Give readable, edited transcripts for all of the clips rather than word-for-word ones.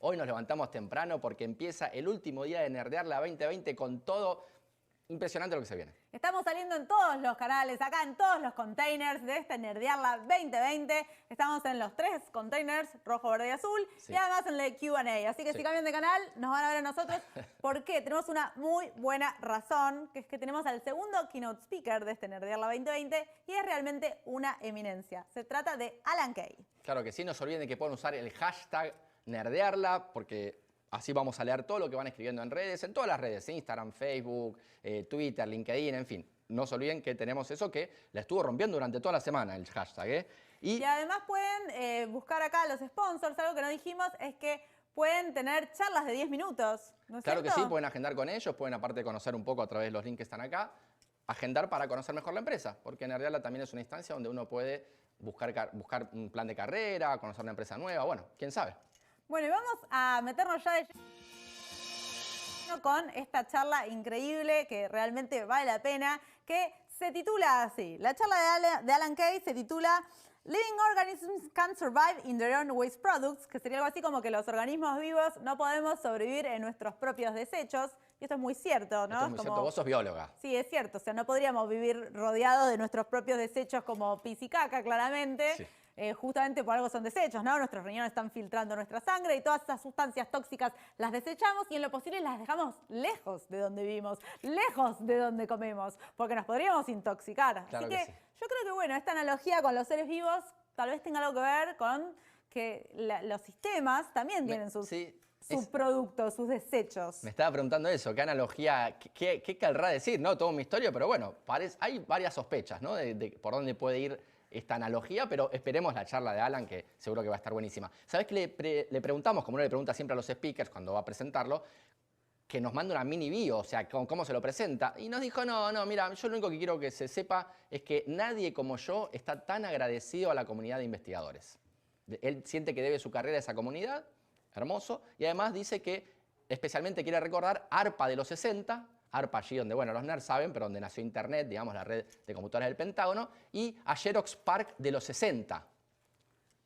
Hoy nos levantamos temprano porque empieza el último día de Nerdearla 2020 con todo. Impresionante lo que se viene. Estamos saliendo en todos los canales, acá en todos los containers de este Nerdearla 2020. Estamos en los 3 containers, rojo, verde y azul, y además en el Q&A. Así que si cambian de canal, nos van a ver a nosotros. Porque tenemos una muy buena razón, que es que tenemos al segundo keynote speaker de este Nerdearla 2020 y es realmente una eminencia. Se trata de Alan Kay. Claro que sí, no se olviden de que pueden usar el hashtag Nerdearla porque así vamos a leer todo lo que van escribiendo en redes, en todas las redes, Instagram, Facebook, Twitter, LinkedIn, en fin. No se olviden que tenemos eso que la estuvo rompiendo durante toda la semana, el hashtag. Y además pueden buscar acá los sponsors. Algo que no dijimos es que pueden tener charlas de 10 minutos, ¿no es Claro cierto? que sí, pueden agendar con ellos, pueden aparte de conocer un poco a través de los links que están acá, agendar para conocer mejor la empresa, porque en realidad también es una instancia donde uno puede buscar un plan de carrera, conocer una empresa nueva, bueno, quién sabe. Bueno, y vamos a meternos ya de lleno con esta charla increíble que realmente vale la pena, que se titula así. La charla de Alan Kay se titula Living Organisms Can't Survive in Their Own Waste Products, que sería algo así como que los organismos vivos no podemos sobrevivir en nuestros propios desechos. Y esto es muy cierto, ¿no? Esto es muy cierto, vos sos bióloga. Sí, es cierto. O sea, no podríamos vivir rodeados de nuestros propios desechos como pis y caca, claramente. Sí. Justamente por algo son desechos, ¿no? Nuestros riñones están filtrando nuestra sangre y todas esas sustancias tóxicas las desechamos y en lo posible las dejamos lejos de donde vivimos, lejos de donde comemos, porque nos podríamos intoxicar. Claro Así que sí. yo creo que, bueno, esta analogía con los seres vivos tal vez tenga algo que ver con que los sistemas también tienen sus subproductos, sus desechos. Me estaba preguntando eso, qué analogía, qué querrá decir, ¿no? Todo un misterio, pero bueno, hay varias sospechas, ¿no? De por dónde puede ir esta analogía, pero esperemos la charla de Alan, que seguro que va a estar buenísima. ¿Sabés que le preguntamos, como uno le pregunta siempre a los speakers cuando va a presentarlo, que nos manda una mini bio, o sea, cómo se lo presenta? Y nos dijo, no, mira, yo lo único que quiero que se sepa es que nadie como yo está tan agradecido a la comunidad de investigadores. Él siente que debe su carrera a esa comunidad, hermoso, y además dice que especialmente quiere recordar ARPA de los 60, ARPA allí donde, bueno, los nerds saben, pero donde nació Internet, digamos, la red de computadoras del Pentágono, y a Xerox PARC de los 60,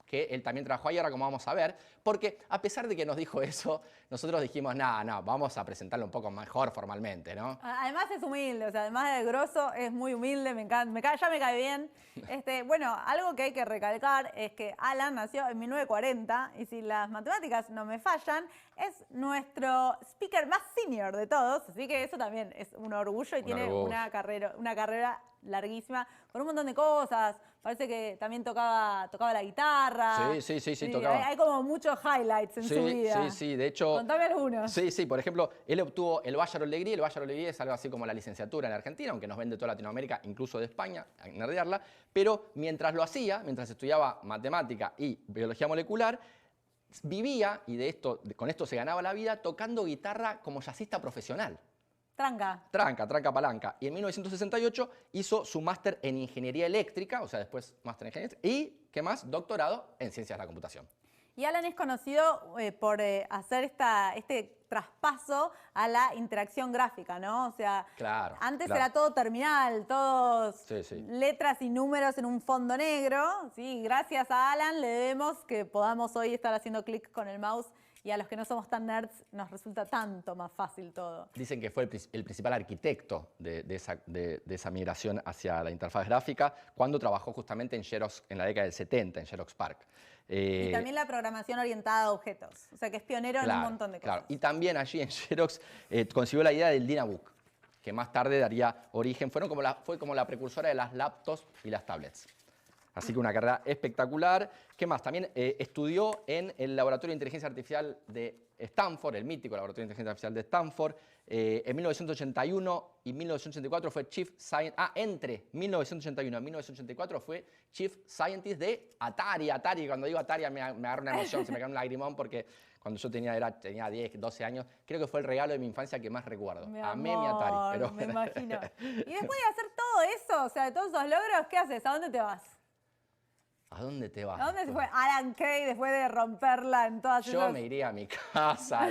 que él también trabajó ahí, ahora como vamos a ver, porque a pesar de que nos dijo eso, nosotros dijimos, no, vamos a presentarlo un poco mejor formalmente, ¿no? Además es humilde, o sea, además de grosso, es muy humilde, me encanta, ya me cae bien. Bueno, algo que hay que recalcar es que Alan nació en 1940 y si las matemáticas no me fallan, es nuestro speaker más senior de todos, así que eso también es un orgullo y tiene una carrera larguísima con un montón de cosas. Parece que también tocaba la guitarra. Sí, tocaba. Hay como muchos highlights en su vida. Sí, de hecho. Contame algunos. Sí, por ejemplo, él obtuvo el Bachelor Degree. El Bachelor Degree es algo así como la licenciatura en Argentina, aunque nos ven de toda Latinoamérica, incluso de España, a nerdearla. Pero mientras lo hacía, mientras estudiaba matemática y biología molecular, vivía, y con esto se ganaba la vida, tocando guitarra como jazzista profesional. Tranca, palanca. Y en 1968 hizo su máster en ingeniería eléctrica, o sea, después máster en ingeniería, y, ¿qué más? Doctorado en ciencias de la computación. Y Alan es conocido por hacer este traspaso a la interacción gráfica, ¿no? O sea, antes era todo terminal, todos letras y números en un fondo negro. Sí, gracias a Alan le debemos que podamos hoy estar haciendo clic con el mouse y a los que no somos tan nerds nos resulta tanto más fácil todo. Dicen que fue el principal arquitecto de esa migración hacia la interfaz gráfica cuando trabajó justamente en Xerox en la década del 70, en Xerox PARC. Y también la programación orientada a objetos, o sea que es pionero en un montón de cosas. Y también allí en Xerox concibió la idea del Dynabook, que más tarde daría origen, fue como la precursora de las laptops y las tablets. Así que una carrera espectacular. ¿Qué más? También estudió en el Laboratorio de Inteligencia Artificial de Stanford, el mítico Laboratorio de Inteligencia Artificial de Stanford. En 1981 y 1984 fue entre 1981 y 1984 fue Chief Scientist de Atari. Cuando digo Atari me agarra una emoción, se me cae un lagrimón porque cuando yo tenía 10, 12 años, creo que fue el regalo de mi infancia que más recuerdo. Amé mi Atari. Pero... me imagino. Y después de hacer todo eso, o sea, de todos esos logros, ¿qué haces? ¿A dónde te vas? ¿A dónde te vas? ¿A dónde se fue Alan Kay después de romperla en todas esas... Yo me iría a mi casa,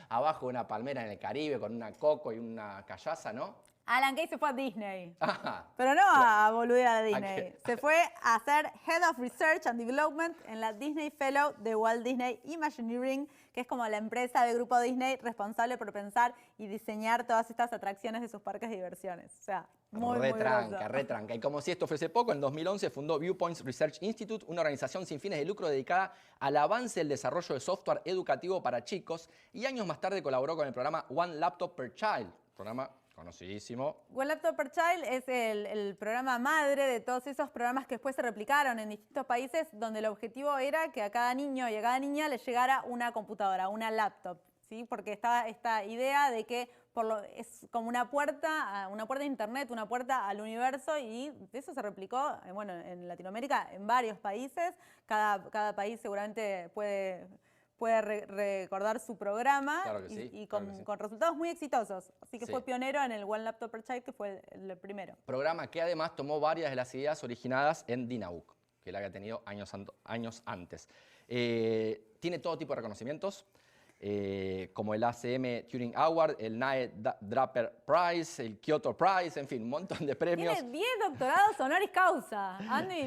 abajo de una palmera en el Caribe, con una coco y una callaza, ¿no? Alan Kay se fue a Disney. Ah, Pero no a boludear a ¿A Disney. qué? Se fue a ser Head of Research and Development en la Disney Fellow de Walt Disney Imagineering, que es como la empresa del grupo Disney responsable por pensar y diseñar todas estas atracciones de sus parques de diversiones. O sea, muy retranca, grosso. retranca. Y como si esto fuese poco, en 2011 fundó Viewpoints Research Institute, una organización sin fines de lucro dedicada al avance y el desarrollo de software educativo para chicos, y años más tarde colaboró con el programa One Laptop per Child, programa conocidísimo. One Laptop per Child es el programa madre de todos esos programas que después se replicaron en distintos países, donde el objetivo era que a cada niño y a cada niña le llegara una computadora, una laptop, ¿sí? Porque estaba esta idea de que es como una puerta a internet, una puerta al universo, y eso se replicó, bueno, en Latinoamérica, en varios países. Cada país seguramente puede recordar su programa, Claro que sí, y claro que sí. con resultados muy exitosos. Así que Sí. fue pionero en el One Laptop per Child, que fue el primero. Programa que además tomó varias de las ideas originadas en DINAUC, que la había tenido años antes. Tiene todo tipo de reconocimientos, como el ACM Turing Award, el NAE Draper Prize, el Kyoto Prize, en fin, un montón de premios. Tiene 10 doctorados honoris causa. Andy,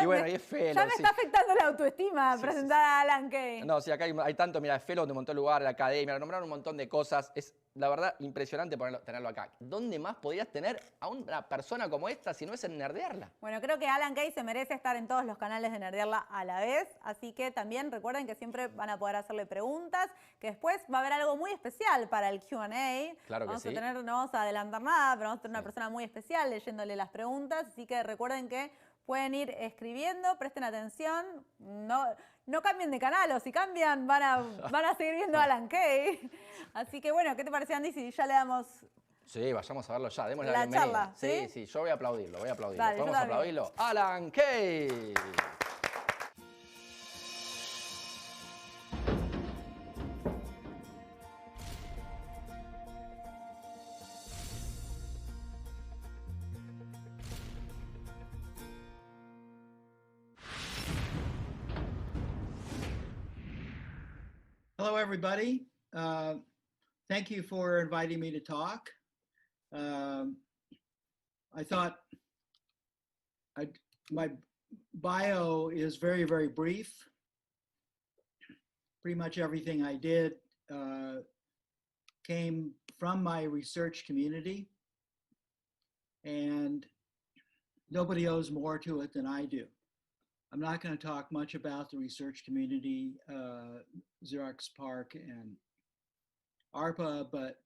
Y bueno, y es fellow, ya me sí. está afectando la autoestima Sí, presentar a Alan Kay. No, sí, acá hay tanto, mira, fellow de un montón de lugares, la academia, le nombraron un montón de cosas. Es, la verdad, impresionante tenerlo acá. ¿Dónde más podrías tener a una persona como esta si no es en Nerdearla? Bueno, creo que Alan Kay se merece estar en todos los canales de Nerdearla a la vez, así que también recuerden que siempre van a poder hacerle preguntas, que después va a haber algo muy especial para el Q&A. Claro que sí. No vamos a adelantar nada, pero vamos a tener una persona muy especial leyéndole las preguntas, así que recuerden que pueden ir escribiendo, presten atención, no cambien de canal, o si cambian van a seguir viendo a Alan Kay. Así que bueno, ¿qué te parece, Andy, si ya le damos Sí, vayamos a verlo ya, démosle la la bienvenida. charla? Sí, sí, yo voy a aplaudirlo, voy a aplaudirlo. Dale, yo ¿Podemos también. aplaudirlo? ¡Alan Kay! Hello, everybody. Thank you for inviting me to talk. I thought my bio is very, very brief. Pretty much everything I did came from my research community, and nobody owes more to it than I do. I'm not going to talk much about the research community, Xerox PARC and ARPA, but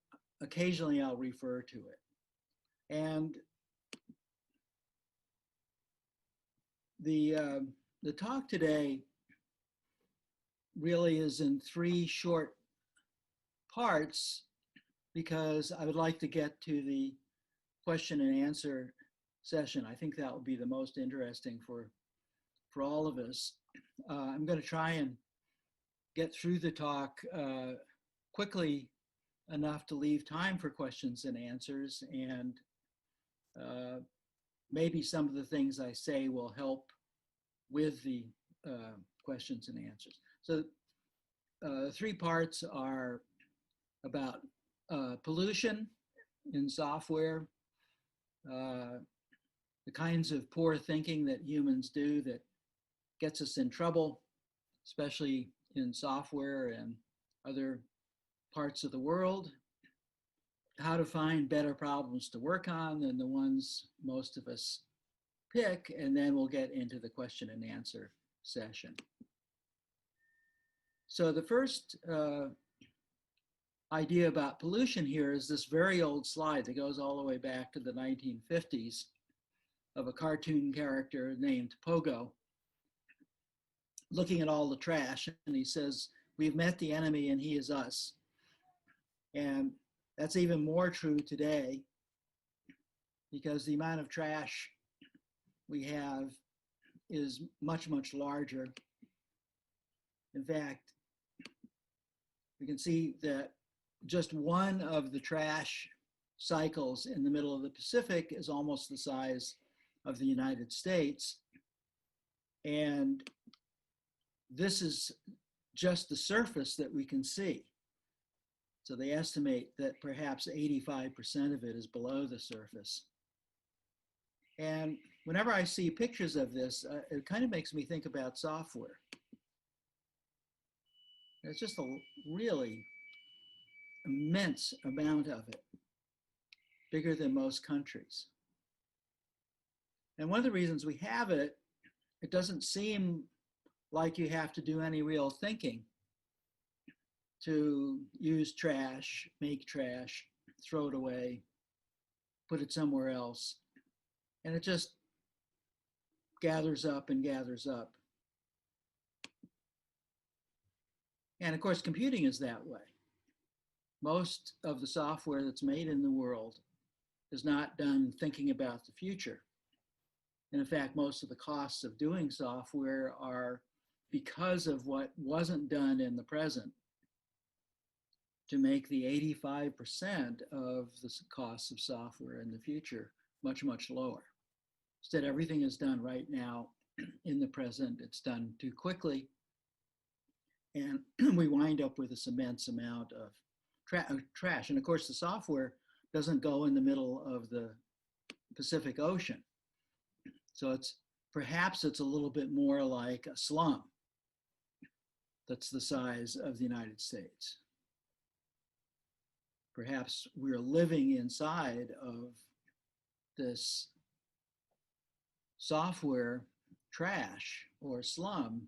occasionally I'll refer to it. And the talk today really is in 3 short parts, because I would like to get to the question and answer session. I think that will be the most interesting for all of us. I'm going to try and get through the talk quickly enough to leave time for questions and answers, and maybe some of the things I say will help with the questions and answers. So 3 parts are about pollution in software, the kinds of poor thinking that humans do that gets us in trouble, especially in software and other parts of the world, how to find better problems to work on than the ones most of us pick, and then we'll get into the question and answer session. So the first idea about pollution here is this very old slide that goes all the way back to the 1950s of a cartoon character named Pogo looking at all the trash, and he says, "We've met the enemy and he is us." And that's even more true today, because the amount of trash we have is much, much larger. In fact, we can see that just one of the trash cycles in the middle of the Pacific is almost the size of the United States. And this is just the surface that we can see. So they estimate that perhaps 85% of it is below the surface. And whenever I see pictures of this, it kind of makes me think about software. There's just a really immense amount of it, bigger than most countries. And one of the reasons we have it, it doesn't seem like you have to do any real thinking to use trash, make trash, throw it away, put it somewhere else. And it just gathers up and gathers up. And of course, computing is that way. Most of the software that's made in the world is not done thinking about the future. And in fact, most of the costs of doing software are because of what wasn't done in the present to make the 85% of the costs of software in the future much, much lower. Instead, everything is done right now in the present. It's done too quickly. And we wind up with this immense amount of trash. And of course, the software doesn't go in the middle of the Pacific Ocean. So perhaps it's a little bit more like a slum that's the size of the United States. Perhaps we're living inside of this software trash or slum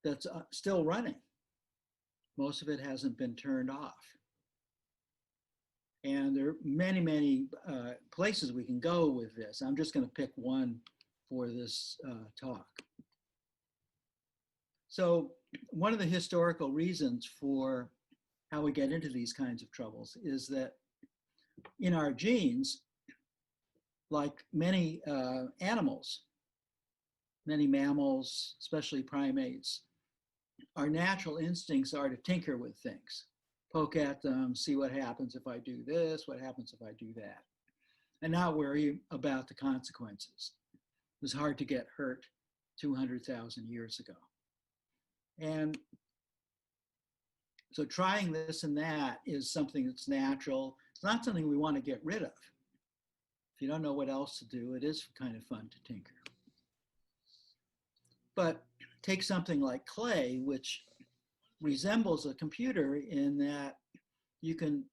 that's still running. Most of it hasn't been turned off. And there are many, many places we can go with this. I'm just going to pick one for this talk. So one of the historical reasons for how we get into these kinds of troubles is that in our genes, like many animals, many mammals, especially primates, our natural instincts are to tinker with things, poke at them, see what happens if I do this, what happens if I do that, and not worry about the consequences. It was hard to get hurt 200,000 years ago. And so trying this and that is something that's natural. It's not something we want to get rid of. If you don't know what else to do, it is kind of fun to tinker. But take something like clay, which resembles a computer in that you can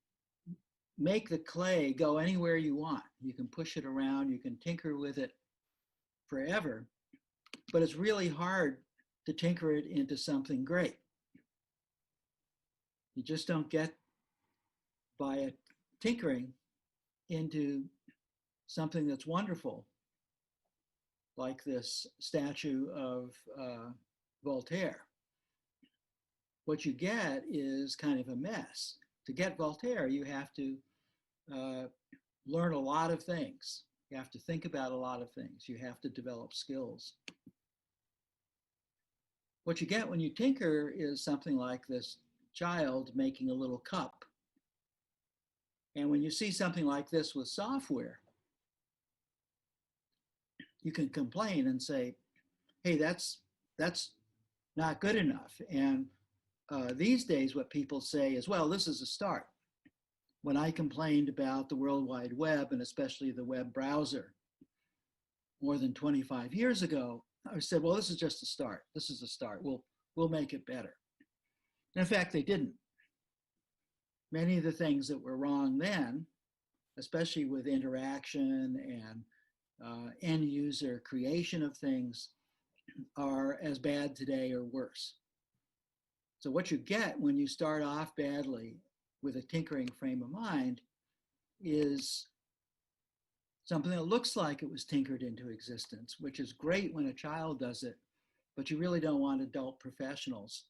make the clay go anywhere you want. You can push it around, you can tinker with it forever, but it's really hard to tinker it into something great. You just don't get by tinkering into something that's wonderful, like this statue of Voltaire. What you get is kind of a mess. To get Voltaire, you have to learn a lot of things. You have to think about a lot of things. You have to develop skills. What you get when you tinker is something like this child making a little cup. And when you see something like this with software, you can complain and say, hey, that's not good enough. And these days, what people say is, well, this is a start. When I complained about the World Wide Web, and especially the web browser, more than 25 years ago, I said, well, this is just a start. This is a start. We'll make it better. And in fact, they didn't. Many of the things that were wrong then, especially with interaction and end user creation of things, are as bad today or worse. So what you get when you start off badly with a tinkering frame of mind is something that looks like it was tinkered into existence, which is great when a child does it, but you really don't want adult professionals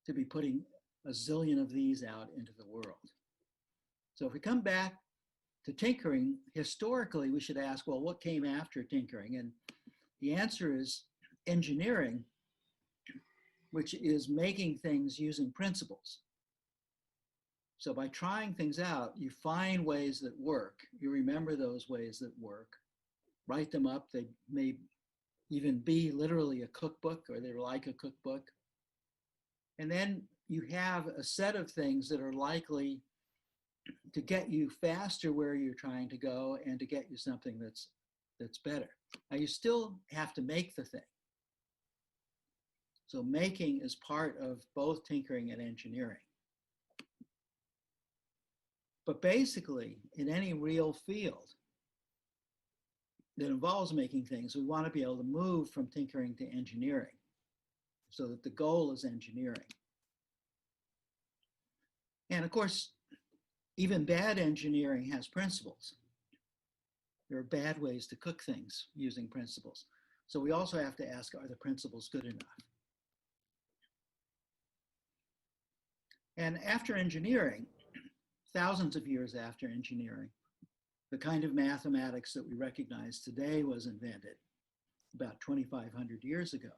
to be putting a zillion of these out into the world. So if we come back to tinkering, historically, we should ask, well, what came after tinkering? And the answer is engineering, which is making things using principles. So by trying things out, you find ways that work. You remember those ways that work, write them up. They may even be literally a cookbook, or they're like a cookbook. And then you have a set of things that are likely to get you faster where you're trying to go and to get you something that's better. Now you still have to make the thing. So making is part of both tinkering and engineering. But basically, in any real field that involves making things, we want to be able to move from tinkering to engineering so that the goal is engineering. And of course, even bad engineering has principles. There are bad ways to cook things using principles. So we also have to ask, are the principles good enough? And after engineering, thousands of years after engineering, the kind of mathematics that we recognize today was invented about 2,500 years ago.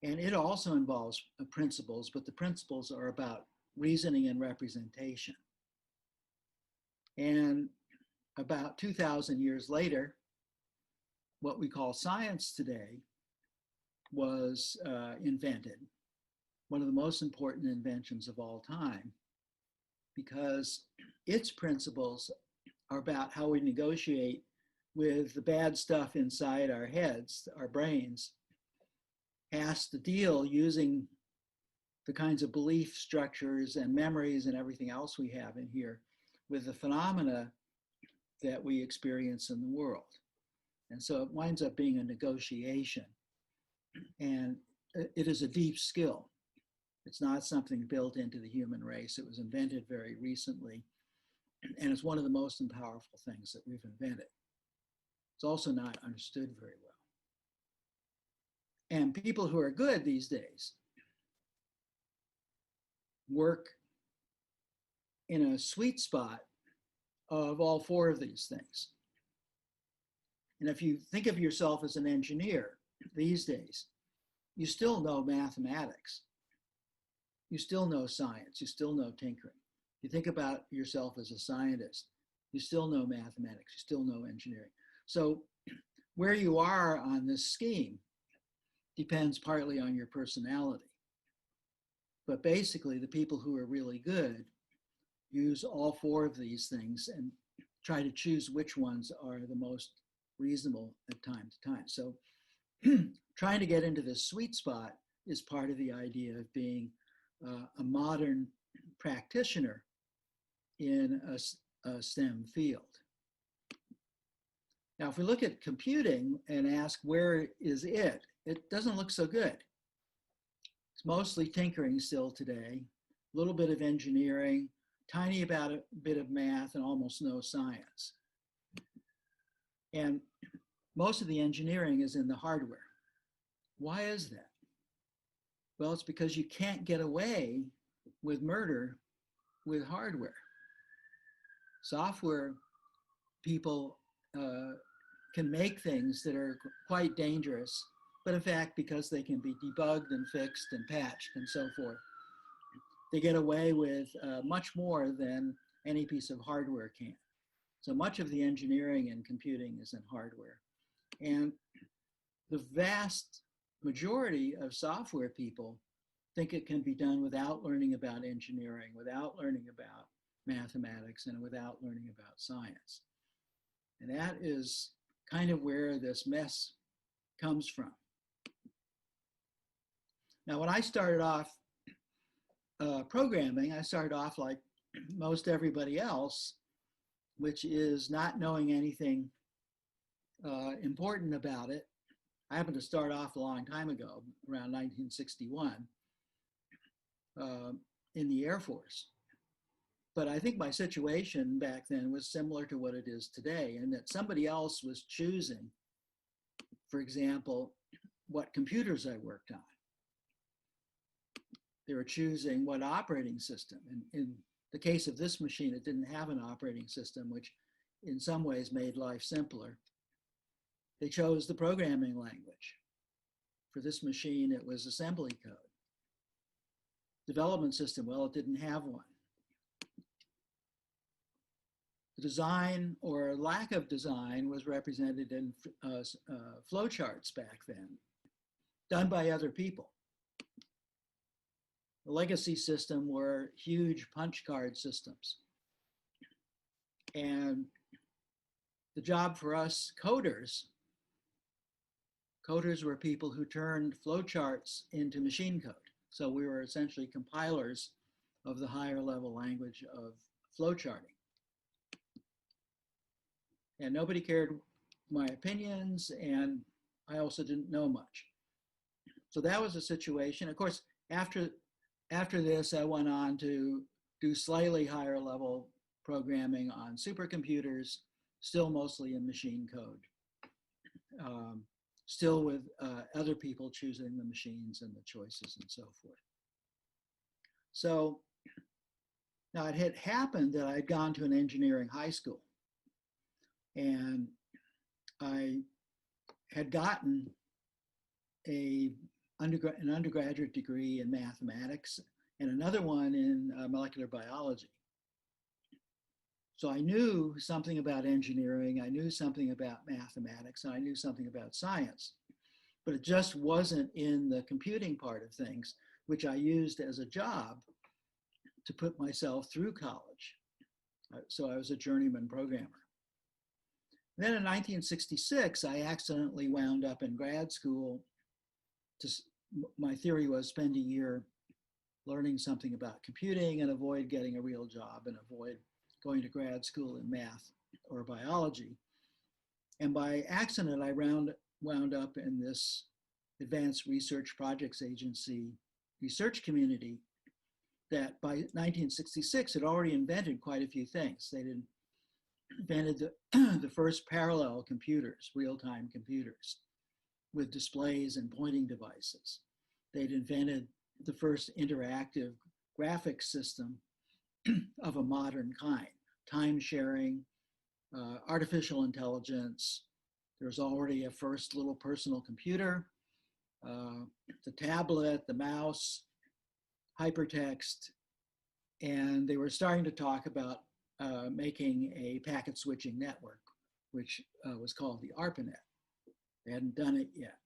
And it also involves principles, but the principles are about reasoning and representation. And about 2,000 years later, what we call science today was invented, one of the most important inventions of all time, because its principles are about how we negotiate with the bad stuff inside our heads, our brains, has to deal using the kinds of belief structures and memories and everything else we have in here with the phenomena that we experience in the world. And so it winds up being a negotiation. And it is a deep skill. It's not something built into the human race. It was invented very recently. And it's one of the most powerful things that we've invented. It's also not understood very well. And people who are good these days work in a sweet spot of all four of these things. And if you think of yourself as an engineer these days, you still know mathematics. You still know science. You still know tinkering. You think about yourself as a scientist, you still know mathematics. You still know engineering. So where you are on this scheme depends partly on your personality. But basically, the people who are really good use all four of these things and try to choose which ones are the most reasonable at time to time. So trying to get into this sweet spot is part of the idea of being a modern practitioner in a STEM field. Now, if we look at computing and ask where is it, it doesn't look so good. It's mostly tinkering still today, a little bit of engineering, tiny about a bit of math, and almost no science. And most of the engineering is in the hardware. Why is that? Well, it's because you can't get away with murder with hardware. Software people can make things that are quite dangerous, but in fact, because they can be debugged and fixed and patched and so forth, they get away with much more than any piece of hardware can. So much of the engineering and computing is in hardware. And the vast majority of software people think it can be done without learning about engineering, without learning about mathematics, and without learning about science. And that is kind of where this mess comes from. Now, when I started off programming, I started off like most everybody else, which is not knowing anything important about it. I happened to start off a long time ago, around 1961, in the Air Force. But I think my situation back then was similar to what it is today, in that somebody else was choosing, for example, what computers I worked on. They were choosing what operating system. And in the case of this machine, it didn't have an operating system, which in some ways made life simpler. They chose the programming language. For this machine, it was assembly code. Development system, well, it didn't have one. The design or lack of design was represented in flowcharts back then, done by other people. The legacy system were huge punch card systems. And the job for us coders were people who turned flowcharts into machine code. So we were essentially compilers of the higher level language of flowcharting. And nobody cared my opinions, and I also didn't know much. So that was a situation. Of course, after this, I went on to do slightly higher level programming on supercomputers, still mostly in machine code. Still with other people choosing the machines and the choices and so forth. So now it had happened that I'd gone to an engineering high school, and I had gotten an undergraduate degree in mathematics and another one in molecular biology. So I knew something about engineering, I knew something about mathematics, and I knew something about science, but it just wasn't in the computing part of things, which I used as a job to put myself through college. So I was a journeyman programmer. Then in 1966, I accidentally wound up in grad school. My theory was spend a year learning something about computing and avoid getting a real job and avoid going to grad school in math or biology. And by accident, I wound up in this advanced research projects agency research community that by 1966 had already invented quite a few things. They'd invented the first parallel computers, real-time computers with displays and pointing devices. They'd invented the first interactive graphics system of a modern kind, time sharing, artificial intelligence. There's already a first little personal computer, the tablet, the mouse, hypertext, and they were starting to talk about making a packet switching network, which was called the ARPANET. They hadn't done it yet.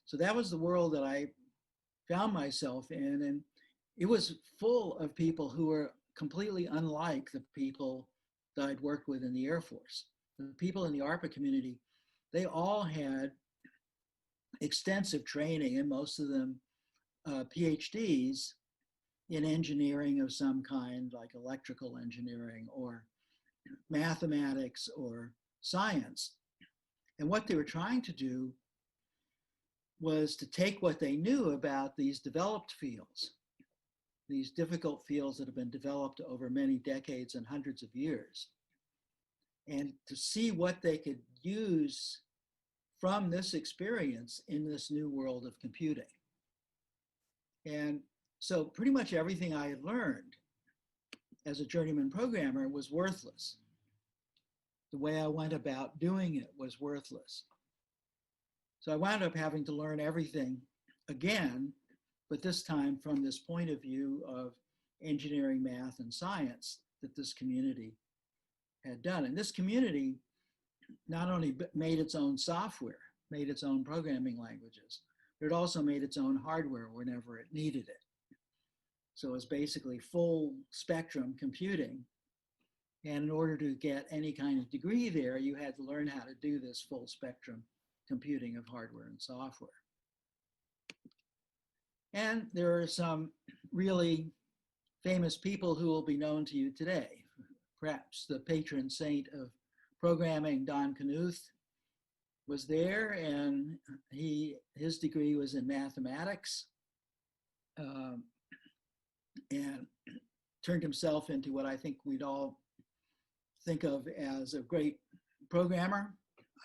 So that was the world that I found myself in, and it was full of people who were completely unlike the people that I'd worked with in the Air Force. The people in the ARPA community, they all had extensive training, and most of them PhDs in engineering of some kind, like electrical engineering or mathematics or science. And what they were trying to do was to take what they knew about these developed fields, these difficult fields that have been developed over many decades and hundreds of years, and to see what they could use from this experience in this new world of computing. And so pretty much everything I had learned as a journeyman programmer was worthless. The way I went about doing it was worthless. So I wound up having to learn everything again, but this time from this point of view of engineering, math, and science that this community had done. And this community not only made its own software, made its own programming languages, but it also made its own hardware whenever it needed it. So it was basically full spectrum computing. And in order to get any kind of degree there, you had to learn how to do this full spectrum computing of hardware and software. And there are some really famous people who will be known to you today. Perhaps the patron saint of programming, Don Knuth, was there, and his degree was in mathematics, and turned himself into what I think we'd all think of as a great programmer.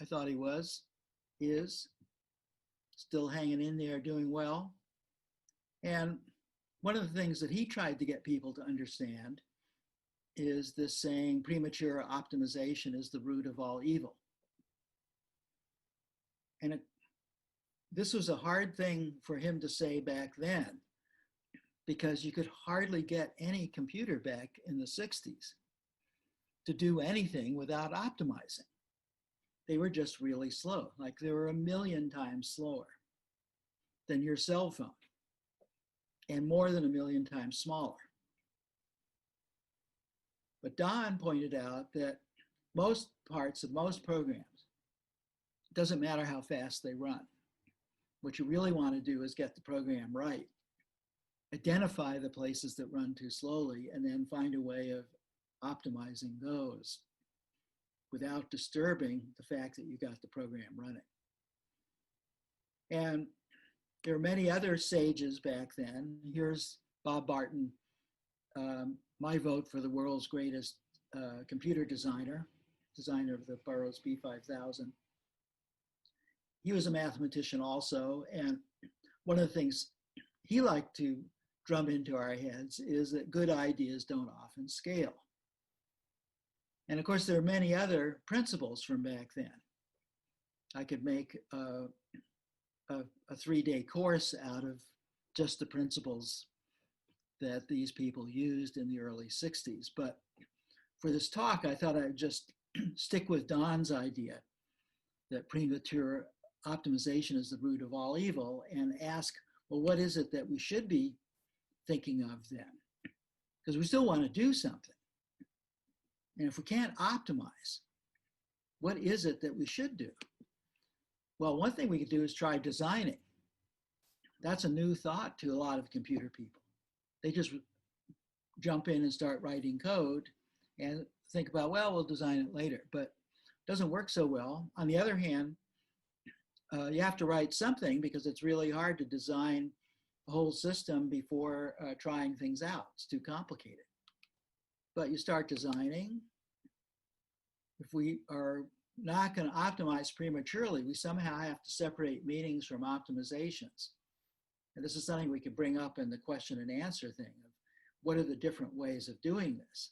I thought he is still hanging in there, doing well. And one of the things that he tried to get people to understand is this saying, premature optimization is the root of all evil. And this was a hard thing for him to say back then, because you could hardly get any computer back in the 60s to do anything without optimizing. They were just really slow. Like they were 1,000,000 times slower than your cell phone. and more than 1 million times smaller. But Don pointed out that most parts of most programs, it doesn't matter how fast they run. What you really want to do is get the program right, identify the places that run too slowly, and then find a way of optimizing those without disturbing the fact that you got the program running. And there are many other sages back then. Here's Bob Barton, my vote for the world's greatest computer designer of the Burroughs B5000. He was a mathematician also, and one of the things he liked to drum into our heads is that good ideas don't often scale. And of course, there are many other principles from back then. I could make a 3-day course out of just the principles that these people used in the early 60s. But for this talk, I thought I'd just stick with Don's idea that premature optimization is the root of all evil and ask, well, what is it that we should be thinking of then? Because we still want to do something. And if we can't optimize, what is it that we should do? Well, one thing we could do is try designing. That's a new thought to a lot of computer people. They just jump in and start writing code and think about, well, we'll design it later, but it doesn't work so well. On the other hand, you have to write something because it's really hard to design a whole system before trying things out. It's too complicated. But you start designing. If we are not going to optimize prematurely, we somehow have to separate meanings from optimizations. And this is something we could bring up in the question and answer thing of what are the different ways of doing this?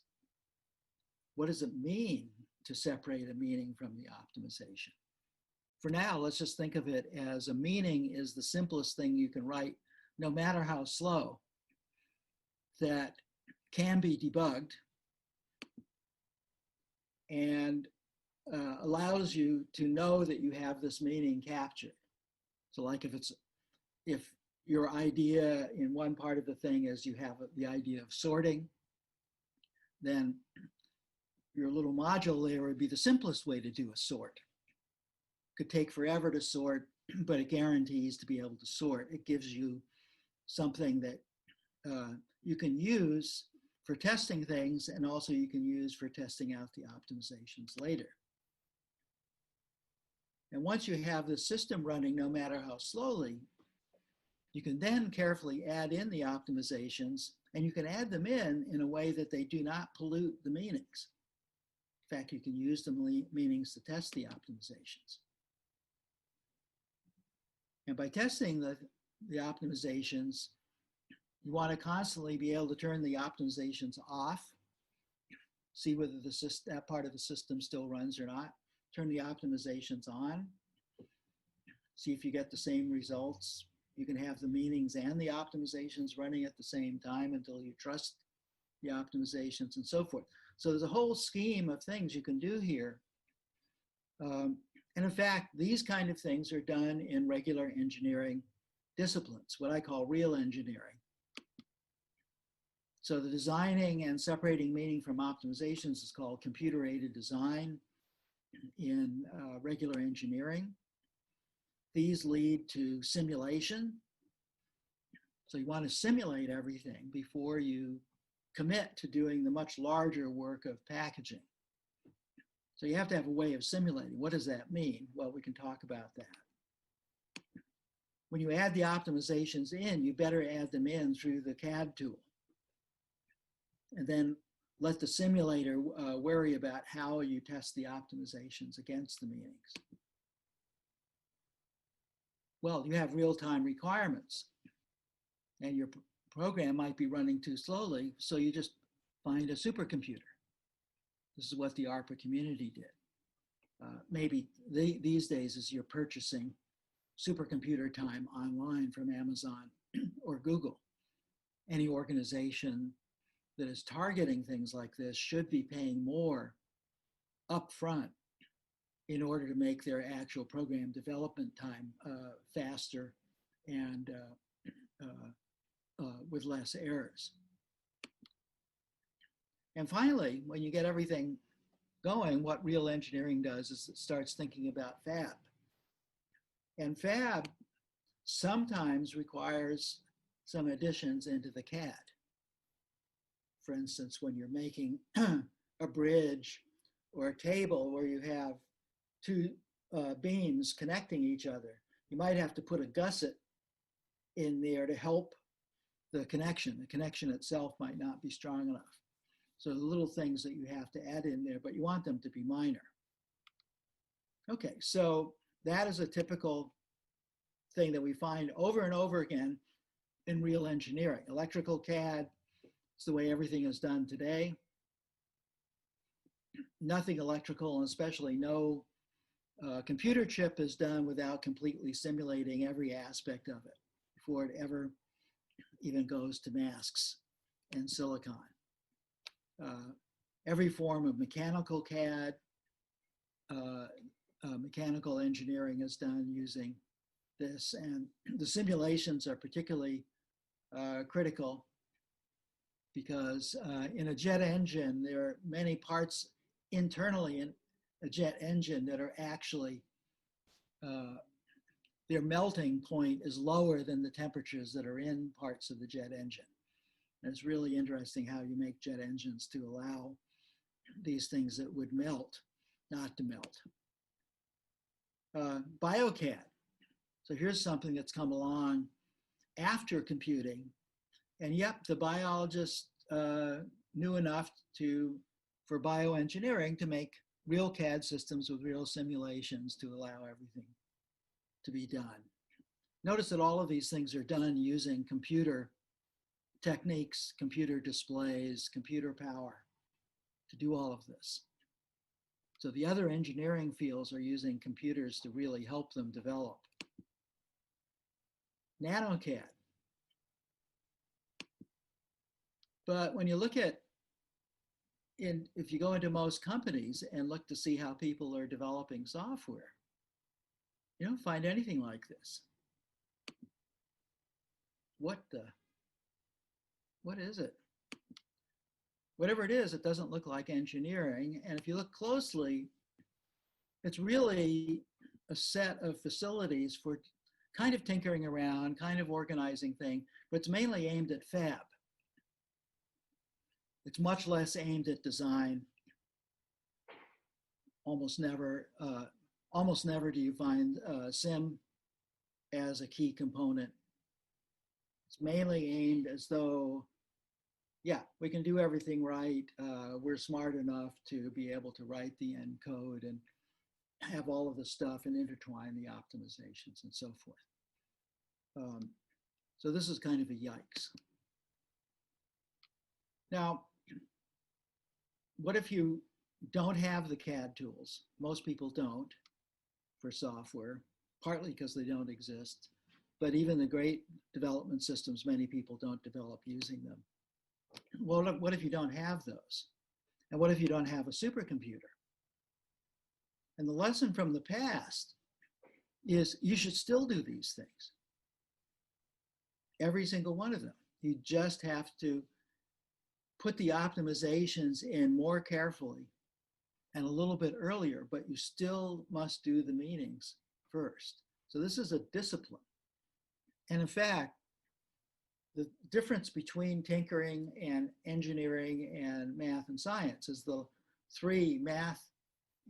What does it mean to separate a meaning from the optimization? For now, let's just think of it as a meaning is the simplest thing you can write, no matter how slow, that can be debugged and allows you to know that you have this meaning captured. So like if your idea in one part of the thing is you have the idea of sorting, then your little module there would be the simplest way to do a sort. It could take forever to sort, but it guarantees to be able to sort. It gives you something that you can use for testing things, and also you can use for testing out the optimizations later. And once you have the system running, no matter how slowly, you can then carefully add in the optimizations, and you can add them in a way that they do not pollute the meanings. In fact, you can use the meanings to test the optimizations. And by testing the optimizations, you want to constantly be able to turn the optimizations off, see whether that part of the system still runs or not, turn the optimizations on, see if you get the same results. You can have the meanings and the optimizations running at the same time until you trust the optimizations and so forth. So there's a whole scheme of things you can do here. And in fact, these kind of things are done in regular engineering disciplines, what I call real engineering. So the designing and separating meaning from optimizations is called computer-aided design in regular engineering. These lead to simulation. So you want to simulate everything before you commit to doing the much larger work of packaging. So you have to have a way of simulating. What does that mean? Well, we can talk about that. When you add the optimizations in, you better add them in through the CAD tool. And then let the simulator worry about how you test the optimizations against the meanings. Well, you have real-time requirements, and your program might be running too slowly, so you just find a supercomputer. This is what the ARPA community did. Maybe these days as you're purchasing supercomputer time online from Amazon or Google. Any organization that is targeting things like this should be paying more upfront in order to make their actual program development time faster and with less errors. And finally, when you get everything going, what real engineering does is it starts thinking about fab. And fab sometimes requires some additions into the CAD. For instance, when you're making a bridge or a table where you have two beams connecting each other, you might have to put a gusset in there to help the connection. The connection itself might not be strong enough. So the little things that you have to add in there, but you want them to be minor. Okay, so that is a typical thing that we find over and over again in real engineering. Electrical CAD is the way everything is done today. Nothing electrical, and especially no computer chip is done without completely simulating every aspect of it before it ever even goes to masks and silicon. Every form of mechanical CAD, mechanical engineering is done using this, and the simulations are particularly critical because in a jet engine, there are many parts internally in a jet engine that are actually, their melting point is lower than the temperatures that are in parts of the jet engine. And it's really interesting how you make jet engines to allow these things that would melt not to melt. BioCAD. So here's something that's come along after computing. And yep, the biologists knew enough for bioengineering to make real CAD systems with real simulations to allow everything to be done. Notice that all of these things are done using computer techniques, computer displays, computer power to do all of this. So the other engineering fields are using computers to really help them develop. NanoCAD. But when you look at, if you go into most companies and look to see how people are developing software, you don't find anything like this. What is it? Whatever it is, it doesn't look like engineering. And if you look closely, it's really a set of facilities for kind of tinkering around, kind of organizing thing, but it's mainly aimed at fab. It's much less aimed at design. Almost never do you find sim as a key component. It's mainly aimed as though, yeah, we can do everything right. We're smart enough to be able to write the end code and have all of the stuff and intertwine the optimizations and so forth. So this is kind of a yikes. Now, what if you don't have the CAD tools? Most people don't for software, partly because they don't exist, but even the great development systems, many people don't develop using them. Well, what if you don't have those? And what if you don't have a supercomputer? And the lesson from the past is you should still do these things. Every single one of them. You just have to put the optimizations in more carefully and a little bit earlier, but you still must do the meanings first. So this is a discipline. And in fact, the difference between tinkering and engineering and math and science is the three: math,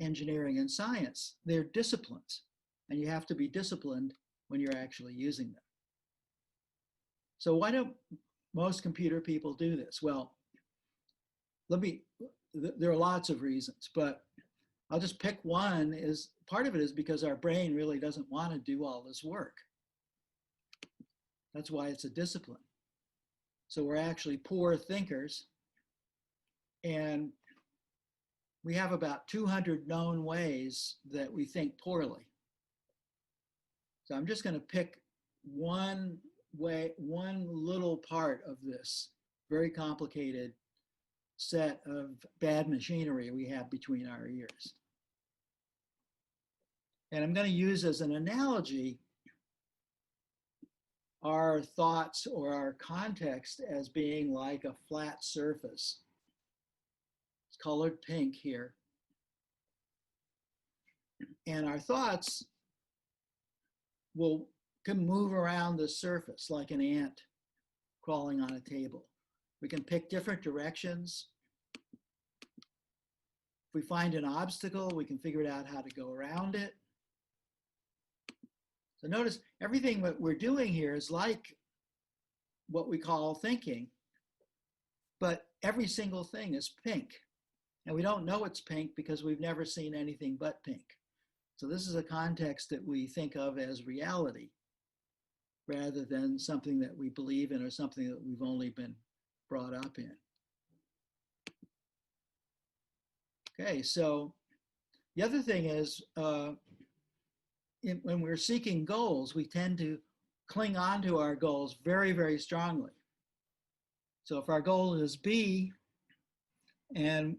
engineering, and science. They're disciplines, and you have to be disciplined when you're actually using them. So why don't most computer people do this? Well, there are lots of reasons, but I'll just pick one. Part of it is because our brain really doesn't want to do all this work. That's why it's a discipline. So we're actually poor thinkers, and we have about 200 known ways that we think poorly. So I'm just going to pick one little part of this very complicated set of bad machinery we have between our ears. And I'm going to use as an analogy our thoughts or our context as being like a flat surface. It's colored pink here. And our thoughts can move around the surface like an ant crawling on a table. We can pick different directions. If we find an obstacle, we can figure out how to go around it. So notice everything that we're doing here is like what we call thinking, but every single thing is pink. And we don't know it's pink because we've never seen anything but pink. So this is a context that we think of as reality rather than something that we believe in or something that we've only been brought up in. Okay, so the other thing is when we're seeking goals, we tend to cling on to our goals very, very strongly. So if our goal is B, and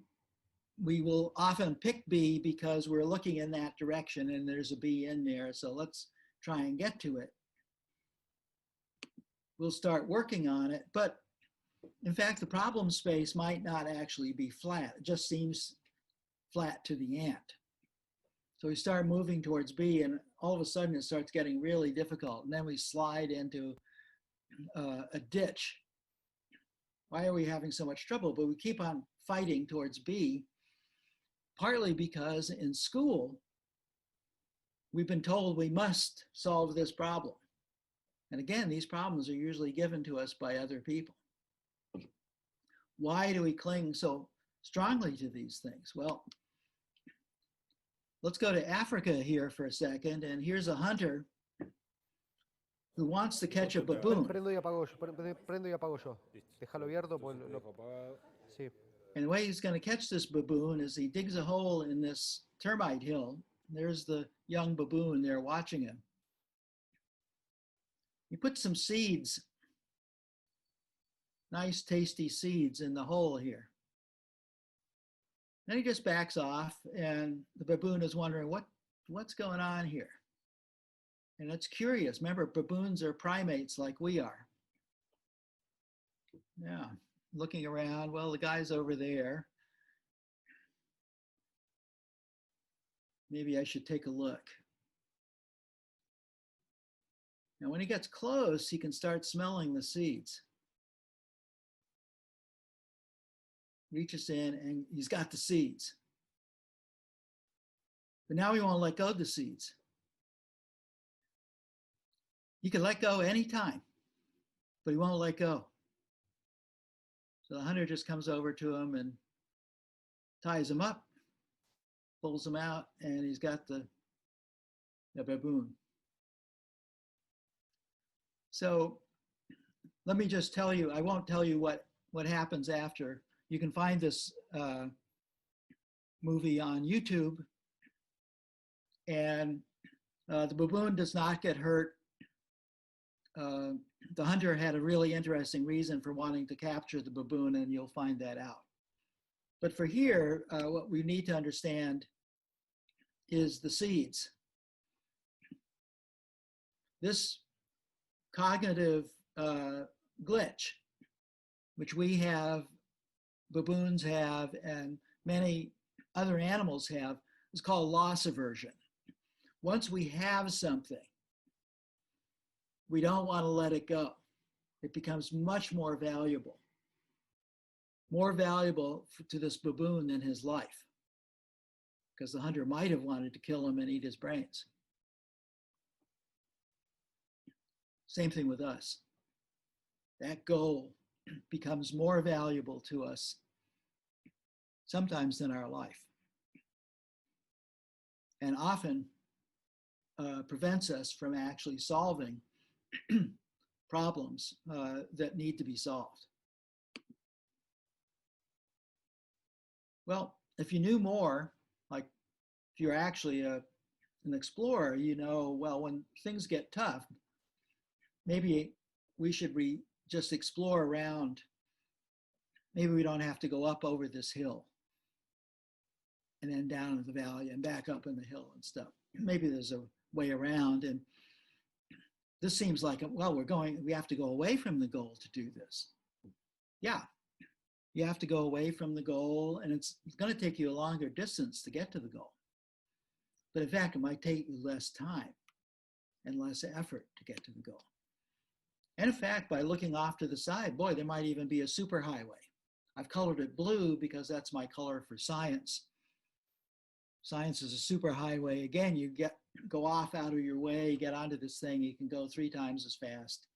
we will often pick B because we're looking in that direction and there's a B in there, so let's try and get to it. We'll start working on it, but in fact, the problem space might not actually be flat. It just seems flat to the ant. So we start moving towards B and all of a sudden it starts getting really difficult. And then we slide into a ditch. Why are we having so much trouble? But we keep on fighting towards B, partly because in school, we've been told we must solve this problem. And again, these problems are usually given to us by other people. Why do we cling so strongly to these things? Well, let's go to Africa here for a second. And here's a hunter who wants to catch a baboon. Prendo y apago yo. Déjalo abierto. Sí. And the way he's going to catch this baboon is he digs a hole in this termite hill. There's the young baboon there watching him. He puts some seeds, nice tasty seeds in the hole here. Then he just backs off and the baboon is wondering what's going on here. And it's curious. Remember, baboons are primates like we are. Yeah, looking around, well, the guy's over there. Maybe I should take a look. Now, when he gets close, he can start smelling the seeds. Reaches in and he's got the seeds. But now he won't let go of the seeds. He can let go anytime, but he won't let go. So the hunter just comes over to him and ties him up, pulls him out, and he's got the baboon. So let me just tell you, I won't tell you what happens after. You can find this movie on YouTube. And the baboon does not get hurt. The hunter had a really interesting reason for wanting to capture the baboon, and you'll find that out. But for here, what we need to understand is the seeds. This cognitive glitch, which we have, baboons have, and many other animals have, is called loss aversion. Once we have something, we don't want to let it go. It becomes much more valuable to this baboon than his life, because the hunter might have wanted to kill him and eat his brains. Same thing with us. That goal becomes more valuable to us sometimes than our life, and often prevents us from actually solving problems that need to be solved. Well, if you knew more, like if you're actually an explorer, you know, well, when things get tough, maybe we should just explore around. Maybe we don't have to go up over this hill and then down in the valley and back up in the hill and stuff. Maybe there's a way around. And this seems like, well, we have to go away from the goal to do this. Yeah, you have to go away from the goal, and it's going to take you a longer distance to get to the goal. But in fact, it might take you less time and less effort to get to the goal. And in fact, by looking off to the side, boy, there might even be a superhighway. I've colored it blue because that's my color for science. Science is a superhighway. Again, you go off out of your way, get onto this thing, you can go 3 times as fast,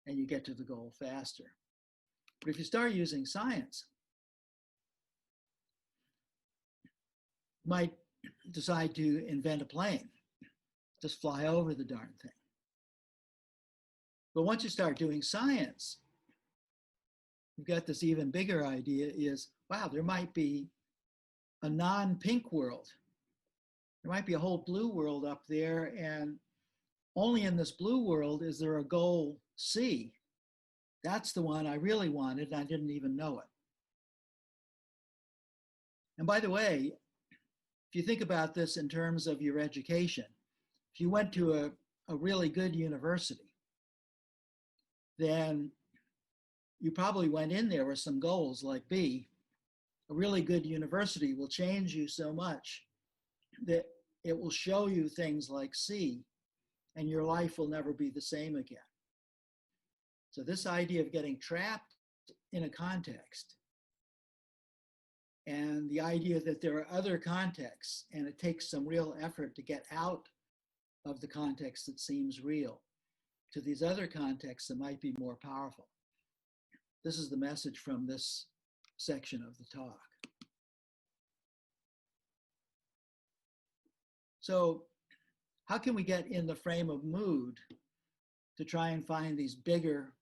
and you get to the goal faster. But if you start using science, you might decide to invent a plane, just fly over the darn thing. But once you start doing science, you've got this even bigger idea is, wow, there might be a non-pink world. There might be a whole blue world up there, and only in this blue world is there a goal C. That's the one I really wanted, and I didn't even know it. And by the way, if you think about this in terms of your education, if you went to a really good university, then you probably went in there with some goals like B. A really good university will change you so much that it will show you things like C, and your life will never be the same again. So this idea of getting trapped in a context, and the idea that there are other contexts, and it takes some real effort to get out of the context that seems real to these other contexts that might be more powerful. This is the message from this section of the talk. So how can we get in the frame of mood to try and find these bigger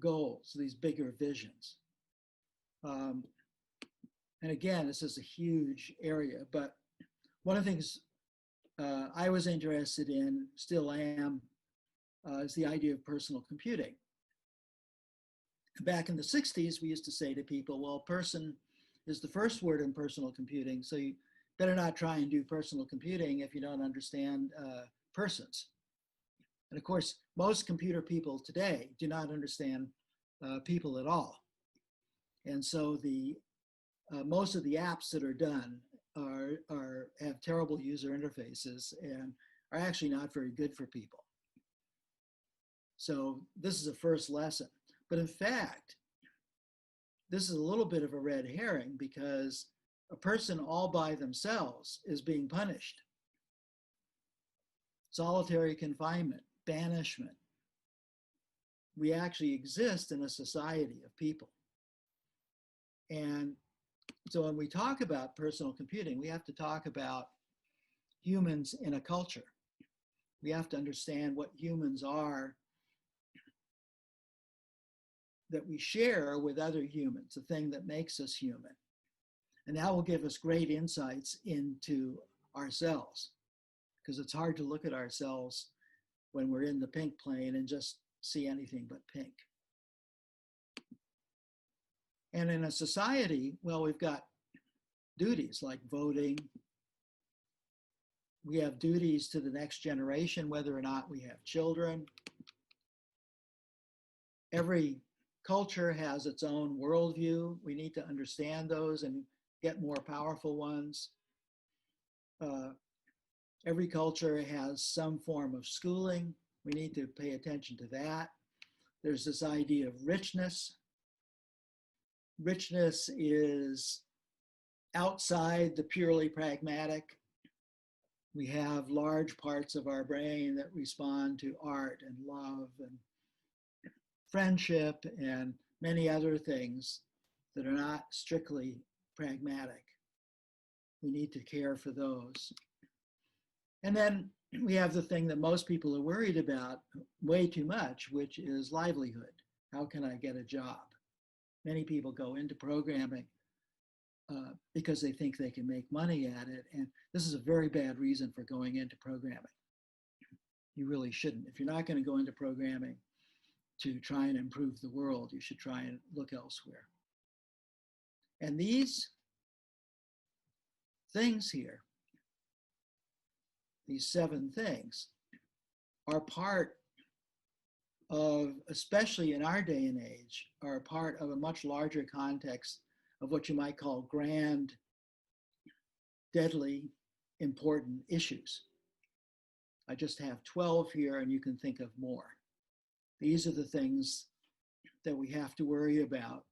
goals, these bigger visions? And again, this is a huge area, but one of the things I was interested in, still am, is the idea of personal computing. Back in the 60s, we used to say to people, well, person is the first word in personal computing, so you better not try and do personal computing if you don't understand persons. And of course, most computer people today do not understand people at all. And so most of the apps that are done have terrible user interfaces and are actually not very good for people. So this is a first lesson. But in fact, this is a little bit of a red herring because a person all by themselves is being punished. Solitary confinement, banishment. We actually exist in a society of people. And so when we talk about personal computing, we have to talk about humans in a culture. We have to understand what humans are that we share with other humans, the thing that makes us human. And that will give us great insights into ourselves, because it's hard to look at ourselves when we're in the pink plane and just see anything but pink. And in a society, well, we've got duties like voting. We have duties to the next generation, whether or not we have children. Every culture has its own worldview. We need to understand those and get more powerful ones. Every culture has some form of schooling. We need to pay attention to that. There's this idea of richness. Richness is outside the purely pragmatic. We have large parts of our brain that respond to art and love and friendship and many other things that are not strictly pragmatic. We need to care for those. And then we have the thing that most people are worried about way too much, which is livelihood. How can I get a job? Many people go into programming because they think they can make money at it. And this is a very bad reason for going into programming. You really shouldn't. If you're not going to go into programming to try and improve the world, you should try and look elsewhere. And these things here, these 7 things, are part of, especially in our day and age, are part of a much larger context of what you might call grand, deadly, important issues. I just have 12 here, and you can think of more. These are the things that we have to worry about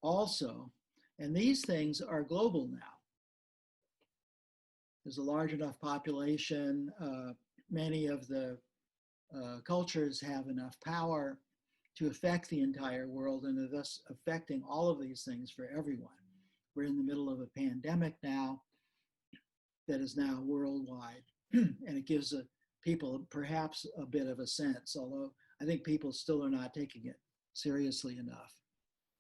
also, and these things are global now. There's a large enough population. Many of the cultures have enough power to affect the entire world, and are thus affecting all of these things for everyone. We're in the middle of a pandemic now that is now worldwide, and it gives people perhaps a bit of a sense, although I think people still are not taking it seriously enough.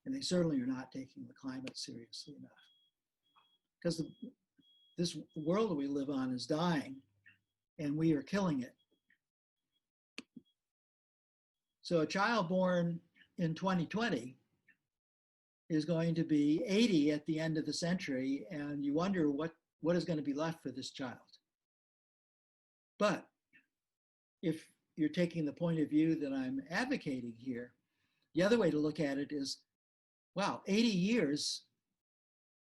And they certainly are not taking the climate seriously enough. Because this world that we live on is dying, and we are killing it. So a child born in 2020 is going to be 80 at the end of the century, and you wonder what is going to be left for this child. But if you're taking the point of view that I'm advocating here, the other way to look at it is, wow, 80 years,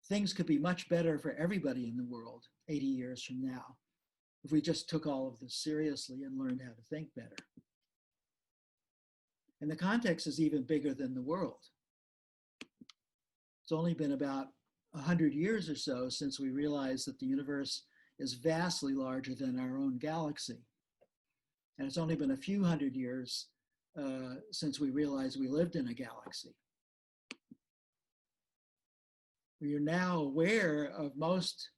things could be much better for everybody in the world 80 years from now, if we just took all of this seriously and learned how to think better. And the context is even bigger than the world. It's only been about 100 years or so since we realized that the universe is vastly larger than our own galaxy. And it's only been a few hundred years since we realized we lived in a galaxy. We are now aware of most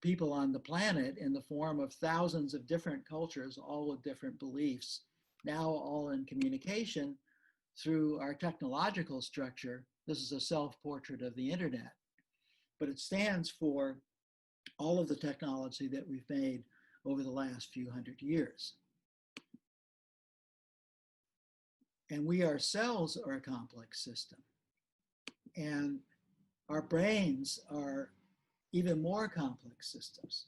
people on the planet in the form of thousands of different cultures, all with different beliefs, now all in communication through our technological structure. This is a self-portrait of the internet, but it stands for all of the technology that we've made over the last few hundred years. And we ourselves are a complex system. And our brains are even more complex systems.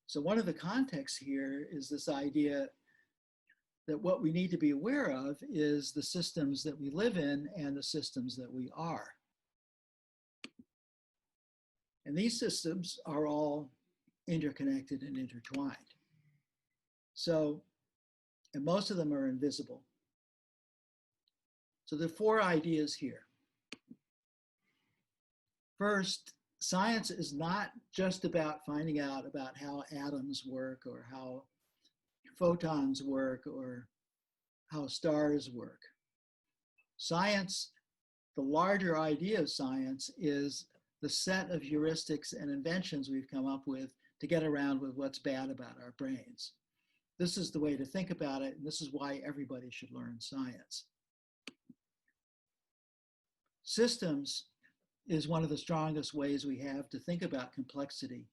So one of the contexts here is this idea that what we need to be aware of is the systems that we live in and the systems that we are. And these systems are all interconnected and intertwined. So, and most of them are invisible. So there are four ideas here. First, science is not just about finding out about how atoms work or how photons work or how stars work. Science, the larger idea of science, is the set of heuristics and inventions we've come up with to get around with what's bad about our brains. This is the way to think about it, and this is why everybody should learn science. Systems is one of the strongest ways we have to think about complexity.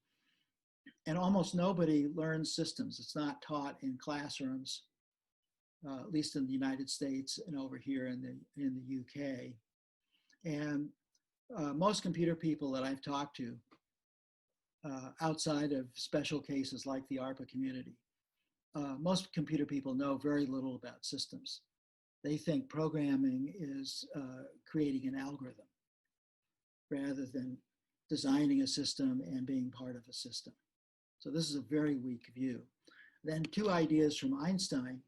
And almost nobody learns systems. It's not taught in classrooms, at least in the United States and over here in the UK. And most computer people that I've talked to, outside of special cases like the ARPA community, most computer people know very little about systems. They think programming is creating an algorithm rather than designing a system and being part of a system. So this is a very weak view. Then two ideas from Einstein.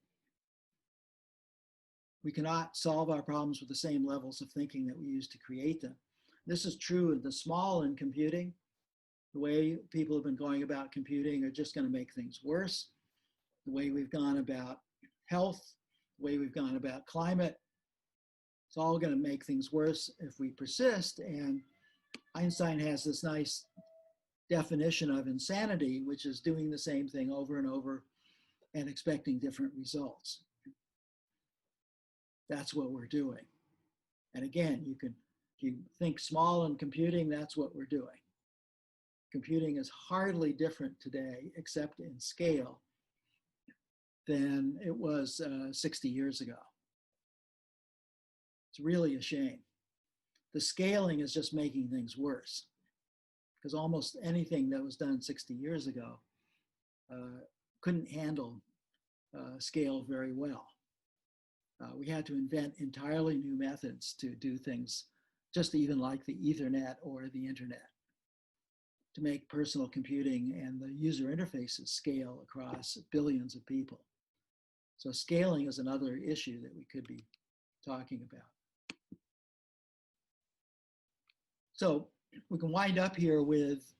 We cannot solve our problems with the same levels of thinking that we use to create them. This is true in the small in computing. The way people have been going about computing are just going to make things worse. The way we've gone about health, the way we've gone about climate, it's all going to make things worse if we persist. And Einstein has this nice definition of insanity, which is doing the same thing over and over and expecting different results. That's what we're doing. And again, if you think small in computing, that's what we're doing. Computing is hardly different today, except in scale, than it was 60 years ago. It's really a shame. The scaling is just making things worse, because almost anything that was done 60 years ago couldn't handle scale very well. We had to invent entirely new methods to do things just even like the Ethernet or the internet, to make personal computing and the user interfaces scale across billions of people. So scaling is another issue that we could be talking about. So we can wind up here with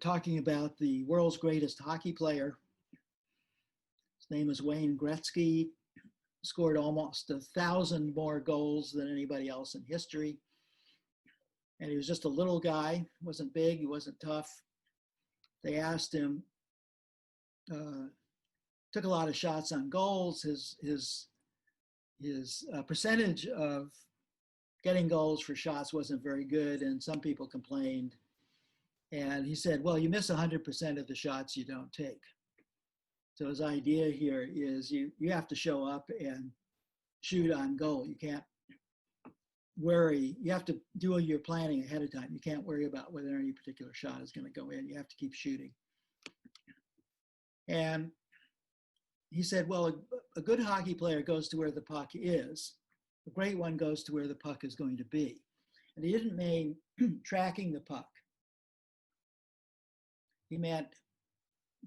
talking about the world's greatest hockey player. His name is Wayne Gretzky. Scored almost 1,000 more goals than anybody else in history. And he was just a little guy, wasn't big, he wasn't tough. They asked him, took a lot of shots on goals. His percentage of getting goals for shots wasn't very good, and some people complained. And he said, well, you miss 100% of the shots you don't take. So his idea here is you have to show up and shoot on goal. You can't worry. You have to do your planning ahead of time. You can't worry about whether any particular shot is going to go in. You have to keep shooting. And he said, well, a good hockey player goes to where the puck is. A great one goes to where the puck is going to be. And he didn't mean tracking the puck. He meant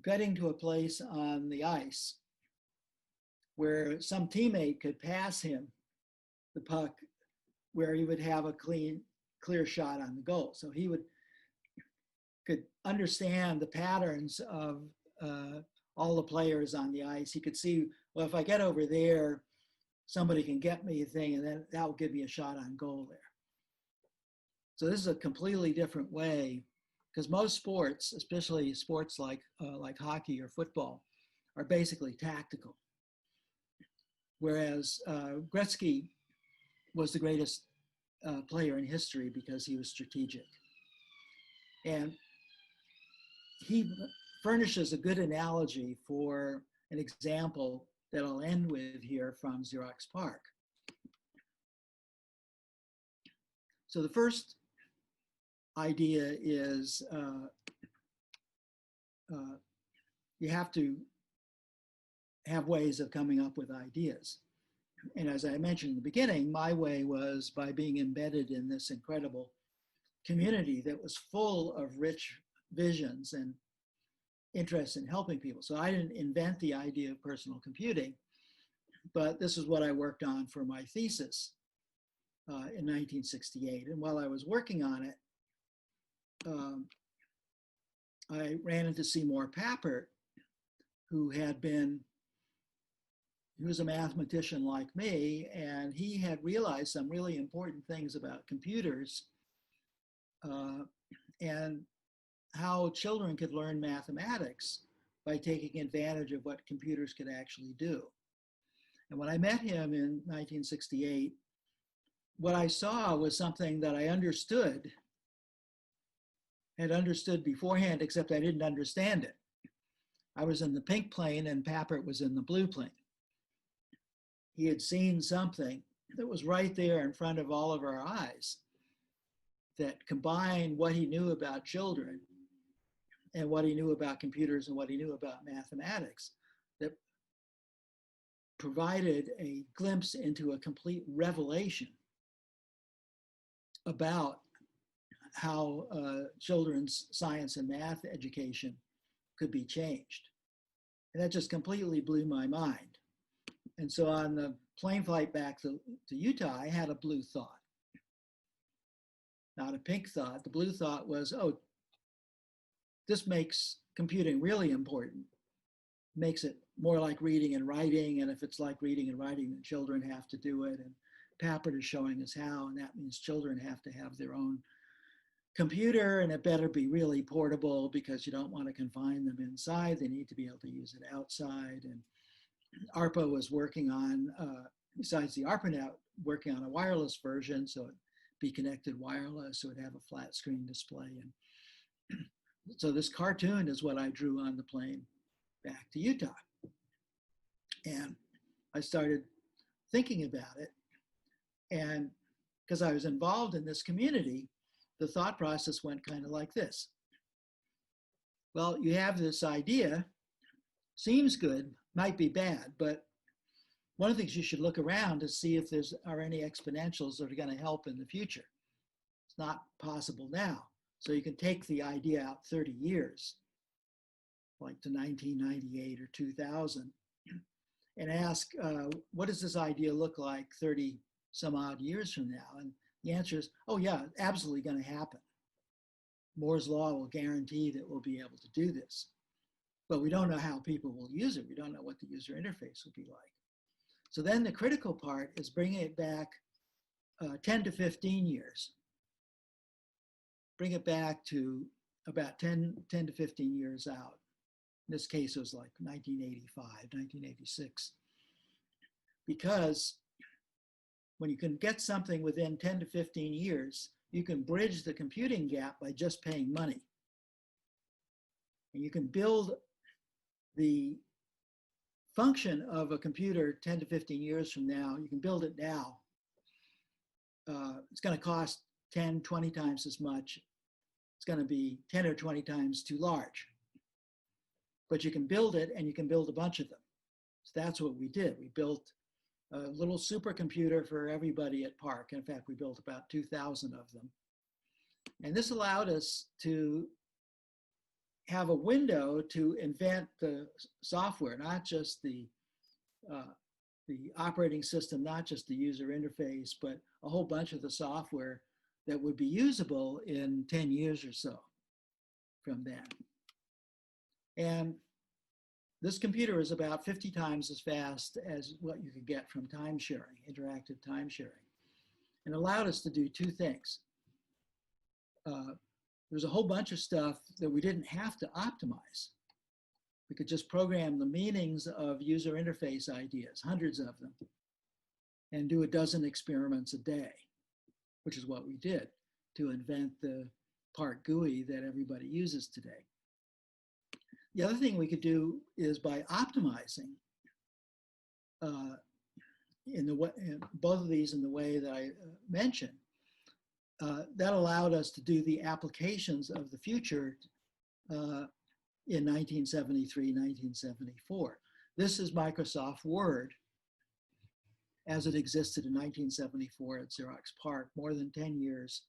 getting to a place on the ice where some teammate could pass him the puck where he would have a clear shot on the goal. So he could understand the patterns of all the players on the ice. He could see, well, if I get over there, somebody can get me a thing, and then that will give me a shot on goal there. So this is a completely different way, because most sports, especially sports like hockey or football, are basically tactical. Whereas Gretzky was the greatest player in history because he was strategic. And he furnishes a good analogy for an example that I'll end with here from Xerox PARC. So the first idea is you have to have ways of coming up with ideas. And as I mentioned in the beginning, my way was by being embedded in this incredible community that was full of rich visions and interest in helping people. So I didn't invent the idea of personal computing, but this is what I worked on for my thesis in 1968. And while I was working on it, I ran into Seymour Papert, who was a mathematician like me, and he had realized some really important things about computers and how children could learn mathematics by taking advantage of what computers could actually do. And when I met him in 1968, what I saw was something that I had understood beforehand, except I didn't understand it. I was in the pink plane and Papert was in the blue plane. He had seen something that was right there in front of all of our eyes that combined what he knew about children and what he knew about computers and what he knew about mathematics, that provided a glimpse into a complete revelation about how children's science and math education could be changed. And that just completely blew my mind. And so on the plane flight back to Utah, I had a blue thought, not a pink thought. The blue thought was, oh, this makes computing really important, makes it more like reading and writing. And if it's like reading and writing, then children have to do it. And Papert is showing us how, and that means children have to have their own computer, and it better be really portable because you don't want to confine them inside. They need to be able to use it outside. And ARPA was working on, besides the ARPANET, working on a wireless version, so it'd be connected wireless, so it'd have a flat screen display. And so this cartoon is what I drew on the plane back to Utah. And I started thinking about it. And because I was involved in this community, the thought process went kind of like this. Well, you have this idea, seems good, might be bad, but one of the things you should look around to see if are any exponentials that are going to help in the future. It's not possible now. So you can take the idea out 30 years, like to 1998 or 2000, and ask, what does this idea look like 30 some odd years from now? And the answer is, oh yeah, absolutely going to happen. Moore's law will guarantee that we'll be able to do this. But we don't know how people will use it. We don't know what the user interface will be like. So then the critical part is bringing it back 10 to 15 years. Bring it back to about 10 to 15 years out. In this case, it was like 1985, 1986. Because when you can get something within 10 to 15 years, you can bridge the computing gap by just paying money. And you can build the function of a computer 10 to 15 years from now. You can build it now. It's going to cost 10, 20 times as much. It's going to be 10 or 20 times too large. But you can build it, and you can build a bunch of them. So that's what we did. We built a little supercomputer for everybody at Park. In fact, we built about 2,000 of them. And this allowed us to have a window to invent the software, not just the operating system, not just the user interface, but a whole bunch of the software that would be usable in 10 years or so from then. And this computer is about 50 times as fast as what you could get from time sharing, interactive time sharing. And allowed us to do two things. There's a whole bunch of stuff that we didn't have to optimize. We could just program the meanings of user interface ideas, hundreds of them, and do a dozen experiments a day, which is what we did to invent the Park GUI that everybody uses today. The other thing we could do is by optimizing both of these in the way that I mentioned, that allowed us to do the applications of the future in 1973, 1974. This is Microsoft Word as it existed in 1974 at Xerox PARC, more than 10 years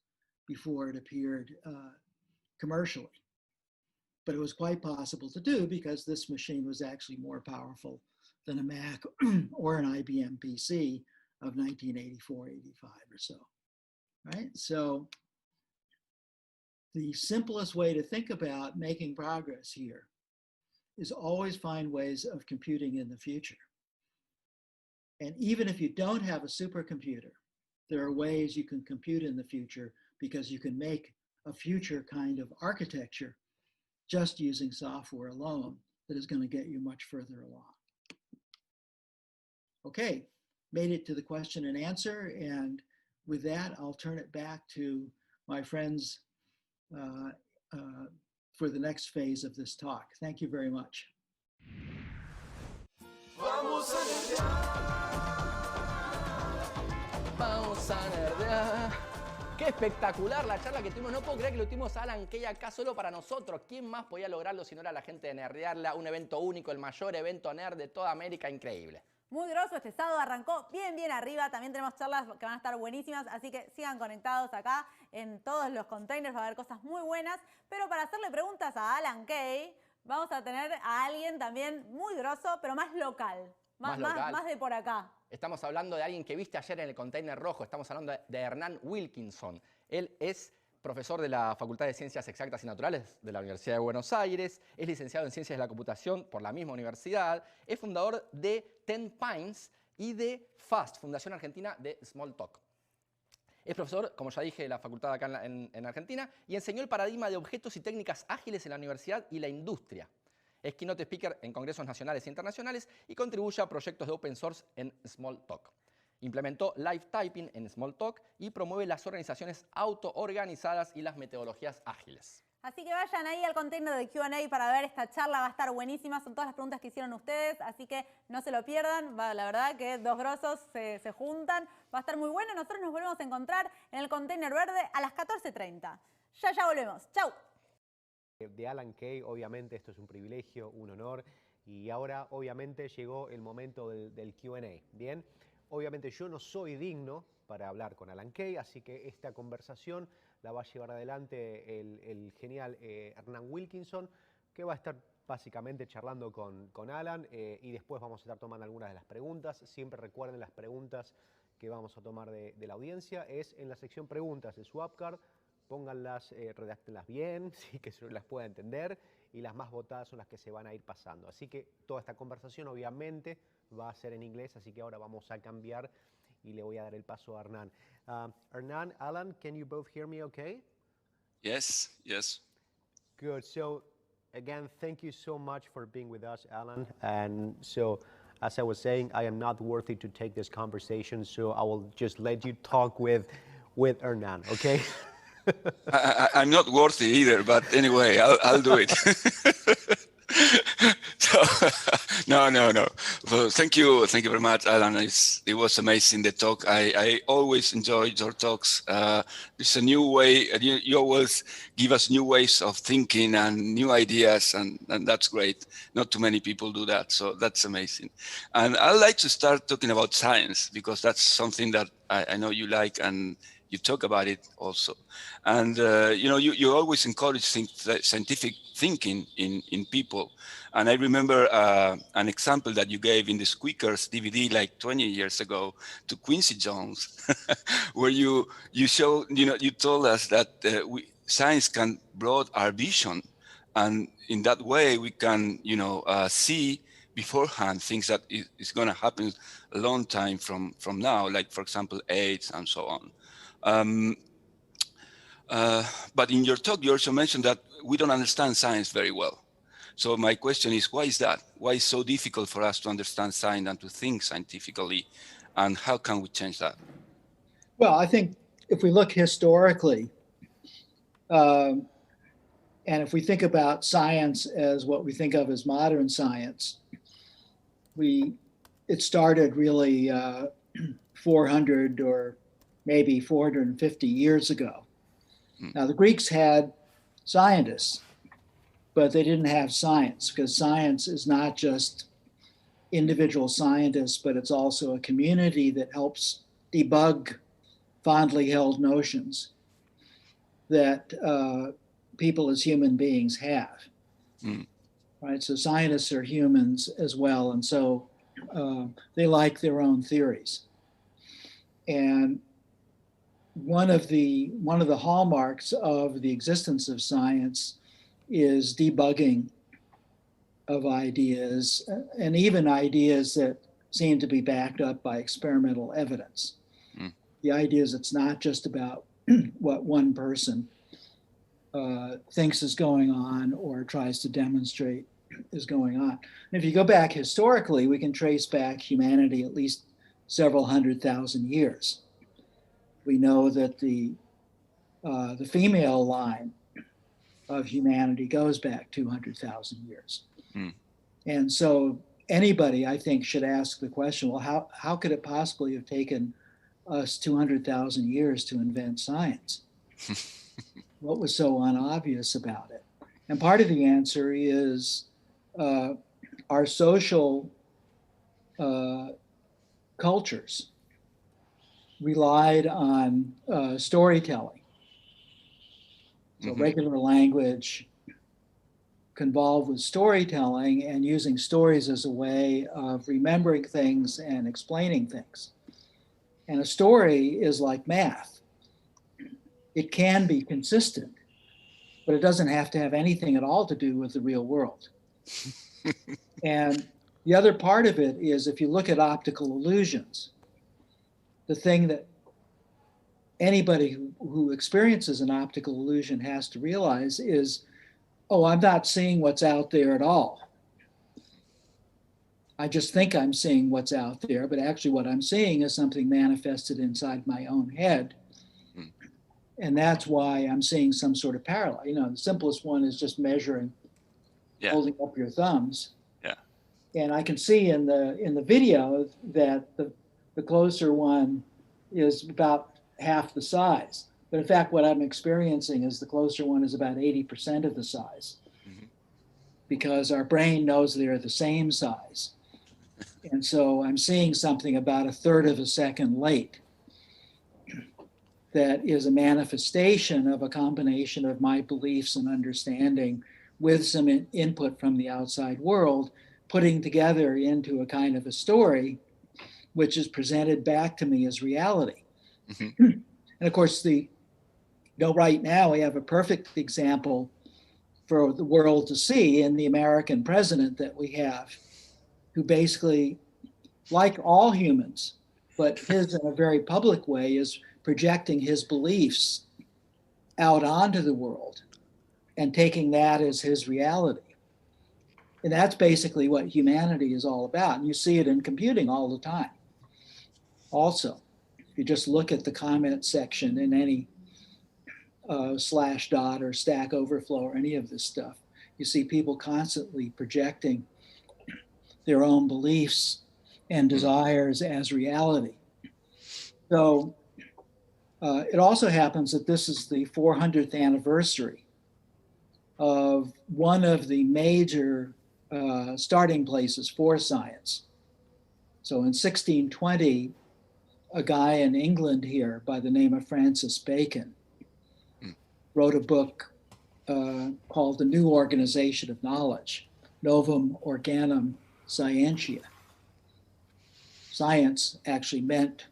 before it appeared commercially. But it was quite possible to do because this machine was actually more powerful than a Mac or an IBM PC of 1984, 85 or so, right? So the simplest way to think about making progress here is always find ways of computing in the future. And even if you don't have a supercomputer, there are ways you can compute in the future because you can make a future kind of architecture just using software alone that is going to get you much further along. Okay, made it to the question and answer. And with that, I'll turn it back to my friends for the next phase of this talk. Thank you very much. Vamos a nerdear. Qué espectacular la charla que tuvimos. No puedo creer que lo tuvimos a Alan Kay acá solo para nosotros. ¿Quién más podía lograrlo si no era la gente de Nerdearla? Un evento único, el mayor evento nerd de toda América. Increíble. Muy grosso, este sábado arrancó bien arriba. También tenemos charlas que van a estar buenísimas, así que sigan conectados acá en todos los containers. Va a haber cosas muy buenas. Pero para hacerle preguntas a Alan Kay, vamos a tener a alguien también muy grosso, pero más local. Más de por acá. Estamos hablando de alguien que viste ayer en el container rojo. Estamos hablando de Hernan Wilkinson. Él es profesor de la Facultad de Ciencias Exactas y Naturales de la Universidad de Buenos Aires. Es licenciado en Ciencias de la Computación por la misma universidad. Es fundador de Ten Pines y de FAST, Fundación Argentina de Smalltalk. Es profesor, como ya dije, de la facultad acá en Argentina y enseñó el paradigma de objetos y técnicas ágiles en la universidad y la industria. Es keynote speaker en congresos nacionales e internacionales y contribuye a proyectos de open source en Smalltalk. Implementó live typing en Smalltalk y promueve las organizaciones autoorganizadas y las metodologías ágiles. Así que vayan ahí al container de Q&A para ver esta charla, va a estar buenísima. Son todas las preguntas que hicieron ustedes, así que no se lo pierdan. La verdad que dos grosos se juntan, va a estar muy bueno. Nosotros nos volvemos a encontrar en el container verde a las 14:30. Ya volvemos. ¡Chau! de Alan Kay. Obviamente esto es un privilegio, un honor, y ahora obviamente llegó el momento del Q&A. Bien, obviamente yo no soy digno para hablar con Alan Kay, así que esta conversación la va a llevar adelante el genial Hernan Wilkinson, que va a estar básicamente charlando con Alan, y después vamos a estar tomando algunas de las preguntas. Siempre recuerden, las preguntas que vamos a tomar de la audiencia es en la sección preguntas de su AppCard. Pónganlas, redáctenlas bien, sí, que se las pueda entender, y las más votadas son las que se van a ir pasando. Así que toda esta conversación obviamente va a ser en inglés, así que ahora vamos a cambiar y le voy a dar el paso a Hernan. Hernan, Alan, can you both hear me okay? Yes, yes. Good. So again, thank you so much for being with us, Alan. And so, as I was saying, I am not worthy to take this conversation, so I will just let you talk with Hernan, okay? I'm not worthy either, but anyway, I'll do it. So, no. Well, thank you very much, Alan. It was amazing, the talk. I always enjoyed your talks. It's a new way. You always give us new ways of thinking and new ideas, and that's great. Not too many people do that, so that's amazing. And I'd like to start talking about science, because that's something that I know you like, and you talk about it also. And you always encourage scientific thinking in people. And I remember an example that you gave in the Squeakers DVD like 20 years ago to Quincy Jones, where you told us that science can broaden our vision, and in that way we can see beforehand things that is going to happen a long time from now, like for example AIDS and so on. But in your talk, you also mentioned that we don't understand science very well. So my question is, why is that? Why is it so difficult for us to understand science and to think scientifically? And how can we change that? Well, I think if we look historically, and if we think about science as what we think of as modern science, it started really 400 or maybe 450 years ago. Now, the Greeks had scientists, but they didn't have science, because science is not just individual scientists, but it's also a community that helps debug fondly held notions that people as human beings have. Right? So scientists are humans as well, and so they like their own theories. And one of the hallmarks of the existence of science is debugging of ideas, and even ideas that seem to be backed up by experimental evidence. The idea is it's not just about what one person thinks is going on or tries to demonstrate is going on. And if you go back historically, we can trace back humanity at least several 100,000 years. We know that the female line of humanity goes back 200,000 years. And so anybody, I think, should ask the question, well, how could it possibly have taken us 200,000 years to invent science? What was so unobvious about it? And part of the answer is our social cultures relied on storytelling. So regular language convolved with storytelling and using stories as a way of remembering things and explaining things. And a story is like math. It can be consistent, but it doesn't have to have anything at all to do with the real world. And the other part of it is, if you look at optical illusions, the thing that anybody who experiences an optical illusion has to realize is, oh, I'm not seeing what's out there at all. I just think I'm seeing what's out there, but actually what I'm seeing is something manifested inside my own head. And that's why I'm seeing some sort of parallel. The simplest one is just measuring, holding up your thumbs. And I can see in the video that the closer one is about half the size. But in fact, what I'm experiencing is the closer one is about 80% of the size, because our brain knows they're the same size. And so I'm seeing something about a third of a second late that is a manifestation of a combination of my beliefs and understanding with some input from the outside world, putting together into a kind of a story, which is presented back to me as reality. And of course, right now we have a perfect example for the world to see in the American president that we have, who basically, like all humans, but his in a very public way, is projecting his beliefs out onto the world and taking that as his reality. And that's basically what humanity is all about. And you see it in computing all the time. Also, if you just look at the comment section in any Slashdot or Stack Overflow or any of this stuff, you see people constantly projecting their own beliefs and desires as reality. So it also happens that this is the 400th anniversary of one of the major starting places for science. So in 1620, a guy in England here by the name of Francis Bacon wrote a book called The New Organization of Knowledge, Novum Organum Scientia. Science actually meant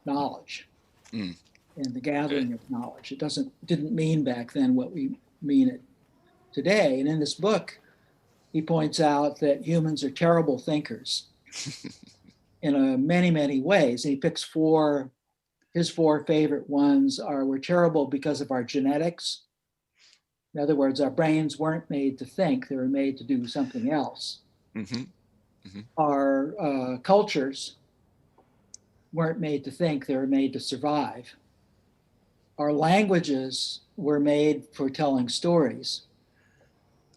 knowledge and the gathering of knowledge. It didn't mean back then what we mean it today. And in this book, he points out that humans are terrible thinkers in many, many ways. And he picks his four favorite ones are: we're terrible because of our genetics. In other words, our brains weren't made to think, they were made to do something else. Our cultures weren't made to think, they were made to survive. Our languages were made for telling stories,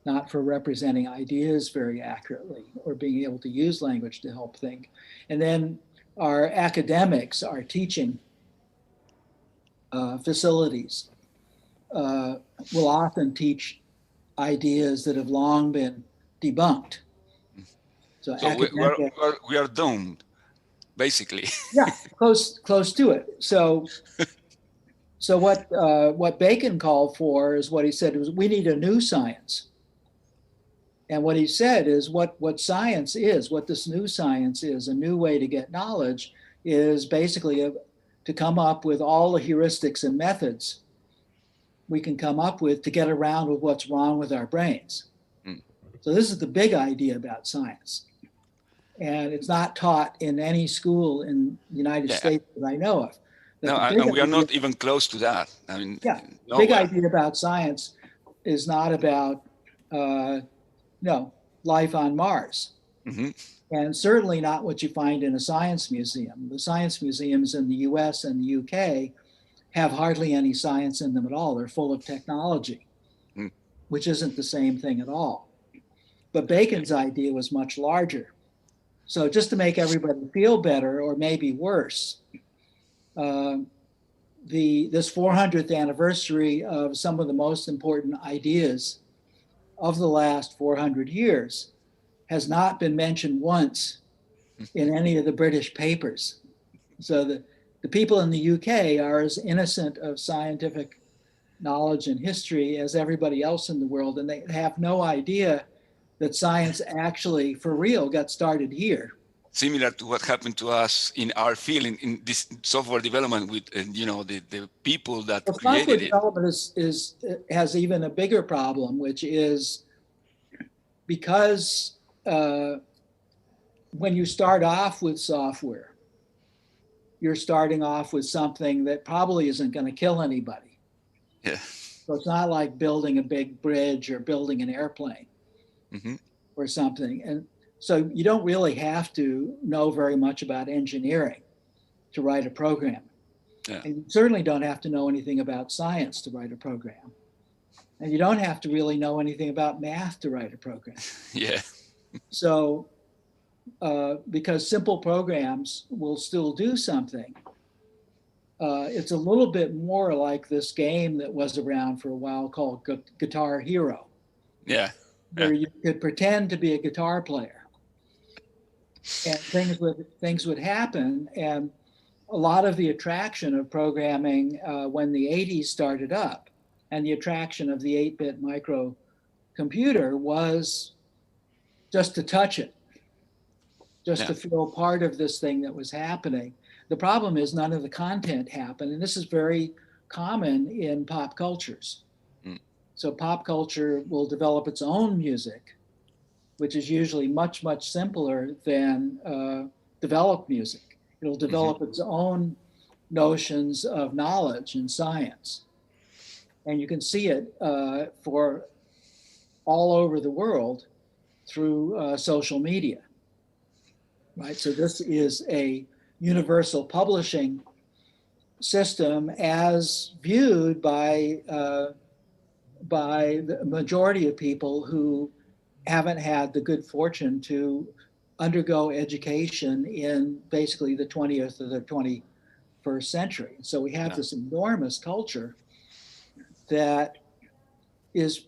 not for representing ideas very accurately or being able to use language to help think. And then our academics, our teaching facilities will often teach ideas that have long been debunked. So we are doomed, basically. Yeah, close to it. So what Bacon called for is what he said was, we need a new science. And what he said is what science is, what this new science is, a new way to get knowledge, is basically to come up with all the heuristics and methods we can come up with to get around with what's wrong with our brains. So this is the big idea about science. And it's not taught in any school in the United States that I know of. No, and we are not even close to that. I mean, the big idea about science is not about life on Mars. And certainly not what you find in a science museum. The science museums in the US and the UK have hardly any science in them at all. They're full of technology, which isn't the same thing at all. But Bacon's idea was much larger. So just to make everybody feel better, or maybe worse, this 400th anniversary of some of the most important ideas of the last 400 years has not been mentioned once in any of the British papers. So the people in the UK are as innocent of scientific knowledge and history as everybody else in the world, and they have no idea that science actually, for real, got started here. Similar to what happened to us in our field in this software development with, the people that created it. Software development has even a bigger problem, which is because when you start off with software, you're starting off with something that probably isn't going to kill anybody. Yeah. So it's not like building a big bridge or building an airplane or something. And so you don't really have to know very much about engineering to write a program. Yeah. And you certainly don't have to know anything about science to write a program. And you don't have to really know anything about math to write a program. Yeah. So because simple programs will still do something, it's a little bit more like this game that was around for a while called Guitar Hero, Yeah. where you could pretend to be a guitar player, and things would happen. And a lot of the attraction of programming when the 80s started up, and the attraction of the 8-bit microcomputer was just to touch it, just to feel part of this thing that was happening. The problem is none of the content happened, and this is very common in pop cultures. So pop culture will develop its own music, which is usually much, much simpler than developed music. It'll develop its own notions of knowledge and science. And you can see it for all over the world through social media, right? So this is a universal publishing system as viewed by the majority of people who haven't had the good fortune to undergo education in basically the 20th or the 21st century. So we have this enormous culture that is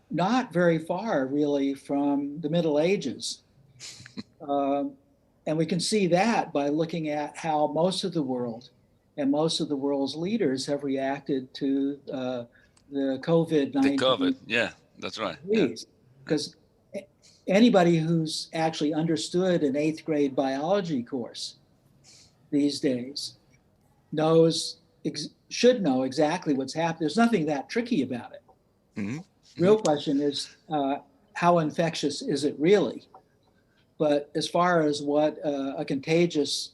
not very far really from the Middle Ages. And we can see that by looking at how most of the world and most of the world's leaders have reacted to the COVID-19. The COVID, yeah, that's right. Because anybody who's actually understood an 8th grade biology course these days should know exactly what's happening. There's nothing that tricky about it. Real question is, how infectious is it really? But as far as what a contagious,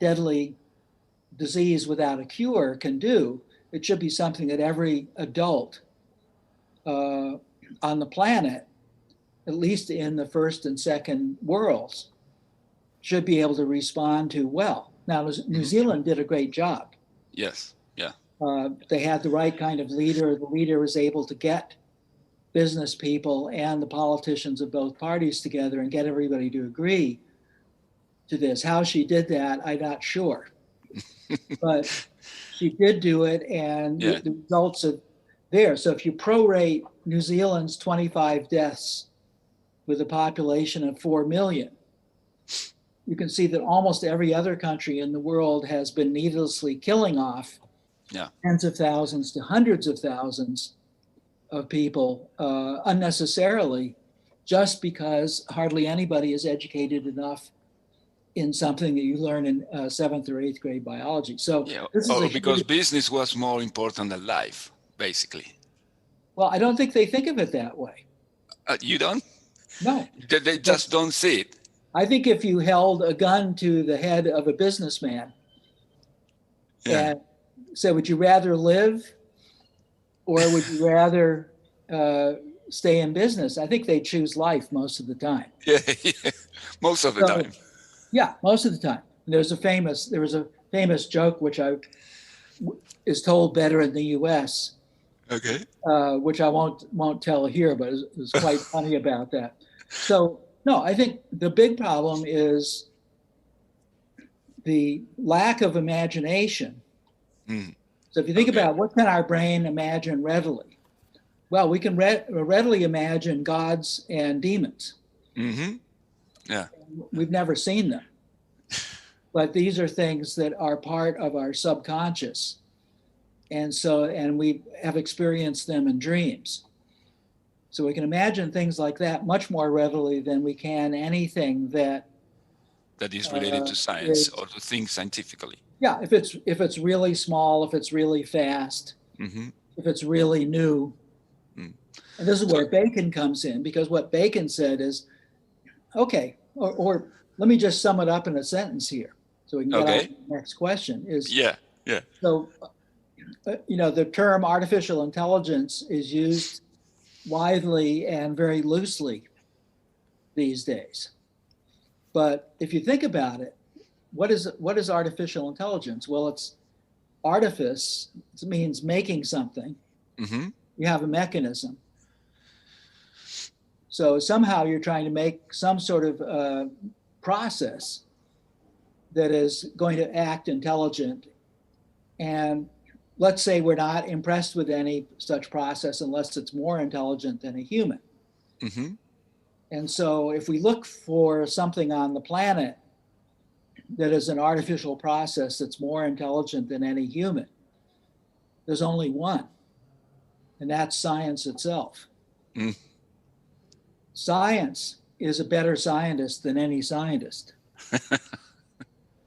deadly disease without a cure can do, it should be something that every adult on the planet, at least in the first and second worlds, should be able to respond to well. Now, New Zealand did a great job. Yes, yeah. They had the right kind of leader. The leader was able to get business people and the politicians of both parties together and get everybody to agree to this. How she did that, I'm not sure. But she did do it, and the results are there. So if you prorate New Zealand's 25 deaths with a population of 4 million, you can see that almost every other country in the world has been needlessly killing off tens of thousands to hundreds of thousands of people unnecessarily, just because hardly anybody is educated enough in something that you learn in 7th or 8th grade biology. So because business was more important than life, basically. Well, I don't think they think of it that way. You don't? No. They just don't see it. I think if you held a gun to the head of a businessman and said, would you rather live or would you rather stay in business? I think they choose life most of the time. Yeah, most of the time. Yeah, most of the time. There was a famous joke which is told better in the U.S. Okay. Which I won't tell here, but it was quite funny about that. So no, I think the big problem is the lack of imagination. So if you think about what can our brain imagine readily? Well, we can readily imagine gods and demons. Yeah. We've never seen them. But these are things that are part of our subconscious. And we have experienced them in dreams. So we can imagine things like that much more readily than we can anything that is related to science or to think scientifically. Yeah, if it's really small, if it's really fast, if it's really new. And this is where Bacon comes in, because what Bacon said is, okay, or let me just sum it up in a sentence here so we can get on to the next question is, so, the term artificial intelligence is used widely and very loosely these days. But if you think about it, what is artificial intelligence? Well, it's artifice. It means making something. You have a mechanism. So somehow you're trying to make some sort of process that is going to act intelligent And let's say we're not impressed with any such process unless it's more intelligent than a human. Mm-hmm. And so if we look for something on the planet that is an artificial process that's more intelligent than any human, there's only one, and that's science itself. Mm. Science is a better scientist than any scientist.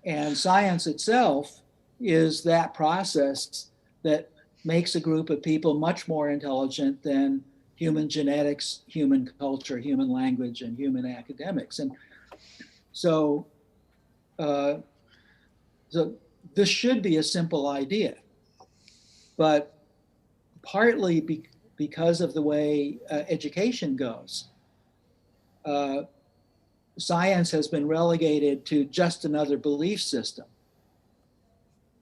And science itself is that process that makes a group of people much more intelligent than human genetics, human culture, human language, and human academics. And so, so this should be a simple idea, but partly because of the way education goes, science has been relegated to just another belief system.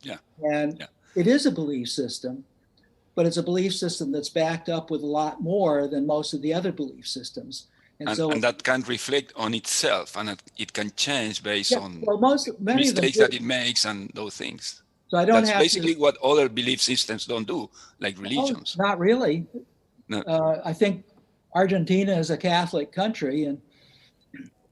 Yeah. And Yeah. it is a belief system, but it's a belief system that's backed up with a lot more than most of the other belief systems. And that can reflect on itself, and it can change based on many mistakes of them that it makes and those things. So I don't That's have basically what other belief systems don't do, like religions. Not really. No. I think Argentina is a Catholic country, and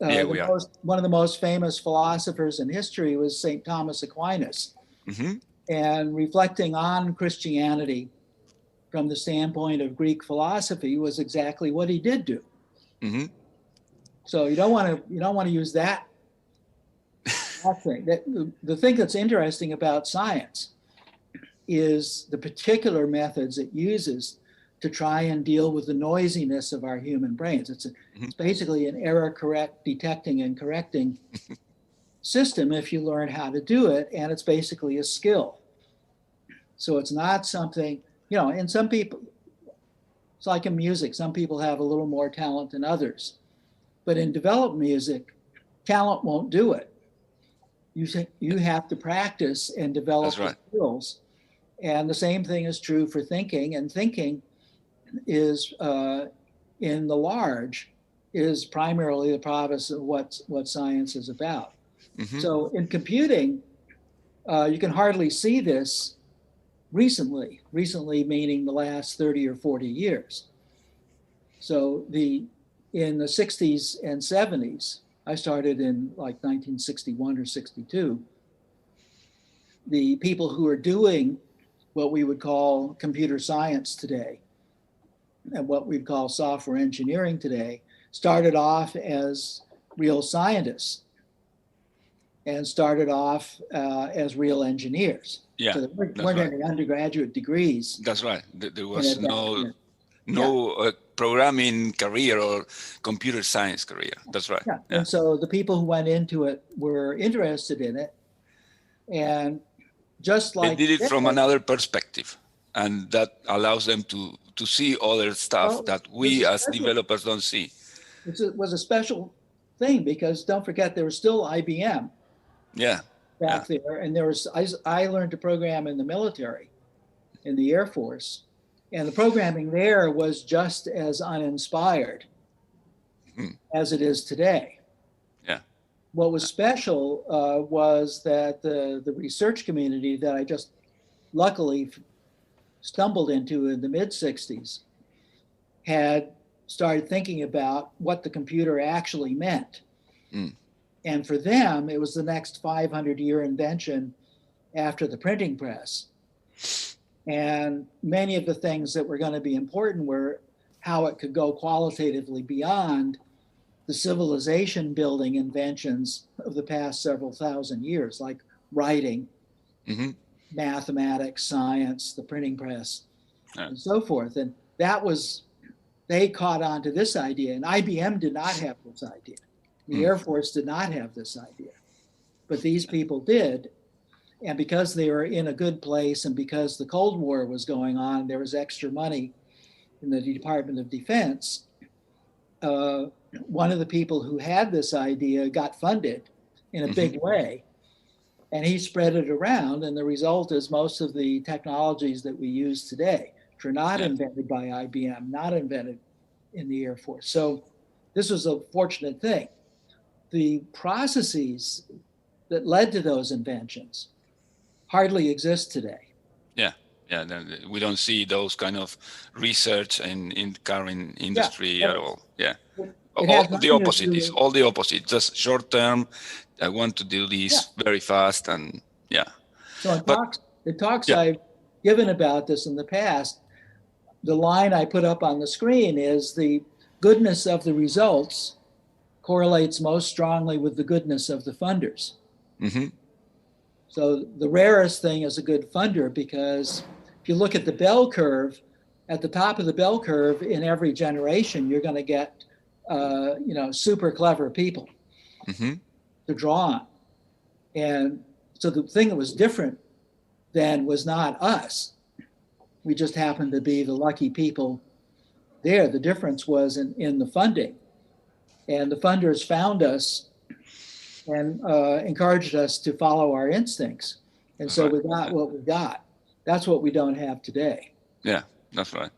Yeah, we are. one of the most famous philosophers in history was St. Thomas Aquinas. Mm-hmm. And reflecting on Christianity from the standpoint of Greek philosophy was exactly what he did do. Mm-hmm. So you don't want to use that thing. The thing that's interesting about science is the particular methods it uses to try and deal with the noisiness of our human brains. It's basically an error detecting and correcting system if you learn how to do it, and it's basically a skill. So it's not something, and some people, it's like in music, some people have a little more talent than others. But in developed music, talent won't do it. You have to practice and develop the skills. And the same thing is true for thinking. And thinking is, in the large, is primarily the province of what science is about. Mm-hmm. So in computing, you can hardly see this recently meaning the last 30 or 40 years. So in the 60s and 70s, I started in like 1961 or 62, the people who are doing what we would call computer science today and what we'd call software engineering today started off as real scientists and started off as real engineers. Yeah, so there weren't any undergraduate degrees. That's right. There was no programming career or computer science career. That's right. Yeah. And so the people who went into it were interested in it, and just like they did it from another perspective, and that allows them to see other stuff that we as developers don't see. It was a special thing because don't forget there was still IBM. Yeah. Back there, and I learned to program in the military, in the Air Force, and the programming there was just as uninspired as it is today. Yeah. What was special was that the research community that I just luckily stumbled into in the mid-60s had started thinking about what the computer actually meant. And for them, it was the next 500-year invention after the printing press. And many of the things that were going to be important were how it could go qualitatively beyond the civilization building inventions of the past several thousand years, like writing, mathematics, science, the printing press, and so forth. And they caught on to this idea, and IBM did not have this idea. The Air Force did not have this idea, but these people did. And because they were in a good place and because the Cold War was going on, there was extra money in the Department of Defense. One of the people who had this idea got funded in a big way, and he spread it around. And the result is most of the technologies that we use today were not invented by IBM, not invented in the Air Force. So this was a fortunate thing. The processes that led to those inventions hardly exist today. Yeah, yeah. We don't see those kind of research in current industry at all. Yeah. It All has the nothing to opposite do is with, all the opposite. Just short term. I want to do this very fast, and yeah. so in But the talks yeah. I've given about this in the past, the line I put up on the screen is the goodness of the results correlates most strongly with the goodness of the funders. Mm-hmm. So the rarest thing is a good funder, because if you look at the bell curve, at the top of the bell curve in every generation, you're going to get, super clever people Mm-hmm. to draw on. And so the thing that was different then was not us. We just happened to be the lucky people there. The difference was in the funding. And the funders found us and encouraged us to follow our instincts. And so we got what we got. That's what we don't have today. Yeah, that's right.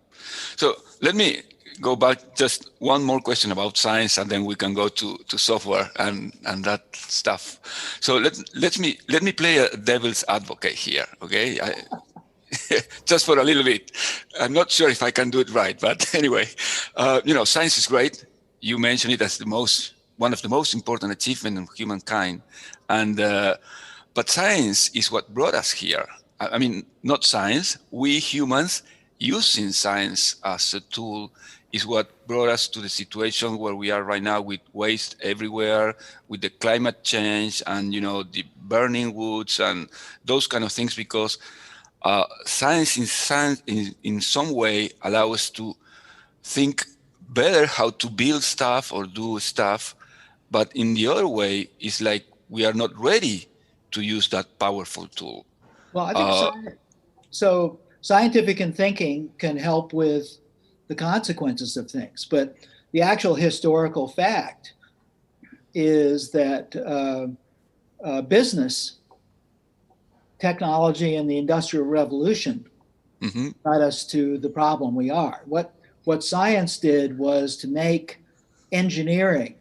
So let me go back just one more question about science, and then we can go to software and that stuff. So let me play a devil's advocate here, okay? Just for a little bit. I'm not sure if I can do it right, but anyway, science is great. You mentioned it as one of the most important achievements of humankind, and but science is what brought us here. I mean, not science. We humans using science as a tool is what brought us to the situation where we are right now, with waste everywhere, with the climate change, and the burning woods and those kind of things. Because science in some way allow us to think better how to build stuff or do stuff, but in the other way, it's like we are not ready to use that powerful tool. Well, I think so. Scientific thinking can help with the consequences of things, but the actual historical fact is that business, technology, and the Industrial Revolution got us to the problem we are. What science did was to make engineering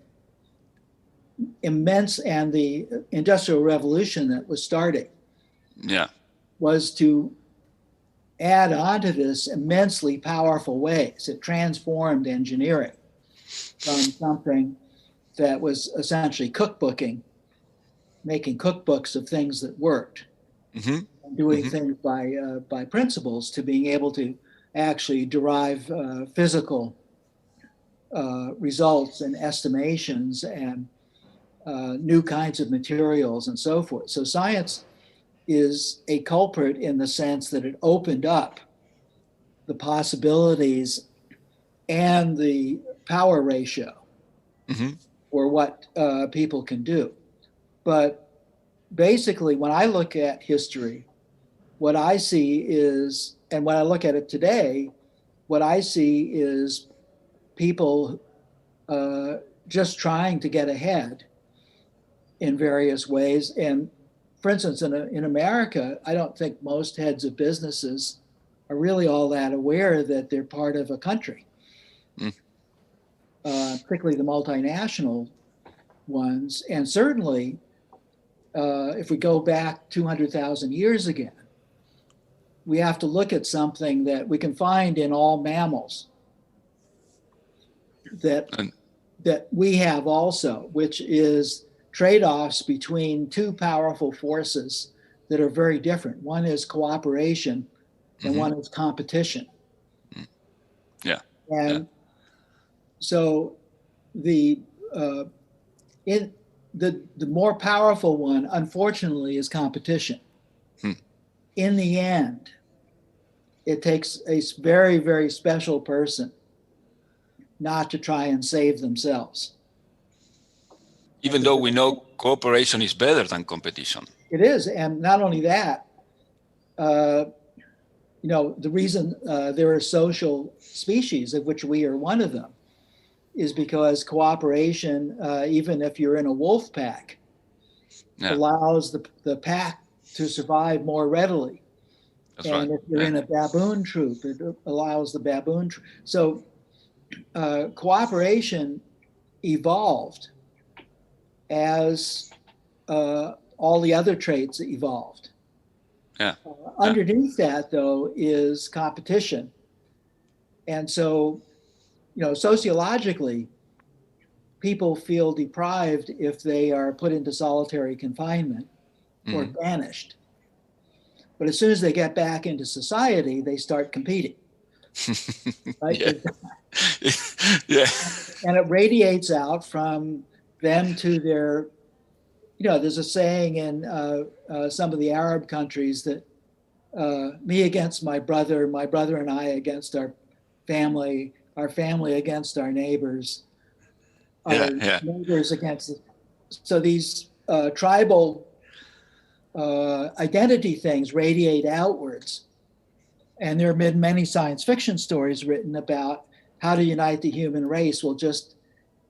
immense, and the Industrial Revolution that was starting was to add onto this immensely powerful ways. It transformed engineering from something that was essentially cookbooking, making cookbooks of things that worked, doing things by principles, to being able to actually derive physical results and estimations and new kinds of materials and so forth. So science is a culprit in the sense that it opened up the possibilities and the power ratio for what people can do. But basically, when I look at history, what I see is, and when I look at it today, what I see is people just trying to get ahead in various ways. And for instance, in America, I don't think most heads of businesses are really all that aware that they're part of a country, particularly the multinational ones. And certainly, if we go back 200,000 years again, we have to look at something that we can find in all mammals that we have also, which is trade-offs between two powerful forces that are very different. One is cooperation and one is competition. And so the more powerful one, unfortunately, is competition. In the end, it takes a very, very special person not to try and save themselves. Even though we know cooperation is better than competition. It is, and not only that, the reason there are social species, of which we are one of them, is because cooperation, even if you're in a wolf pack, allows the pack to survive more readily. That's and right. If you're in a baboon troop, it allows the baboon troop. So cooperation evolved as all the other traits evolved. Yeah. Underneath that, though, is competition. And so, sociologically, people feel deprived if they are put into solitary confinement or banished. But as soon as they get back into society, they start competing. Right? Yeah. Yeah. And it radiates out from them to their, there's a saying in some of the Arab countries that me against my brother and I against our family against our neighbors, our neighbors against. So these tribal identity things radiate outwards. And there have been many science fiction stories written about how to unite the human race. Will just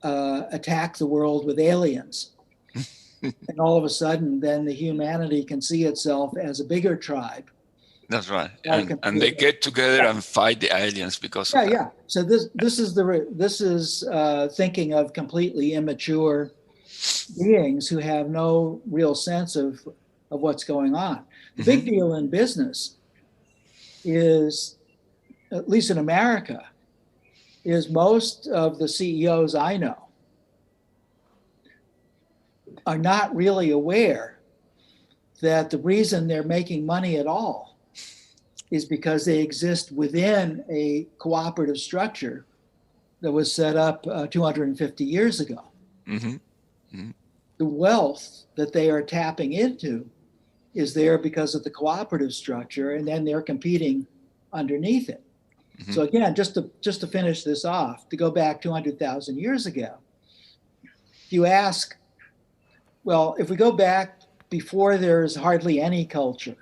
attack the world with aliens. And all of a sudden, then the humanity can see itself as a bigger tribe. That's right. And they get together and fight the aliens because of that. Yeah. So this is thinking of completely immature beings who have no real sense of what's going on. The big deal in business is, at least in America, is most of the CEOs I know are not really aware that the reason they're making money at all is because they exist within a cooperative structure that was set up 250 years ago. The wealth that they are tapping into is there because of the cooperative structure, and then they're competing underneath it. So again, just to finish this off, to go back 200,000 years ago, if you ask, well, if we go back before there's hardly any culture,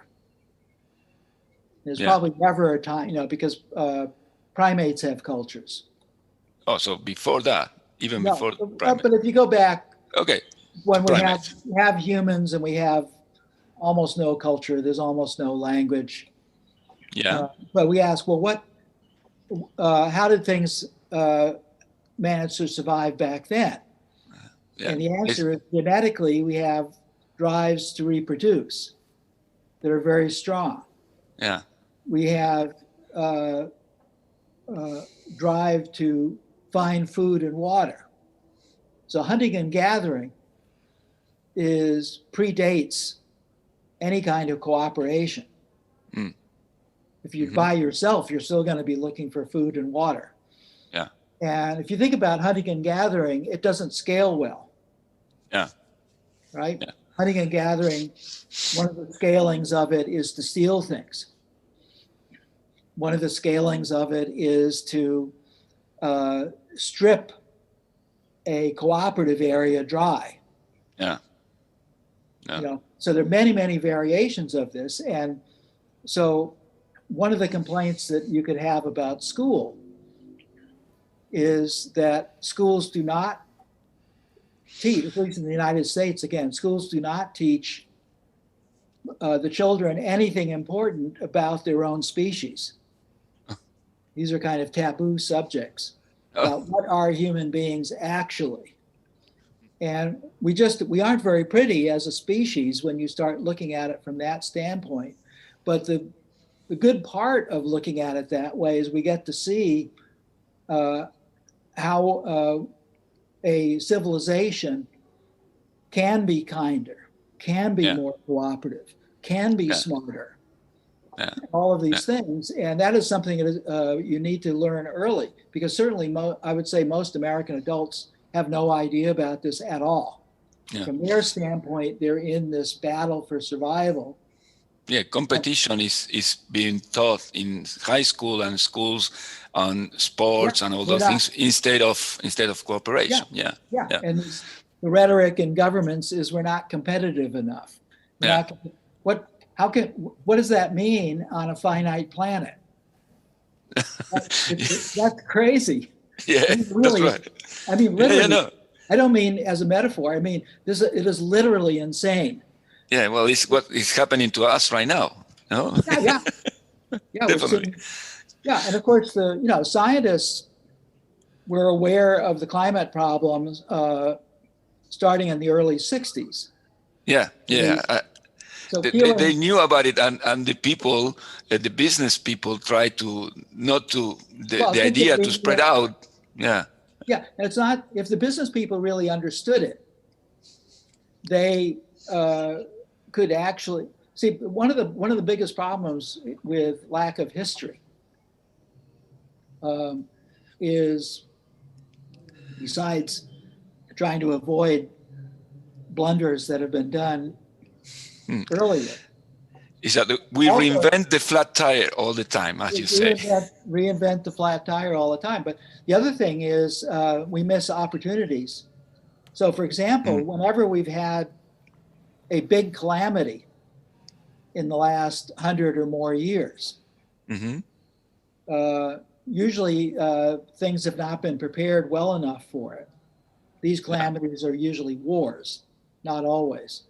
there's probably never a time, because primates have cultures. Oh, so before that, even before primates. But if you go back, when we primates. have humans and we have almost no culture, there's almost no language. Yeah. But we ask, well, how did things manage to survive back then? And the answer is genetically, we have drives to reproduce that are very strong. Yeah. We have drive to find food and water. So hunting and gathering predates any kind of cooperation. If you're by yourself, you're still going to be looking for food and water. Yeah. And if you think about hunting and gathering, it doesn't scale well. Yeah. Right? Yeah. Hunting and gathering, one of the scalings of it is to steal things. One of the scalings of it is to strip a cooperative area dry. Yeah. Yeah. So there are many, many variations of this. And so one of the complaints that you could have about school is that schools do not teach, at least in the United States, again, schools do not teach the children anything important about their own species. These are kind of taboo subjects about what are human beings actually. And we aren't very pretty as a species when you start looking at it from that standpoint. But the good part of looking at it that way is we get to see how a civilization can be kinder, can be more cooperative, can be smarter, all of these things. And that is something that you need to learn early, because certainly I would say most American adults have no idea about this at all. From their standpoint, they're in this battle for survival. Yeah, competition is being taught in high school and schools on sports and all those things instead of cooperation. Yeah. And the rhetoric in governments is we're not competitive enough. What does that mean on a finite planet? That's crazy. Yeah, I mean, really, that's right. I mean, literally. No. I don't mean as a metaphor. I mean, it is literally insane. Yeah, well, it's what is happening to us right now. No? Yeah, Definitely. And of course, scientists were aware of the climate problems starting in the early 60s. Yeah. So they knew about it, and the people, the business people, try to not to the idea to spread out. Yeah. Yeah, it's not. If the business people really understood it, they could actually see one of the biggest problems with lack of history is, besides trying to avoid blunders that have been done earlier, is that we also reinvent the flat tire all the time, as you say. Reinvent the flat tire all the time. But the other thing is we miss opportunities. So, for example, whenever we've had a big calamity in the last 100 or more years, usually things have not been prepared well enough for it. These calamities are usually wars, not always.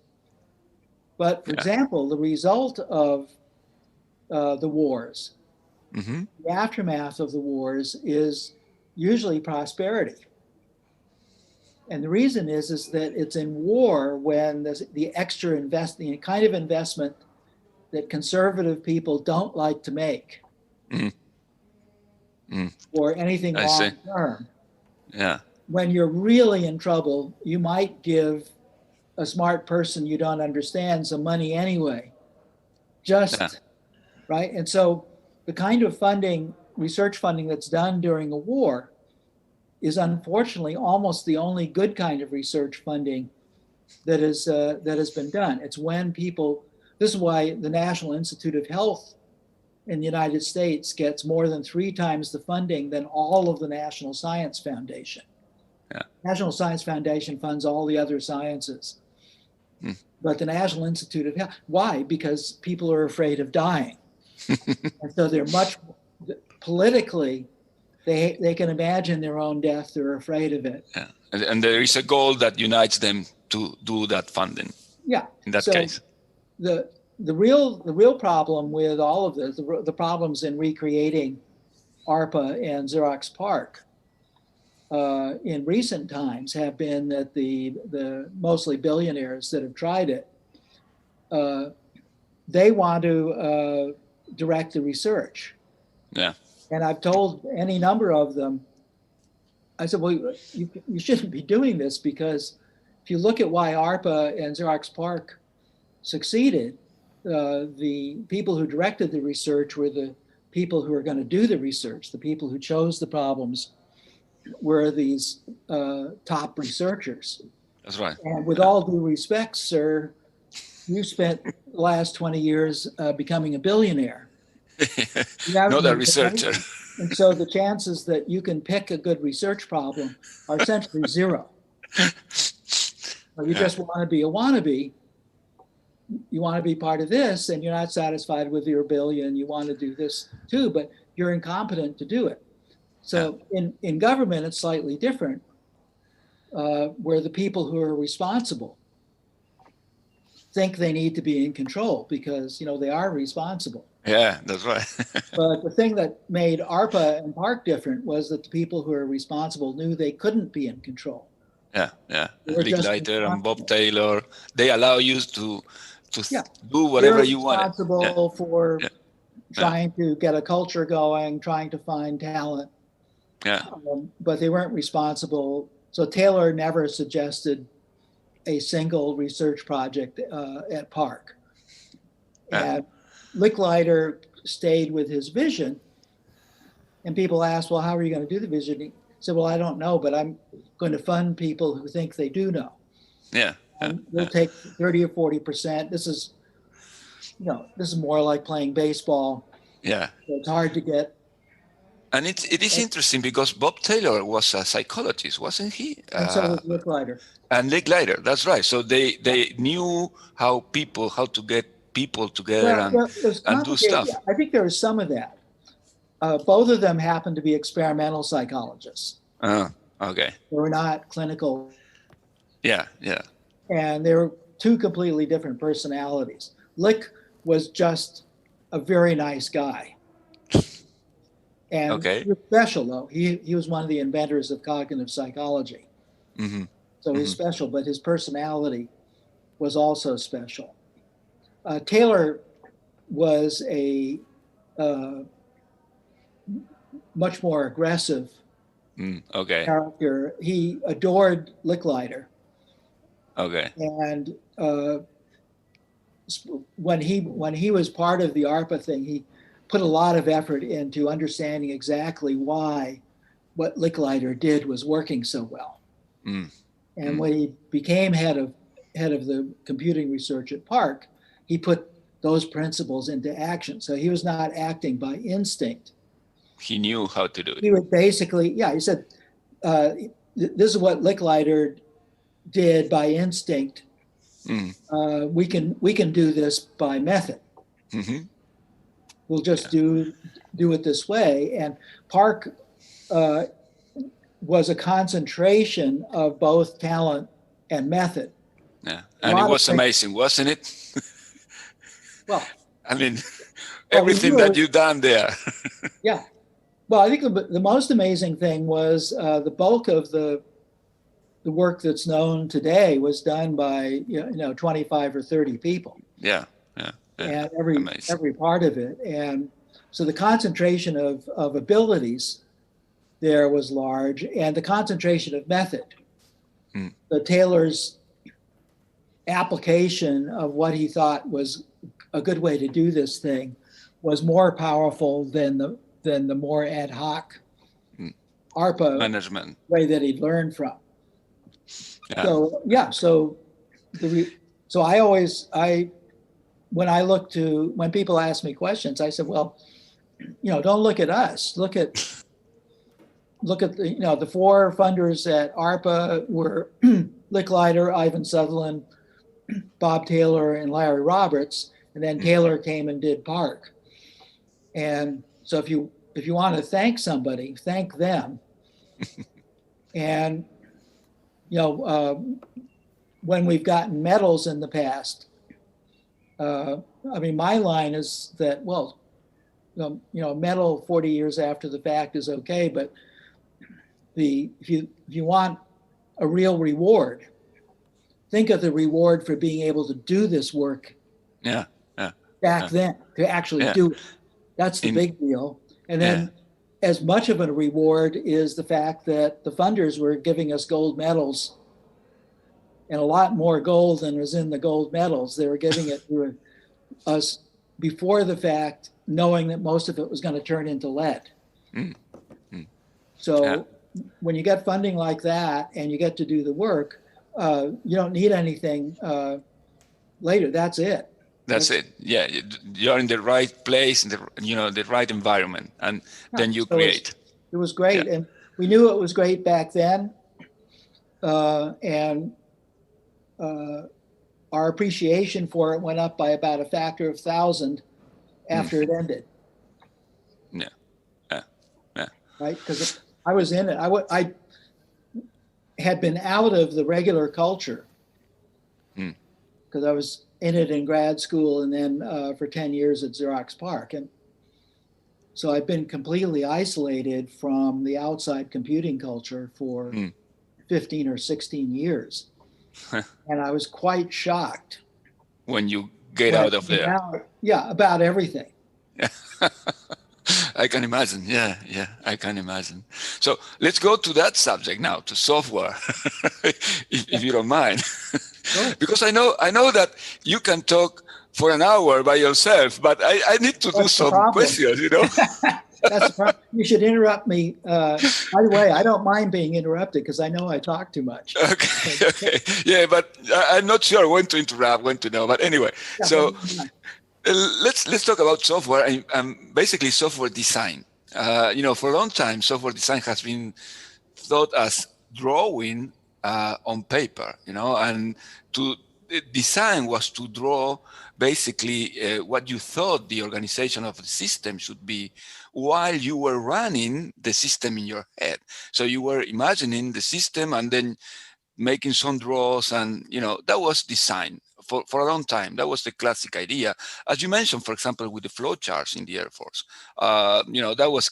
But for example, the result of the wars, the aftermath of the wars, is usually prosperity. And the reason is that it's in war when the extra the kind of investment that conservative people don't like to make for anything long term. Yeah. When you're really in trouble, you might give a smart person you don't understand some money anyway. Right? And so the kind of funding, research funding that's done during a war is unfortunately almost the only good kind of research funding that has been done. It's when people, this is why the National Institute of Health in the United States gets more than 3 times the funding than all of the National Science Foundation. National Science Foundation funds all the other sciences. But the National Institute of Health, why? Because people are afraid of dying. And so they're much, politically, they can imagine their own death, they're afraid of it. Yeah. And there is a goal that unites them to do that funding. Yeah. In that case. The real problem with all of this, the problems in recreating ARPA and Xerox PARC in recent times have been that the mostly billionaires that have tried it, they want to direct the research. Yeah. And I've told any number of them, I said, well, you shouldn't be doing this, because if you look at why ARPA and Xerox PARC succeeded, the people who directed the research were the people who are going to do the research. The people who chose the problems were these top researchers. That's right. And with all due respect, sir, you spent the last 20 years becoming a billionaire. Not a researcher. And so the chances that you can pick a good research problem are essentially zero. You just want to be a wannabe. You want to be part of this, and you're not satisfied with your billion. You want to do this too, but you're incompetent to do it. So in government, it's slightly different, where the people who are responsible think they need to be in control because, they are responsible. Yeah, that's right. But the thing that made ARPA and PARC different was that the people who are responsible knew they couldn't be in control. Yeah. Licklider and Bob Taylor, they allow you to do whatever you want. Responsible for trying to get a culture going, trying to find talent. Yeah. But they weren't responsible. So Taylor never suggested a single research project at PARC. And Licklider stayed with his vision. And people asked, well, how are you going to do the vision? He said, well, I don't know, but I'm going to fund people who think they do know. Yeah. And we'll take 30 or 40%. This is more like playing baseball. Yeah. So it's hard to get. And it is interesting because Bob Taylor was a psychologist, wasn't he? And so was Licklider. And Licklider, that's right. So they knew how to get people together and do stuff. Yeah, I think there was some of that. Both of them happened to be experimental psychologists. Okay. They were not clinical. Yeah. And they were 2 completely different personalities. Lick was just a very nice guy. And he was special, though. He was one of the inventors of cognitive psychology. So he's special, but his personality was also special. Taylor was a much more aggressive Okay. character. He adored Licklider. Okay. And when he was part of the ARPA thing, he put a lot of effort into understanding exactly why what Licklider did was working so well. And when he became head of the computing research at Park, he put those principles into action. So he was not acting by instinct. He knew how to do it. He would basically, he said, this is what Licklider did by instinct. We can do this by method. We'll just do it this way. And Park was a concentration of both talent and method. Yeah, and it was amazing, wasn't it? Well, I mean, everything that you've done there. Yeah. Well, I think the most amazing thing was the bulk of the work that's known today was done by 25 or 30 people. Yeah. And every part of it. And so the concentration of abilities there was large, and the concentration of method. The Taylor's application of what he thought was a good way to do this thing was more powerful than the more ad hoc ARPA management way that he'd learned from. Yeah. So when people ask me questions, I said, well, don't look at us. Look at the four funders at ARPA were Licklider, Ivan Sutherland, Bob Taylor, and Larry Roberts, and then Taylor came and did Park. And so if you want to thank somebody, thank them. And when we've gotten medals in the past, my line is that, well, a medal 40 years after the fact is okay, but if you want a real reward, think of the reward for being able to do this work. Back then, to actually do it. That's the big deal. And then as much of a reward is the fact that the funders were giving us gold medals, and a lot more gold than was in the gold medals. They were giving it to us before the fact, knowing that most of it was going to turn into lead. So when you get funding like that and you get to do the work, you don't need anything later. That's it. That's it. Yeah, you're in the right place, in the right environment, and then you create. It was great, and we knew it was great back then, and our appreciation for it went up by about a factor of 1,000 after it ended. Yeah. Right, because I was in it. I had been out of the regular culture because I was in it in grad school and then for 10 years at Xerox PARC. And so I've been completely isolated from the outside computing culture for 15 or 16 years. And I was quite shocked. When you get out of there. About everything. I can imagine. Yeah, I can imagine. So let's go to that subject now, to software, if you don't mind. Sure. Because I know that you can talk for an hour by yourself, but I need to do some questions, That's the problem. You should interrupt me. By the way, I don't mind being interrupted because I know I talk too much. Okay. Yeah, but I'm not sure when to interrupt, when to know. But anyway, so let's talk about software and basically software design. For a long time, software design has been thought as drawing on paper, and to design was to draw basically what you thought the organization of the system should be while you were running the system in your head. So you were imagining the system and then making some draws, and that was design for a long time. That was the classic idea. As you mentioned, for example, with the flowcharts in the Air Force, that was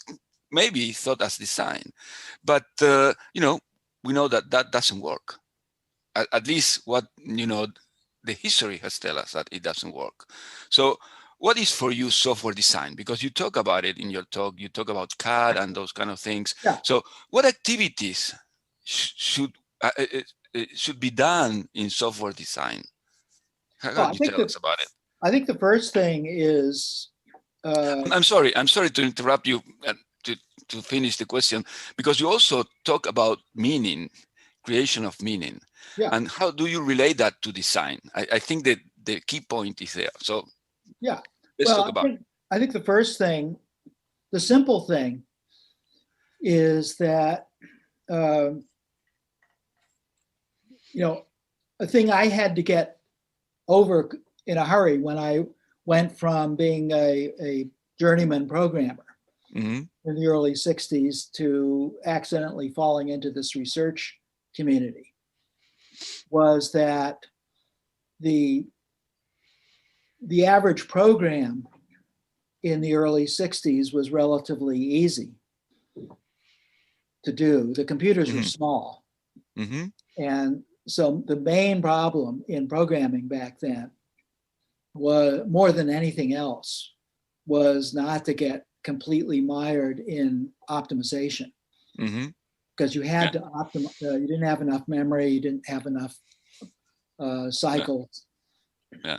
maybe thought as design. But, we know that doesn't work. At least what, the history has tell us that it doesn't work. So what is for you software design? Because you talk about it in your talk, you talk about CAD and those kind of things. Yeah. So what activities should be done in software design? How Well, can you tell us about it? I think the first thing is. I'm sorry to interrupt you to finish the question, because you also talk about meaning, creation of meaning. Yeah. And how do you relate that to design? I think that the key point is there. So yeah, let's talk about it. I think the first thing, the simple thing, is that a thing I had to get over in a hurry when I went from being a journeyman programmer Mm-hmm. in the early 60s to accidentally falling into this research community was that the average program in the early 60s was relatively easy to do. The computers were small. Mm-hmm. And so the main problem in programming back then was, more than anything else, was not to get completely mired in optimization. Mm-hmm. Because you had to optimize, you didn't have enough memory, you didn't have enough cycles. Yeah.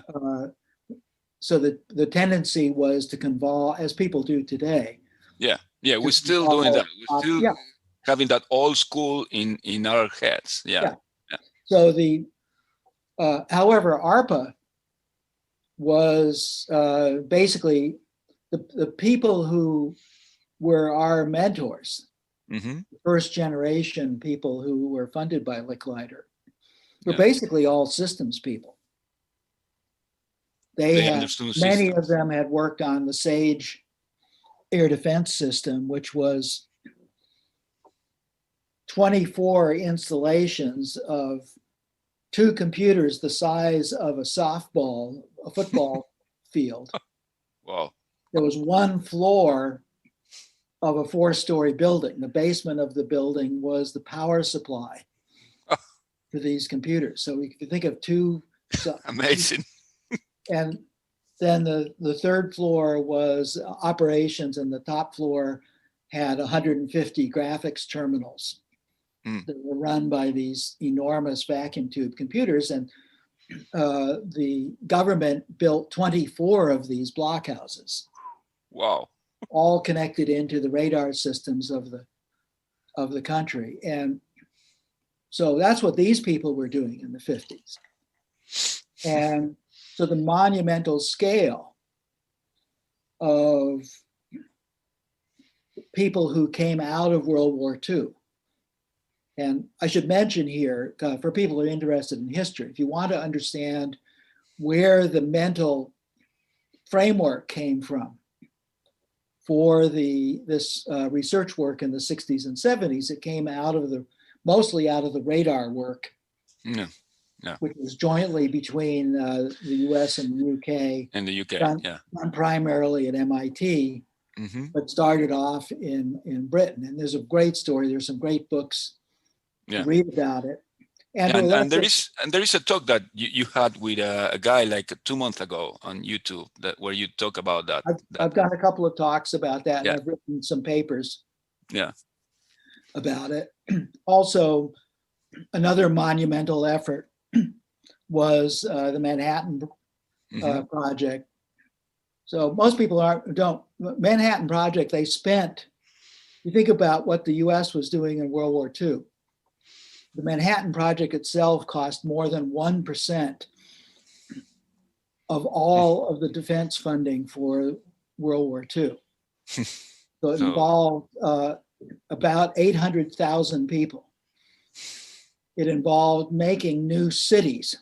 So the tendency was to convolve, as people do today. Yeah, we're still doing that. We're still having that old school in our heads. Yeah. So however, ARPA was basically the people who were our mentors, Mm-hmm. first generation people who were funded by Licklider, were Yeah. basically all systems people. They had, many of them had worked on the SAGE air defense system, which was 24 installations of 2 computers the size of a football field. Wow. There was 1 floor of a 4-story building. The basement of the building was the power supply for these computers. So if you think of 2. Amazing. And then the 3rd floor was operations, and the top floor had 150 graphics terminals that were run by these enormous vacuum tube computers. And the government built 24 of these blockhouses. Wow. All connected into the radar systems of the country. And so that's what these people were doing in the 50s. And so the monumental scale of people who came out of World War II. And I should mention here, for people who are interested in history, if you want to understand where the mental framework came from for this research work in the 60s and 70s, it came mostly out of the radar work. Yeah. Which was jointly between the US and the UK. And the UK, done primarily at MIT, Mm-hmm. but started off in Britain. And there's a great story. There's some great books to read about it. And there is a talk that you had with a guy like 2 months ago on YouTube where you talk about that. I've done a couple of talks about that, and Yeah. I've written some papers Yeah. about it. Also, another monumental effort was the Manhattan Project. So most people don't. Manhattan Project, they spent, you think about what the US was doing in World War II. The Manhattan Project itself cost more than 1% of all of the defense funding for World War II. So it involved about 800,000 people. It involved making new cities.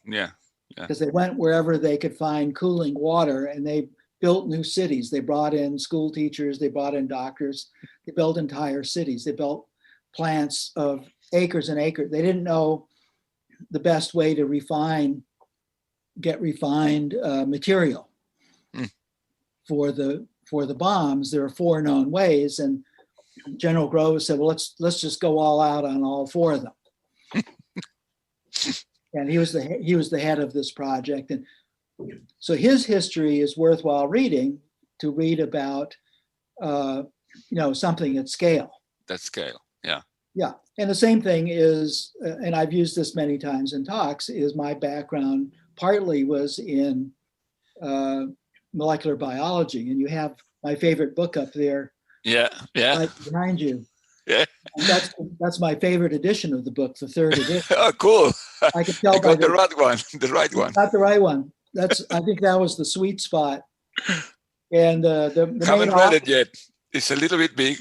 Yeah. Because they went wherever they could find cooling water, and they built new cities. They brought in school teachers, they brought in doctors, they built entire cities. They built plants of acres and acres. They didn't know the best way to get refined material for the bombs. There are 4 known ways, and General Groves said, well, let's just go all out on all 4 of them. And he was the head of this project. And so his history is worthwhile reading, to read about, something at scale. That scale, yeah. Yeah. And the same thing is, and I've used this many times in talks, is my background partly was in molecular biology. And you have my favorite book up there. Yeah, yeah. Right behind you. Yeah. And that's my favorite edition of the book, the third edition. Oh, cool. I could tell I got the right one. The right one. Not the right one. I think that was the sweet spot. And the Haven't read it yet. It's a little bit big.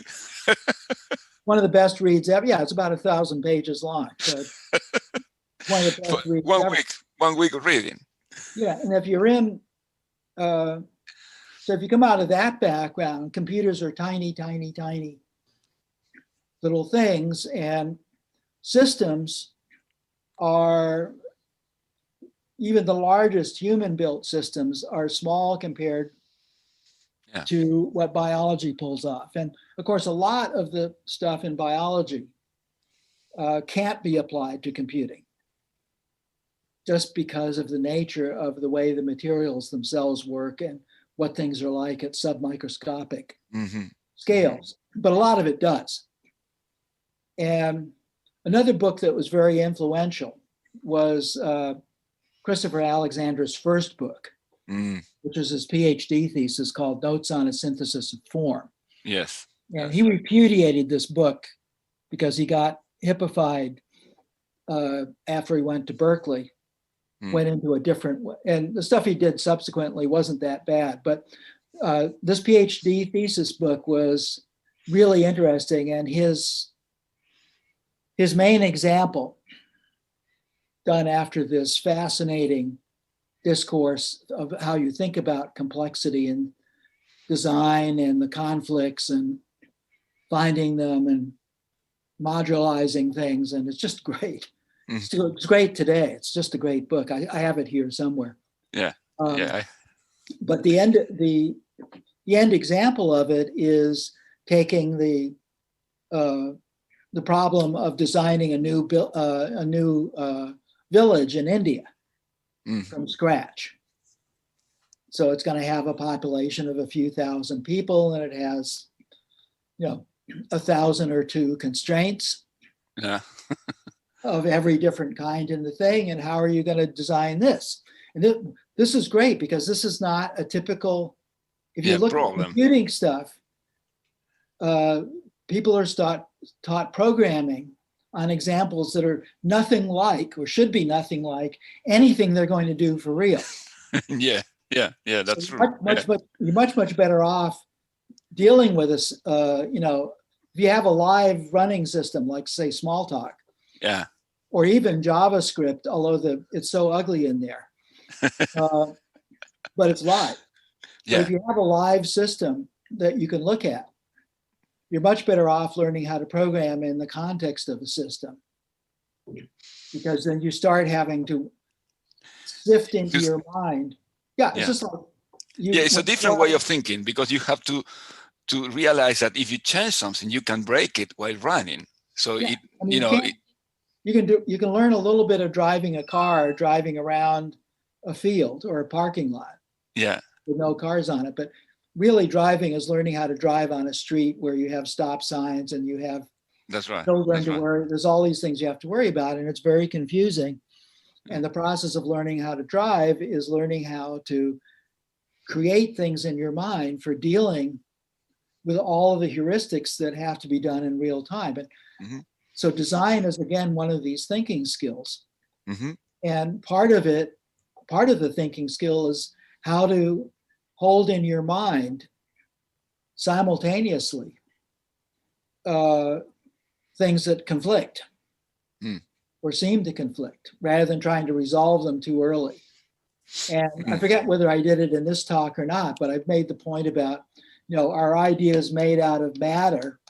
One of the best reads ever. Yeah, it's about 1,000 pages long. So one of the best reads ever. 1 week of reading. Yeah, and if you're in, so if you come out of that background, computers are tiny, tiny, tiny little things, and systems are, even the largest human-built systems are small compared to what biology pulls off. And of course, a lot of the stuff in biology can't be applied to computing, just because of the nature of the way the materials themselves work and what things are like at submicroscopic scales. But a lot of it does. And another book that was very influential was Christopher Alexander's first book, which is his PhD thesis called Notes on a Synthesis of Form. Yes. And he repudiated this book because he got hippified after he went to Berkeley, went into a different, and the stuff he did subsequently wasn't that bad. But this PhD thesis book was really interesting. And his main example, done after this fascinating discourse of how you think about complexity and design and the conflicts and finding them and modularizing things. And it's just great. It's great today. It's just a great book. I have it here somewhere. Yeah. But the end example of it is taking the problem of designing a new village in India from scratch. So it's going to have a population of a few thousand people, and it has, 1,000 or 2 constraints of every different kind in the thing. And how are you going to design this? And this is great, because this is not a typical, if you look at computing stuff, people are taught programming on examples that are nothing like, or should be nothing like, anything they're going to do for real. Yeah, that's true. You're much better off dealing with this, if you have a live running system, like say Smalltalk, or even JavaScript, although it's so ugly in there, but it's live. But if you have a live system that you can look at, you're much better off learning how to program in the context of a system, because then you start having to sift into your mind. It's just like it's a different way of thinking, because you have to realize that if you change something, you can break it while running. So you can learn a little bit of driving a car, driving around a field or a parking lot. With no cars on it, but really driving is learning how to drive on a street where you have stop signs and you have children to worry. There's all these things you have to worry about, and it's very confusing. And the process of learning how to drive is learning how to create things in your mind for dealing with all of the heuristics that have to be done in real time. And so design is, again, one of these thinking skills. And part of the thinking skill is how to hold in your mind simultaneously things that conflict or seem to conflict, rather than trying to resolve them too early. And I forget whether I did it in this talk or not, but I've made the point about, our ideas made out of matter,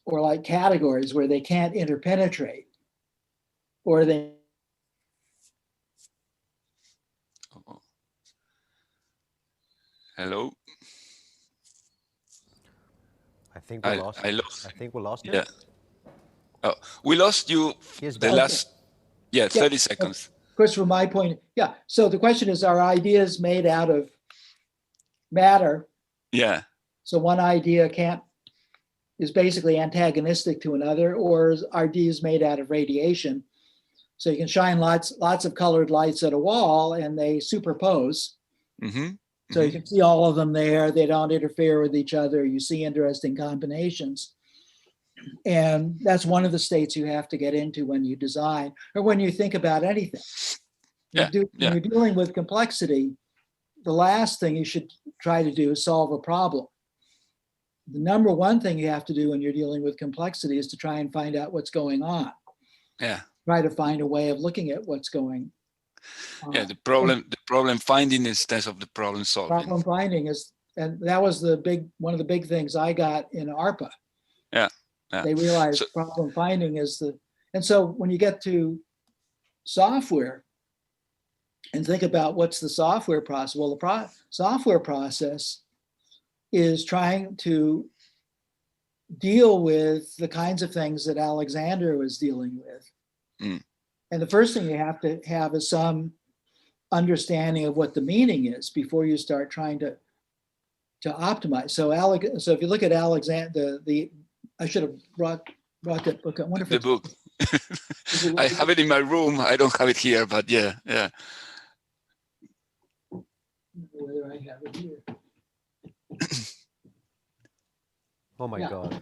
or like categories where they can't interpenetrate, or they Hello. I think we lost. I lost. I think we lost you. Yeah. Oh, we lost you. Yeah, 30 Of seconds. course, from my point, yeah. So the question is, are ideas made out of matter? Yeah. So one idea is basically antagonistic to another, or is ideas made out of radiation? So you can shine lots of colored lights at a wall and they superpose. Mm-hmm. So you can see all of them there. They don't interfere with each other. You see interesting combinations. And that's one of the states you have to get into when you design or when you think about anything. When you're dealing with complexity, the last thing you should try to do is solve a problem. The number one thing you have to do when you're dealing with complexity is to try and find out what's going on. Yeah. Try to find a way of looking at what's going on. Yeah, the problem finding instead of the problem solving. Problem finding is, and that was one of the big things I got in ARPA. Yeah. They realized problem finding is and so when you get to software and think about what's the software process, well, the software process is trying to deal with the kinds of things that Alexander was dealing with. Mm. And the first thing you have to have is some understanding of what the meaning is before you start trying to optimize. So if you look at Alexander, I should have brought that book. I wonder if the book. I have it in my room. I don't have it here, but yeah. Whether I have it here. Oh my God.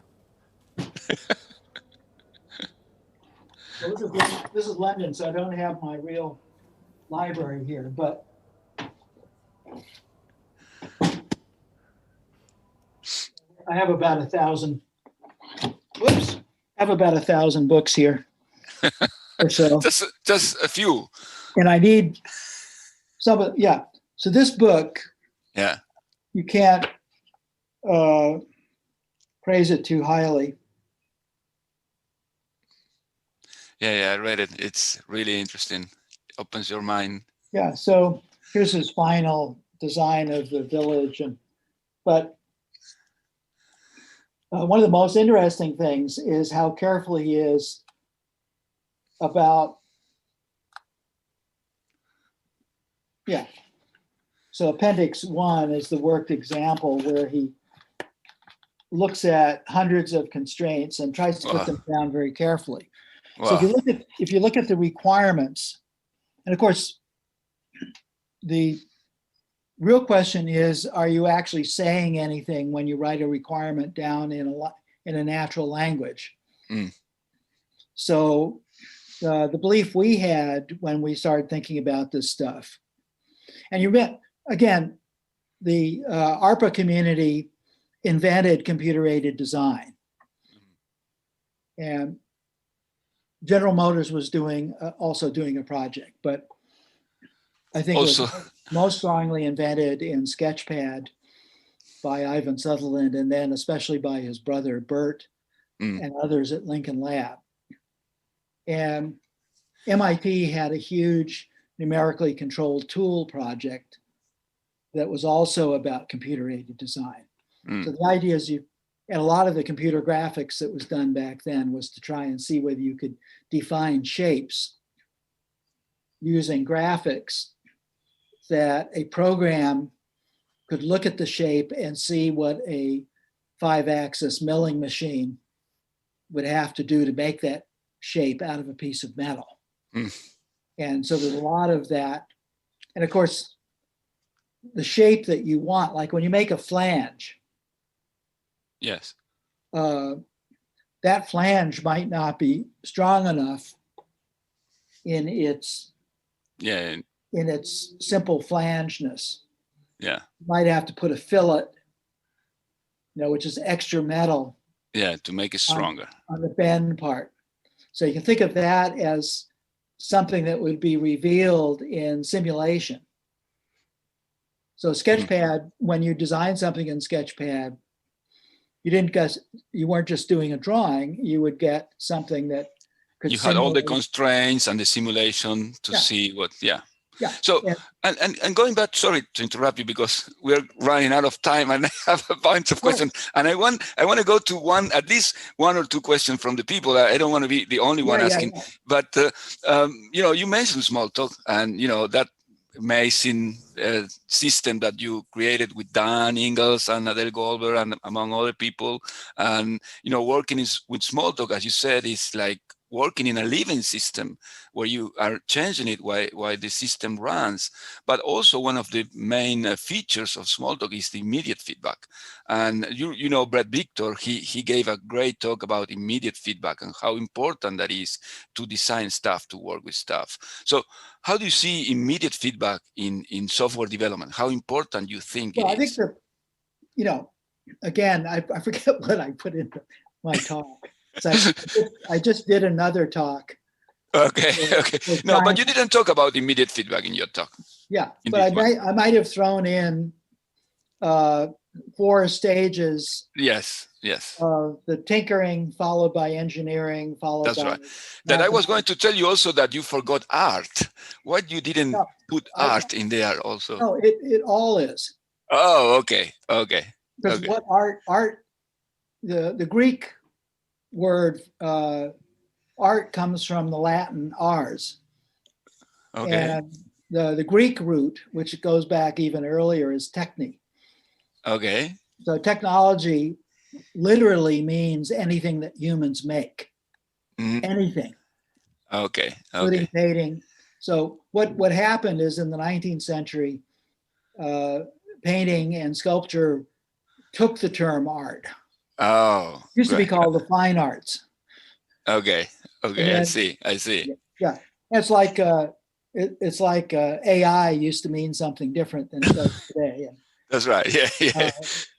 So this is London, so I don't have my real library here, but I have about 1,000. Whoops! I have about 1,000 books here, or so. Just a few. And I need some of So this book, you can't praise it too highly. Yeah, I read it. It's really interesting. It opens your mind. Yeah. So here's his final design of the village, but one of the most interesting things is how careful he is about. Yeah. So Appendix 1 is the worked example where he looks at hundreds of constraints and tries to put them down very carefully. So if you look at the requirements, and of course, the real question is, are you actually saying anything when you write a requirement down in a natural language? Mm. So the belief we had when we started thinking about this stuff, and again, the ARPA community invented computer-aided design. And General Motors was also doing a project, but I think also, it was most strongly invented in Sketchpad by Ivan Sutherland, and then especially by his brother Bert and others at Lincoln Lab. And MIT had a huge numerically controlled tool project that was also about computer-aided design. So the idea is and a lot of the computer graphics that was done back then was to try and see whether you could define shapes using graphics that a program could look at the shape and see what a 5-axis milling machine would have to do to make that shape out of a piece of metal. And so there's a lot of that. And of course, the shape that you want, like when you make a flange, yes, that flange might not be strong enough in its simple flangeness. Yeah, you might have to put a fillet, which is extra metal. Yeah, to make it stronger on the bend part. So you can think of that as something that would be revealed in simulation. So Sketchpad, when you design something in Sketchpad, you weren't just doing a drawing, you would get something that could had all the constraints and the simulation to see what, Yeah. So, and going back, sorry to interrupt you because we're running out of time and I have a bunch of questions. And I want to go to at least one or two questions from the people. I don't want to be the only one asking, but, you mentioned Smalltalk and, that amazing system that you created with Dan Ingalls and Adele Goldberg and among other people. And, working with Smalltalk, as you said, is like working in a living system where you are changing it while the system runs. But also one of the main features of Smalltalk is the immediate feedback. And Brett Victor, he gave a great talk about immediate feedback and how important that is to design stuff, to work with stuff. So how do you see immediate feedback in software development? How important you think it is? I think that, again, I forget what I put into my talk. So I just did another talk. Okay. No, but you didn't talk about immediate feedback in your talk. Yeah, but I might have thrown in 4 stages. Yes. The tinkering, followed by engineering, followed by. That's right. That I was going to tell you also that you forgot art. Why you didn't put art in there also? No, it all is. Oh, okay. Because what art, the Greek word art comes from the Latin ars. Okay. And the Greek root, which goes back even earlier, is techne. Okay. So technology literally means anything that humans make. Anything. Okay. Including painting. So what happened is in the 19th century, painting and sculpture took the term art. Oh. It used to be called the fine arts. Okay. Then, I see. Yeah. It's like AI used to mean something different than it does today. And, that's right. Yeah.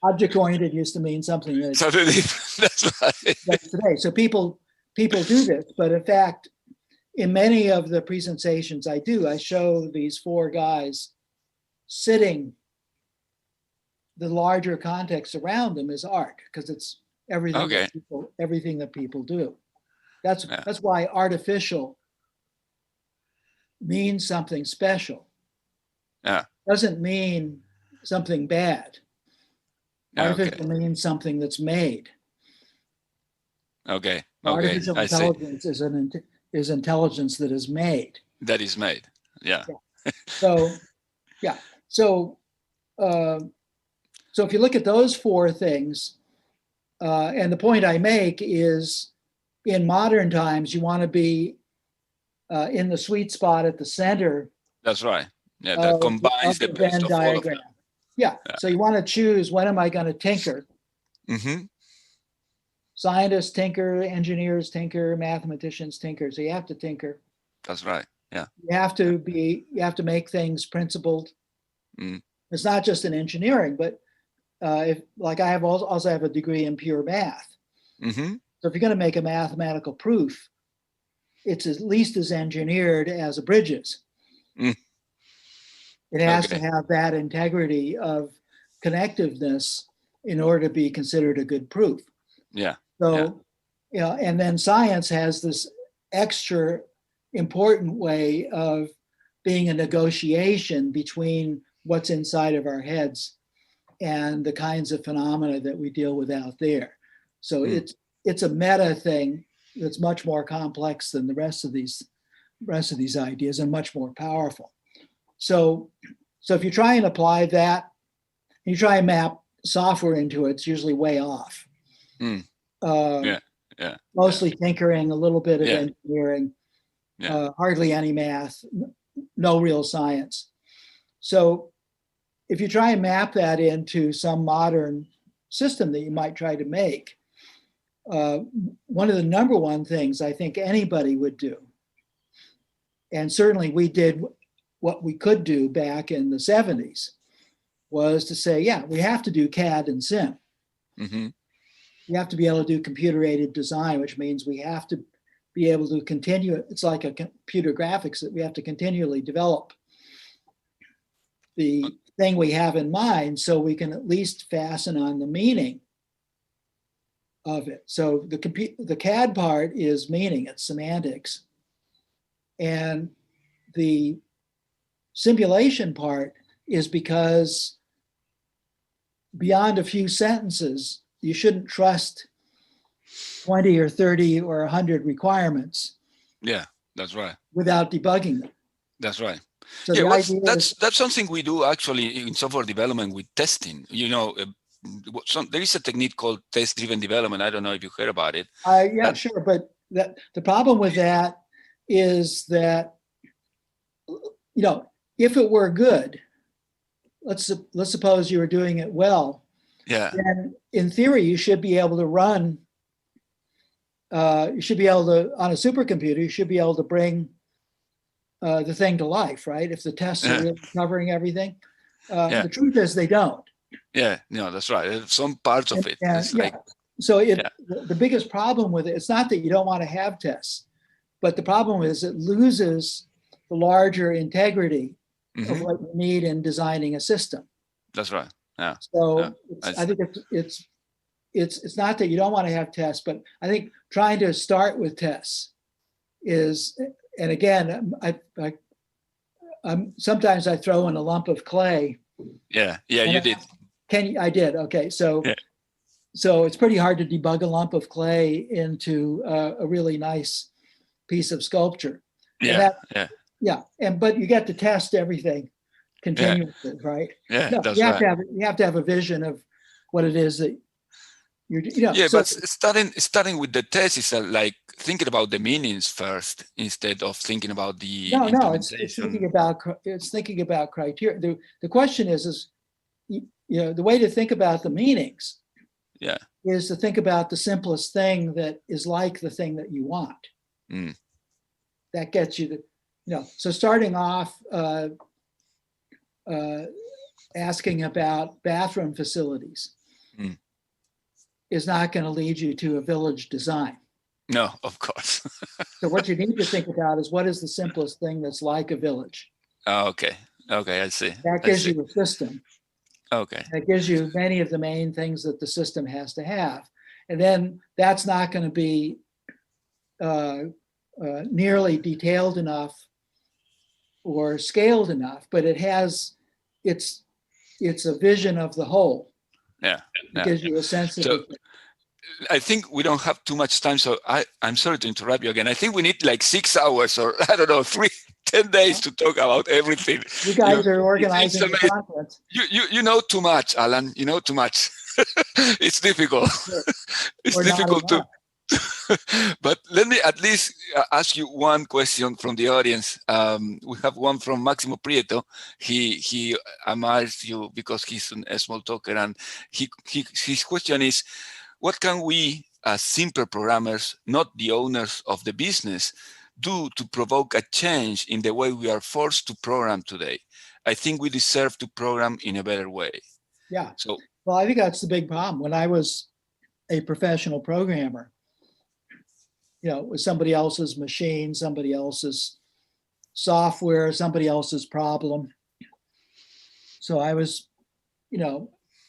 Object-oriented used to mean something different. That's right. Today. So people do this, but in fact, in many of the presentations I do, I show these 4 guys sitting. The larger context around them is art because it's everything. Okay. Everything that people do. That's why artificial means something special. Yeah. Doesn't mean something bad. Artificial means something that's made. Okay. Artificial intelligence is intelligence that is made. That is made. Yeah. So if you look at those 4 things, and the point I make is in modern times, you want to be in the sweet spot at the center. That's right. Yeah, that combines the best of all of them. Yeah. So you want to choose, when am I going to tinker? Scientists tinker, engineers tinker, mathematicians tinker. So you have to tinker. That's right. Yeah. You have to make things principled. It's not just in engineering, but I also have a degree in pure math. So if you're going to make a mathematical proof, it's at least as engineered as a bridge is. It has to have that integrity of connectiveness in order to be considered a good proof. Yeah. So, and then science has this extra important way of being a negotiation between what's inside of our heads and the kinds of phenomena that we deal with out there. So it's a meta thing that's much more complex than the rest of these ideas and much more powerful. So if you try and apply that, you try and map software into it, it's usually way off. Mostly tinkering, a little bit of engineering, hardly any math, no real science. So if you try and map that into some modern system that you might try to make, one of the number one things I think anybody would do, and certainly we did what we could do back in the 70s, was to say, yeah, we have to do CAD and SIM. We have to be able to do computer-aided design, which means we have to be able to continue. It's like a computer graphics that we have to continually develop the thing we have in mind so we can at least fasten on the meaning of it. So the CAD part is meaning, it's semantics. And the simulation part is because beyond a few sentences, you shouldn't trust 20 or 30 or 100 requirements. Yeah, that's right. Without debugging them. That's right. So Yeah, the idea that's is, something we do actually in software development with testing. There is a technique called test-driven development. I don't know if you heard about it. yeah, sure. But the problem with that is that, if it were good, let's suppose you were doing it well. Yeah. Then in theory, you should be able to run. You should be able to, on a supercomputer, you should be able to bring the thing to life, right? If the tests are really covering everything. The truth is they don't. Yeah, no, that's right. Some parts of it. So the biggest problem with it, it's not that you don't want to have tests, but the problem is it loses the larger integrity of what you need in designing a system. That's right. Yeah. So I think it's not that you don't want to have tests, but I think trying to start with tests is, and again, sometimes I throw in a lump of clay. Yeah, you did. I did. Okay, so it's pretty hard to debug a lump of clay into a really nice piece of sculpture. But you get to test everything continuously, right? Yeah, no, that's you right. You have to have a vision of what it is that you're. But starting with the test is like thinking about the meanings first instead of thinking about the implementation. It's thinking about criteria. The question is the way to think about the meanings. Yeah. Is to think about the simplest thing that is like the thing that you want. That gets you to, so starting off asking about bathroom facilities is not going to lead you to a village design. No, of course. So what you need to think about is what is the simplest thing that's like a village. Oh, okay, I see. That gives you a system. Okay. It gives you many of the main things that the system has to have. And then that's not going to be nearly detailed enough or scaled enough, but it's a vision of the whole. Yeah. It gives you a sense of it. I think we don't have too much time, so I'm sorry to interrupt you again. I think we need like 6 hours or I don't know, 10 days to talk about everything. You guys are organizing the conference. You know too much, Alan. You know too much. It's difficult. It's difficult to. But let me at least ask you one question from the audience. We have one from Maximo Prieto. He admires you because he's a small talker, and his question is, what can we as simple programmers, not the owners of the business, do to provoke a change in the way we are forced to program today? I think we deserve to program in a better way. Yeah. So, well, I think that's the big problem. When I was a professional programmer, with somebody else's machine, somebody else's software, somebody else's problem. So I was,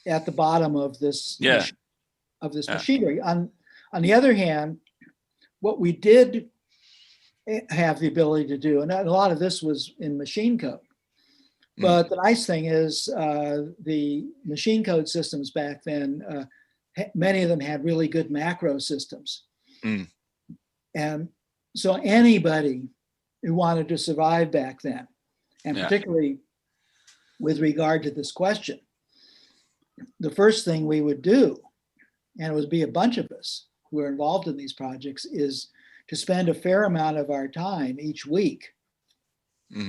at the bottom of this. Machinery. On the other hand, what we did have the ability to do, and a lot of this was in machine code, but the nice thing is the machine code systems back then, many of them had really good macro systems. And so anybody who wanted to survive back then, and particularly with regard to this question, the first thing we would do, and it would be a bunch of us who are involved in these projects, is to spend a fair amount of our time each week,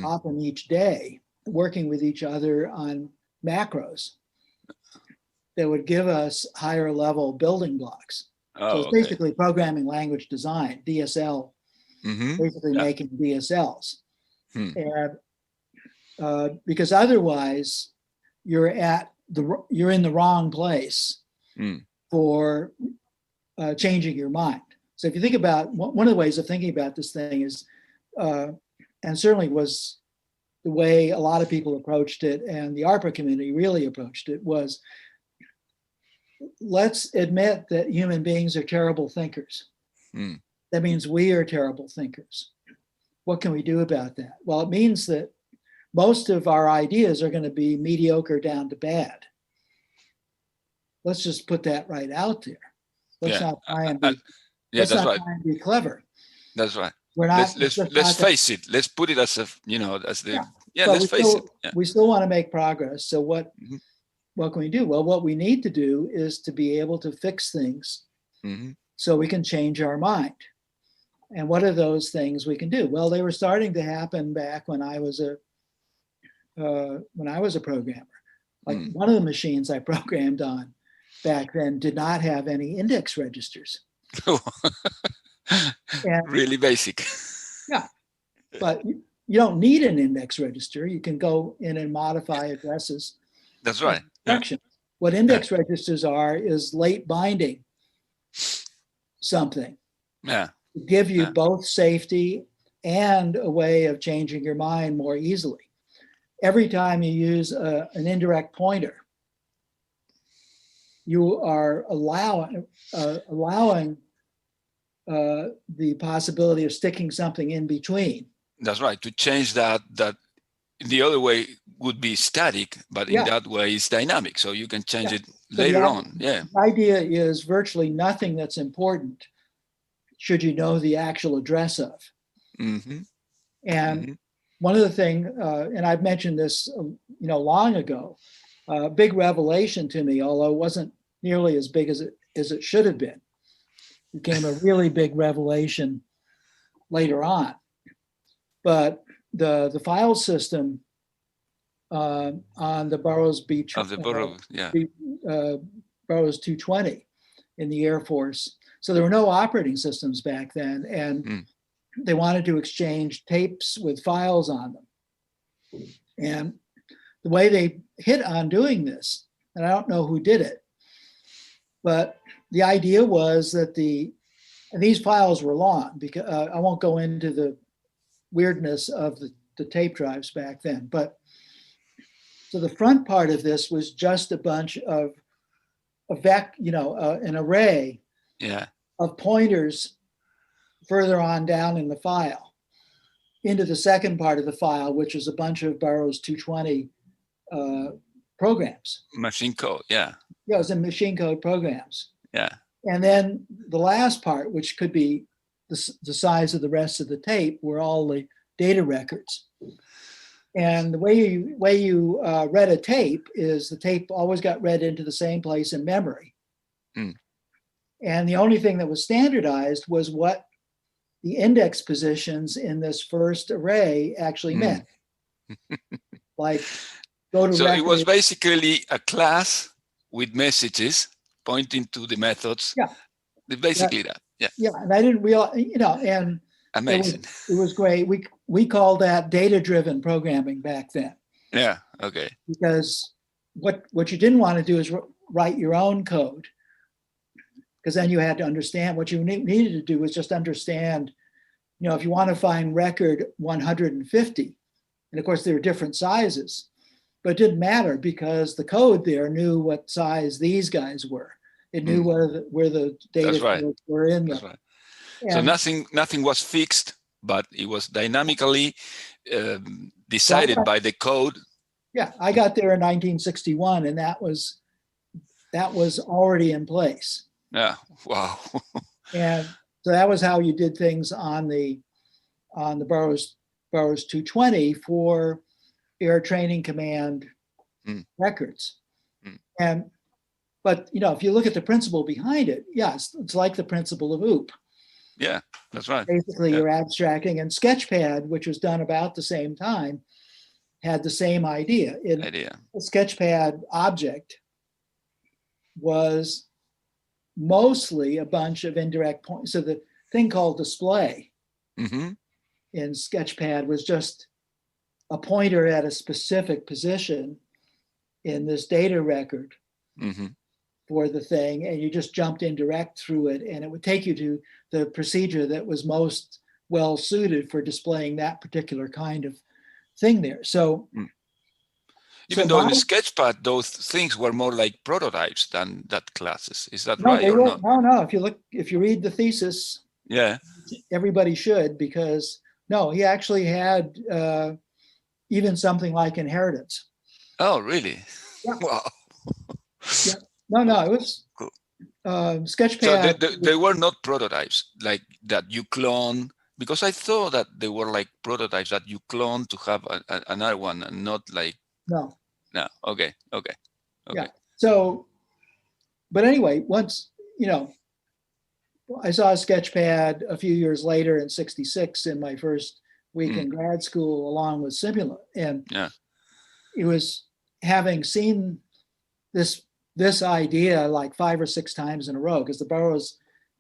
often each day, working with each other on macros that would give us higher level building blocks. So it's basically programming language design, DSL, basically making DSLs. And because otherwise you're in the wrong place for changing your mind. So if you think about, one of the ways of thinking about this thing is, and certainly was the way a lot of people approached it, and the ARPA community really approached it, was let's admit that human beings are terrible thinkers. That means we are terrible thinkers. What can we do about that? Well, it means that most of our ideas are going to be mediocre down to bad. Let's just put that right out there. Let's not try and be, yeah, that's right. try and be clever. That's right. We're not. Let's face it. Let's put it as a, you know, as the, but let's face it. Yeah. We still want to make progress. So what can we do? Well, what we need to do is to be able to fix things so we can change our mind. And what are those things we can do? Well, they were starting to happen back when I was a programmer. Like one of the machines I programmed on back then did not have any index registers. Really basic. Yeah, but you don't need an index register. You can go in and modify addresses. That's right. Yeah. What index registers are is late binding something. Yeah. To give you both safety and a way of changing your mind more easily. Every time you use an indirect pointer, you are allowing the possibility of sticking something in between. That's right. To change that the other way would be static, but in that way it's dynamic. So you can change it later on. Yeah. The idea is virtually nothing that's important should you know the actual address of. And one of the things, and I've mentioned this, long ago, a big revelation to me, although it wasn't nearly as big as it should have been. It became a really big revelation later on. But the file system on the Burroughs Beach of the Burroughs, Burroughs 220 in the Air Force. So there were no operating systems back then, and they wanted to exchange tapes with files on them. And the way they hit on doing this, and I don't know who did it, but the idea was that these files were long, because I won't go into the weirdness of the tape drives back then, but so the front part of this was just a bunch of an array of pointers further on down in the file into the second part of the file, which is a bunch of Burroughs 220 programs. Machine code, yeah. Yeah, it was in machine code programs. Yeah. And then the last part, which could be the size of the rest of the tape, were all the data records. And the way you read a tape is the tape always got read into the same place in memory. And the only thing that was standardized was what the index positions in this first array actually meant. Like, go to so record. It was basically a class with messages pointing to the methods. Yeah. Basically that. Yeah. Yeah, and I didn't realize, and amazing. It was great. We called that data-driven programming back then. Yeah. Okay. Because what you didn't want to do is write your own code, because then you had to understand. What you needed to do was just understand, if you want to find record 150, and of course there were different sizes, but it didn't matter because the code there knew what size these guys were. It knew where the data were in them. That's right. So nothing was fixed, but it was dynamically decided by the code. Yeah, I got there in 1961, and that was already in place. Yeah. Wow. And so that was how you did things on the Burroughs 220 for Air Training Command records. But if you look at the principle behind it, yes, it's like the principle of OOP. Yeah, that's right. Basically, you're abstracting, and Sketchpad, which was done about the same time, had the same idea. A Sketchpad object was mostly a bunch of indirect points. So the thing called display in Sketchpad was just a pointer at a specific position in this data record for the thing, and you just jumped indirect through it, and it would take you to the procedure that was most well suited for displaying that particular kind of thing there. So even though in the Sketchpad, those things were more like prototypes than that classes. Is that no, right or not? No. If you read the thesis, yeah, everybody should, because no, he actually had even something like inheritance. Oh, really? Yeah. Wow. Yeah. No, it was Cool. Sketchpad. So they were not prototypes like that you clone, because I thought that they were like prototypes that you clone to have another one, and not like. No. Okay. Yeah. So, but anyway, once, I saw a Sketchpad a few years later in '66 in my first week in grad school, along with Simula. And it was having seen this idea like 5 or 6 times in a row, because the Burroughs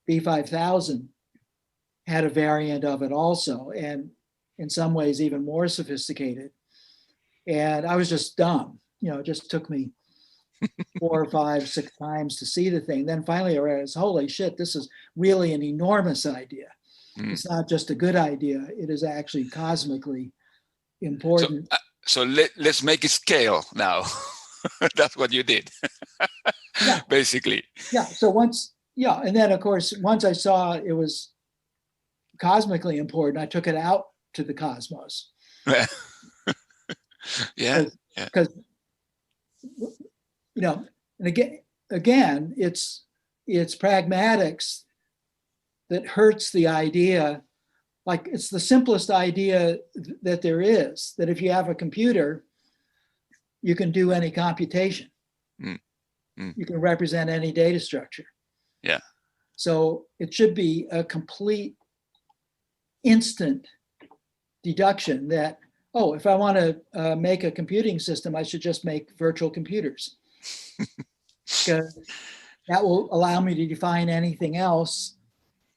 B5000 had a variant of it also, and in some ways even more sophisticated. And I was just dumb. It just took me 4 or 5, 6 times to see the thing. Then finally I realized, holy shit, this is really an enormous idea. It's not just a good idea. It is actually cosmically important. So let's make it scale now. That's what you did, basically. Yeah. So and then of course, once I saw it was cosmically important, I took it out to the cosmos. Yeah. Because and again, it's pragmatics that hurts the idea. Like, it's the simplest idea that there is, that if you have a computer, you can do any computation. You can represent any data structure. Yeah. So it should be a complete instant deduction that, if I want to make a computing system, I should just make virtual computers. Because that will allow me to define anything else.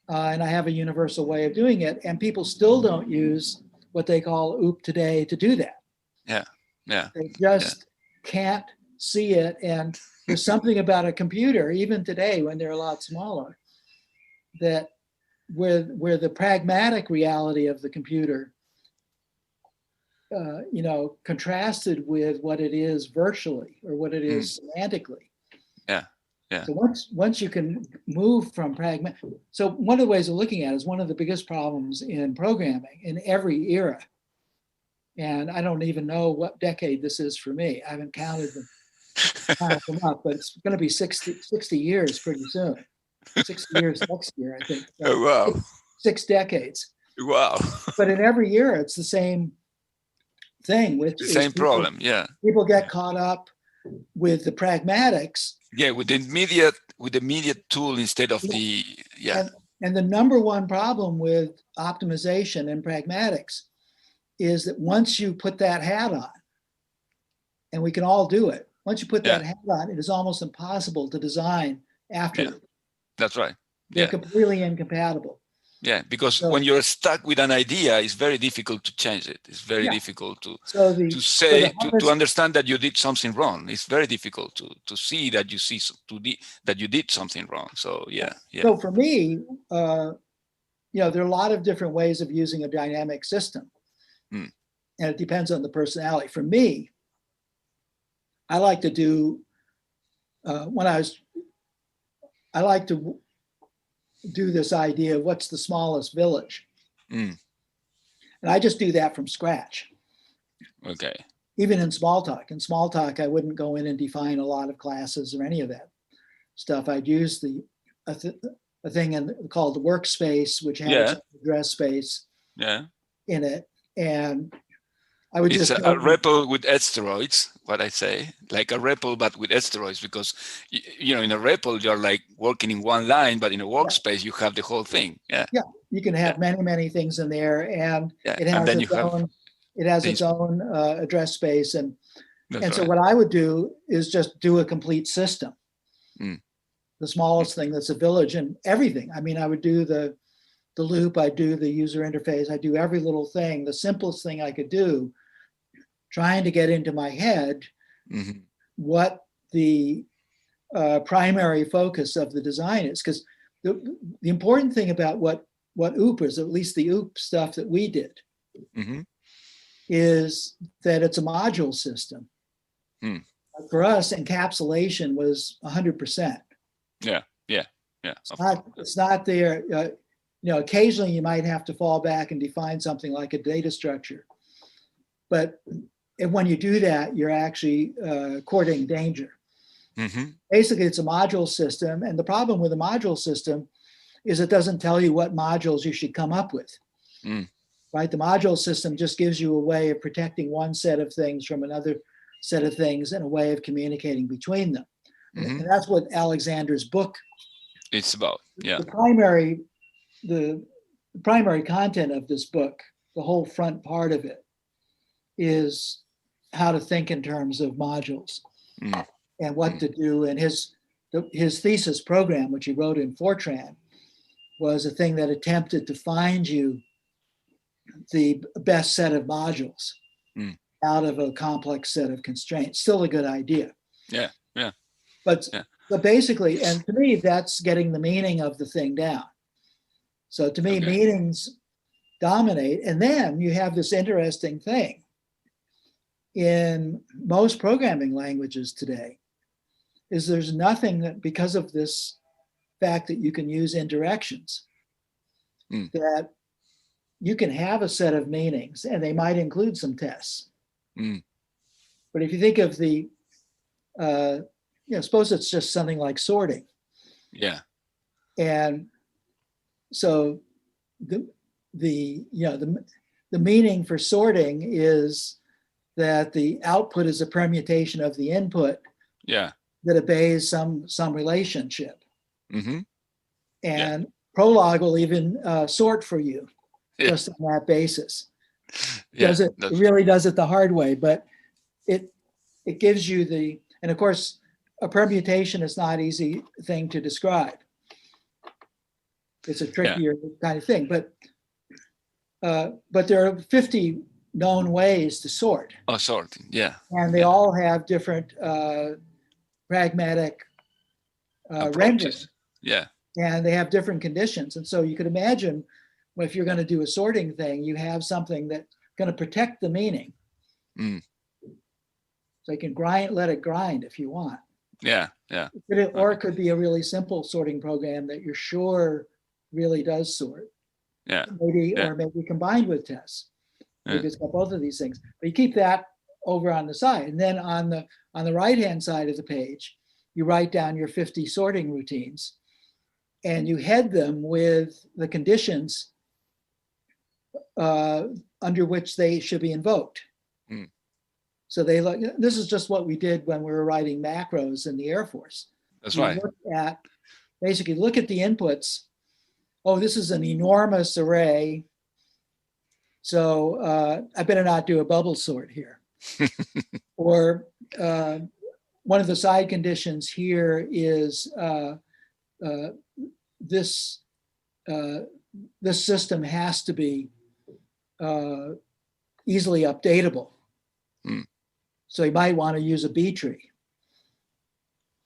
And I have a universal way of doing it. And people still don't use what they call OOP today to do that. Yeah. They just can't see it. And there's something about a computer, even today when they're a lot smaller, that where the pragmatic reality of the computer, contrasted with what it is virtually or what it is semantically. Yeah. So once you can move from pragmatic, so one of the ways of looking at it is one of the biggest problems in programming in every era. And I don't even know what decade this is for me. I haven't counted them up, but it's going to be 60 years pretty soon. 60 years next year, I think. Oh, wow. 6 decades. Wow. But in every year, it's the same thing. Which the same problem, People get caught up with the pragmatics. Yeah, with the immediate tool instead of the, And the number one problem with optimization and pragmatics is that once you put that hat on, and we can all do it, once you put that hat on, it is almost impossible to design after. Yeah. That's right. They're completely incompatible. Yeah, because when you're stuck with an idea, it's very difficult to change it. It's very difficult to understand that you did something wrong. It's very difficult to see that you did something wrong. So So for me, there are a lot of different ways of using a dynamic system, and it depends on the personality. For me, I like to do I like to do this idea of what's the smallest village. And I just do that from scratch. Okay. Even in Smalltalk. In Smalltalk, I wouldn't go in and define a lot of classes or any of that stuff. I'd use a thing called the workspace, which has address space in it. And I would it's a REPL with asteroids, what I say, like a REPL, but with asteroids, because, in a REPL, you're like working in one line, but in a workspace, you have the whole thing. Yeah. You can have many, many things in there, and it has its own address space. And so what I would do is just do a complete system. The smallest thing that's a village and everything. I mean, I would do the loop, I do the user interface, I do every little thing, the simplest thing I could do, trying to get into my head what the primary focus of the design is. Because the important thing about what OOP is, at least the OOP stuff that we did, is that it's a module system. For us, encapsulation was 100%. Yeah. It's not there. Occasionally you might have to fall back and define something like a data structure. But when you do that, you're actually courting danger. Mm-hmm. Basically, it's a module system. And the problem with a module system is it doesn't tell you what modules you should come up with. Mm. Right? The module system just gives you a way of protecting one set of things from another set of things and a way of communicating between them. Mm-hmm. And that's what Alexander's book, It's about. Yeah. The primary content of this book, the whole front part of it, is how to think in terms of modules and what to do. And his thesis program, which he wrote in Fortran, was a thing that attempted to find you the best set of modules out of a complex set of constraints. Still a good idea. Yeah, yeah. But basically, and to me, that's getting the meaning of the thing down. So to me, meanings dominate. And then you have this interesting thing. In most programming languages today, is there's nothing that, because of this fact that you can use indirections, that you can have a set of meanings and they might include some tests. But if you think of the, suppose it's just something like sorting. Yeah. And so the meaning for sorting is that the output is a permutation of the input. Yeah. That obeys some relationship. Mm-hmm. And Prolog will even sort for you just on that basis. It really does it the hard way, but it gives you and of course, a permutation is not an easy thing to describe. It's a trickier kind of thing, but there are 50 known ways to sort. Oh, sorting, yeah. And they all have different pragmatic renderings. Yeah. And they have different conditions. And so you could imagine if you're going to do a sorting thing, you have something that's going to protect the meaning. So you can let it grind if you want. Yeah, yeah. Or it could be a really simple sorting program that you're sure really does sort. Yeah. Or maybe combined with tests. Maybe it's got both of these things. But you keep that over on the side. And then on the right-hand side of the page, you write down your 50 sorting routines and you head them with the conditions under which they should be invoked. So this is just what we did when we were writing macros in the Air Force. That's right. Basically look at the inputs. Oh, this is an enormous array. So I better not do a bubble sort here. Or one of the side conditions here is this system has to be easily updatable. So you might want to use a B tree,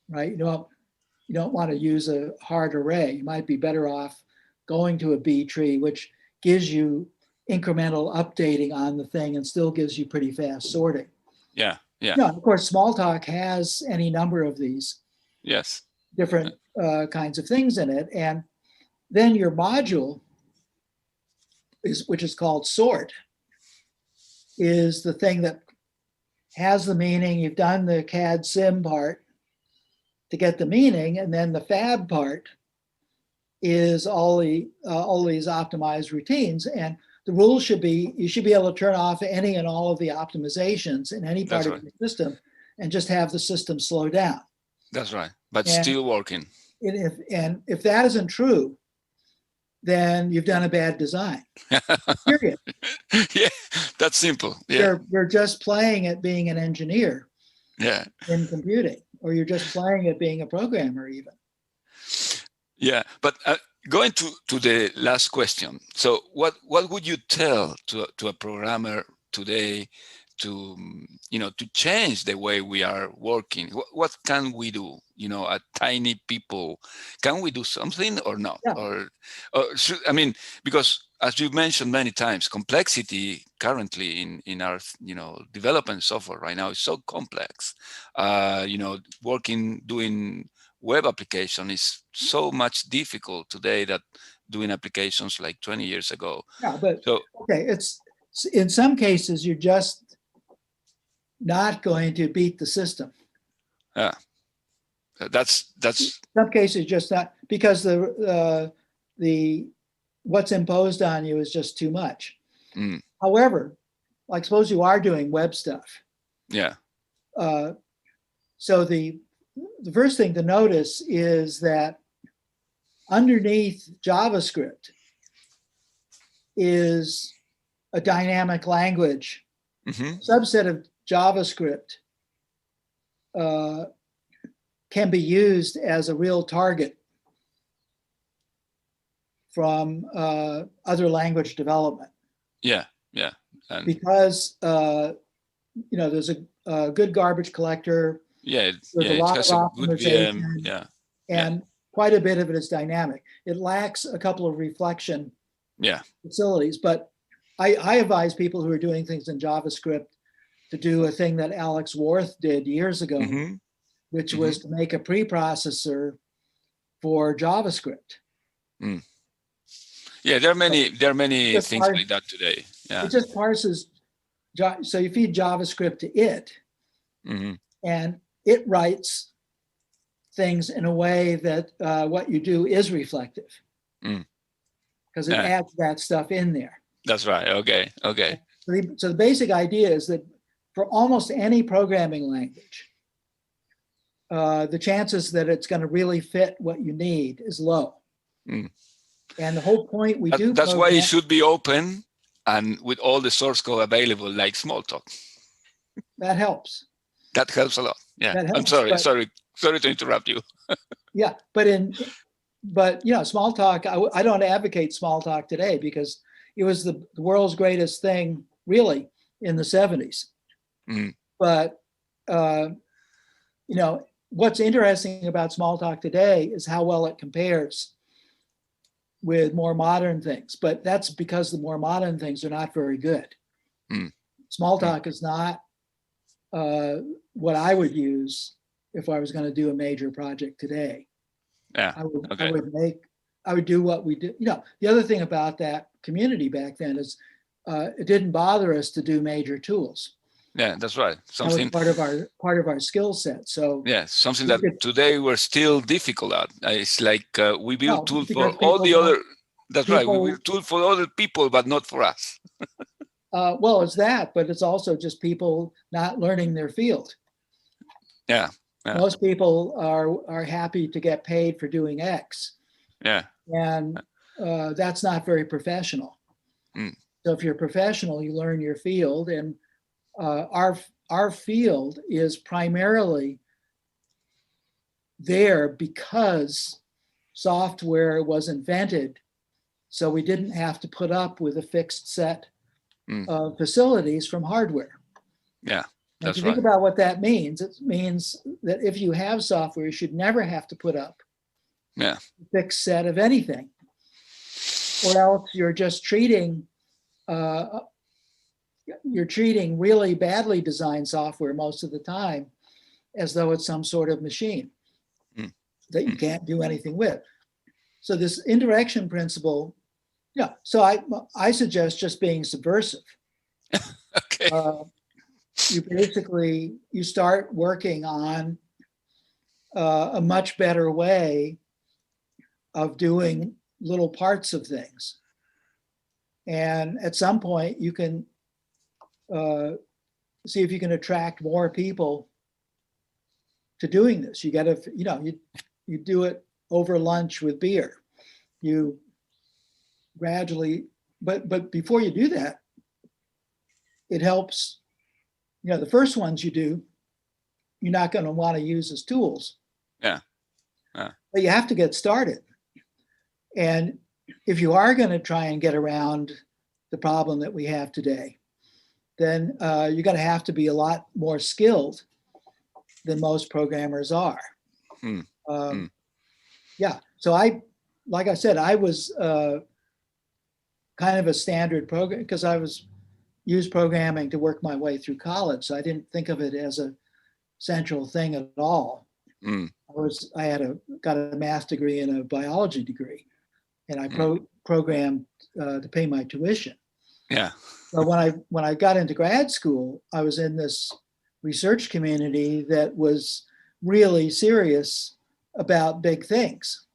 right? You don't want to use a hard array. You might be better off going to a B tree, which gives you incremental updating on the thing and still gives you pretty fast sorting. Yeah, yeah. No, of course, Smalltalk has any number of these different kinds of things in it. And then your module, which is called sort, is the thing that has the meaning. You've done the CAD sim part to get the meaning, and then the fab part is all these optimized routines. And the rule should be, you should be able to turn off any and all of the optimizations in any part of your system and just have the system slow down. That's right, but still working. If that isn't true, then you've done a bad design. Period. Yeah, that's simple. Yeah. You're just playing at being an engineer in computing, or you're just playing at being a programmer even. Yeah, but going to the last question. So what would you tell to a programmer today to change the way we are working? What can we do? A tiny people, can we do something or not? Yeah. Or because as you mentioned many times, complexity currently in our development software right now is so complex. Doing web application is so much difficult today that doing applications like 20 years ago. Yeah, but it's in some cases you're just not going to beat the system. Yeah. That's Some cases just not, because the what's imposed on you is just too much. mm, However, like suppose you are doing web stuff. yeah. So the first thing to notice is that underneath JavaScript is a dynamic language, Hmm. subset of JavaScript can be used as a real target from other language development. Yeah. Yeah. And Because there's a good garbage collector. yeah, There's a it lot has of a good VM. optimization, Yeah. and quite a bit of it is dynamic. It lacks a couple of reflection Yeah. facilities, but I advise people who are doing things in JavaScript to do a thing that Alex Worth did years ago, Hmm. which was to make a preprocessor for JavaScript. Mm. Yeah, there are many Just things parse- like that today. Yeah. It just parses, so you feed JavaScript to it, Hmm. and it writes things in a way that what you do is reflective, because it Yeah. adds that stuff in there. That's right. Okay. Okay. So the basic idea is that for almost any programming language, the chances that it's going to really fit what you need is low. Mm. And the whole point we do That's why it should be open and with all the source code available, like Smalltalk. that helps. That helps a lot. Yeah. That I'm helps, sorry to interrupt you. Yeah, but Smalltalk, I don't advocate Smalltalk today because it was the world's greatest thing really in the 70s. Mm. But what's interesting about Smalltalk today is how well it compares with more modern things. But that's because the more modern things are not very good. Mm. Smalltalk is not what I would use if I was going to do a major project today. Yeah. I would do what we did. The other thing about that community back then is it didn't bother us to do major tools. Yeah, that's right. That was part of our skill set. So yeah, something that today we're still difficult at. It's like we build tools for all the other. That's right. We build tools for other people, but not for us. Well, it's that, but it's also just people not learning their field. Yeah. Yeah. Most people are happy to get paid for doing X. Yeah. And that's not very professional. Mm. So if you're professional, you learn your field, and our field is primarily there because software was invented, so we didn't have to put up with a fixed set of facilities from hardware. Yeah. If you think about what that means, it means that if you have software, you should never have to put up a fixed set of anything, or else you're just treating really badly designed software most of the time as though it's some sort of machine that you can't do anything with. So this indirection principle, so I suggest just being subversive. Okay. You start working on a much better way of doing little parts of things. And at some point you can see if you can attract more people to doing this. You got to, you do it over lunch with beer. You gradually, but before you do that, it helps. The first ones you do, you're not going to want to use as tools. Yeah. But you have to get started. And if you are going to try and get around the problem that we have today, then you're going to have to be a lot more skilled than most programmers are. Yeah. So like I said, I was kind of a standard program because I used programming to work my way through college. So I didn't think of it as a central thing at all. I got a math degree and a biology degree, and I programmed to pay my tuition. Yeah. But when I got into grad school, I was in this research community that was really serious about big things.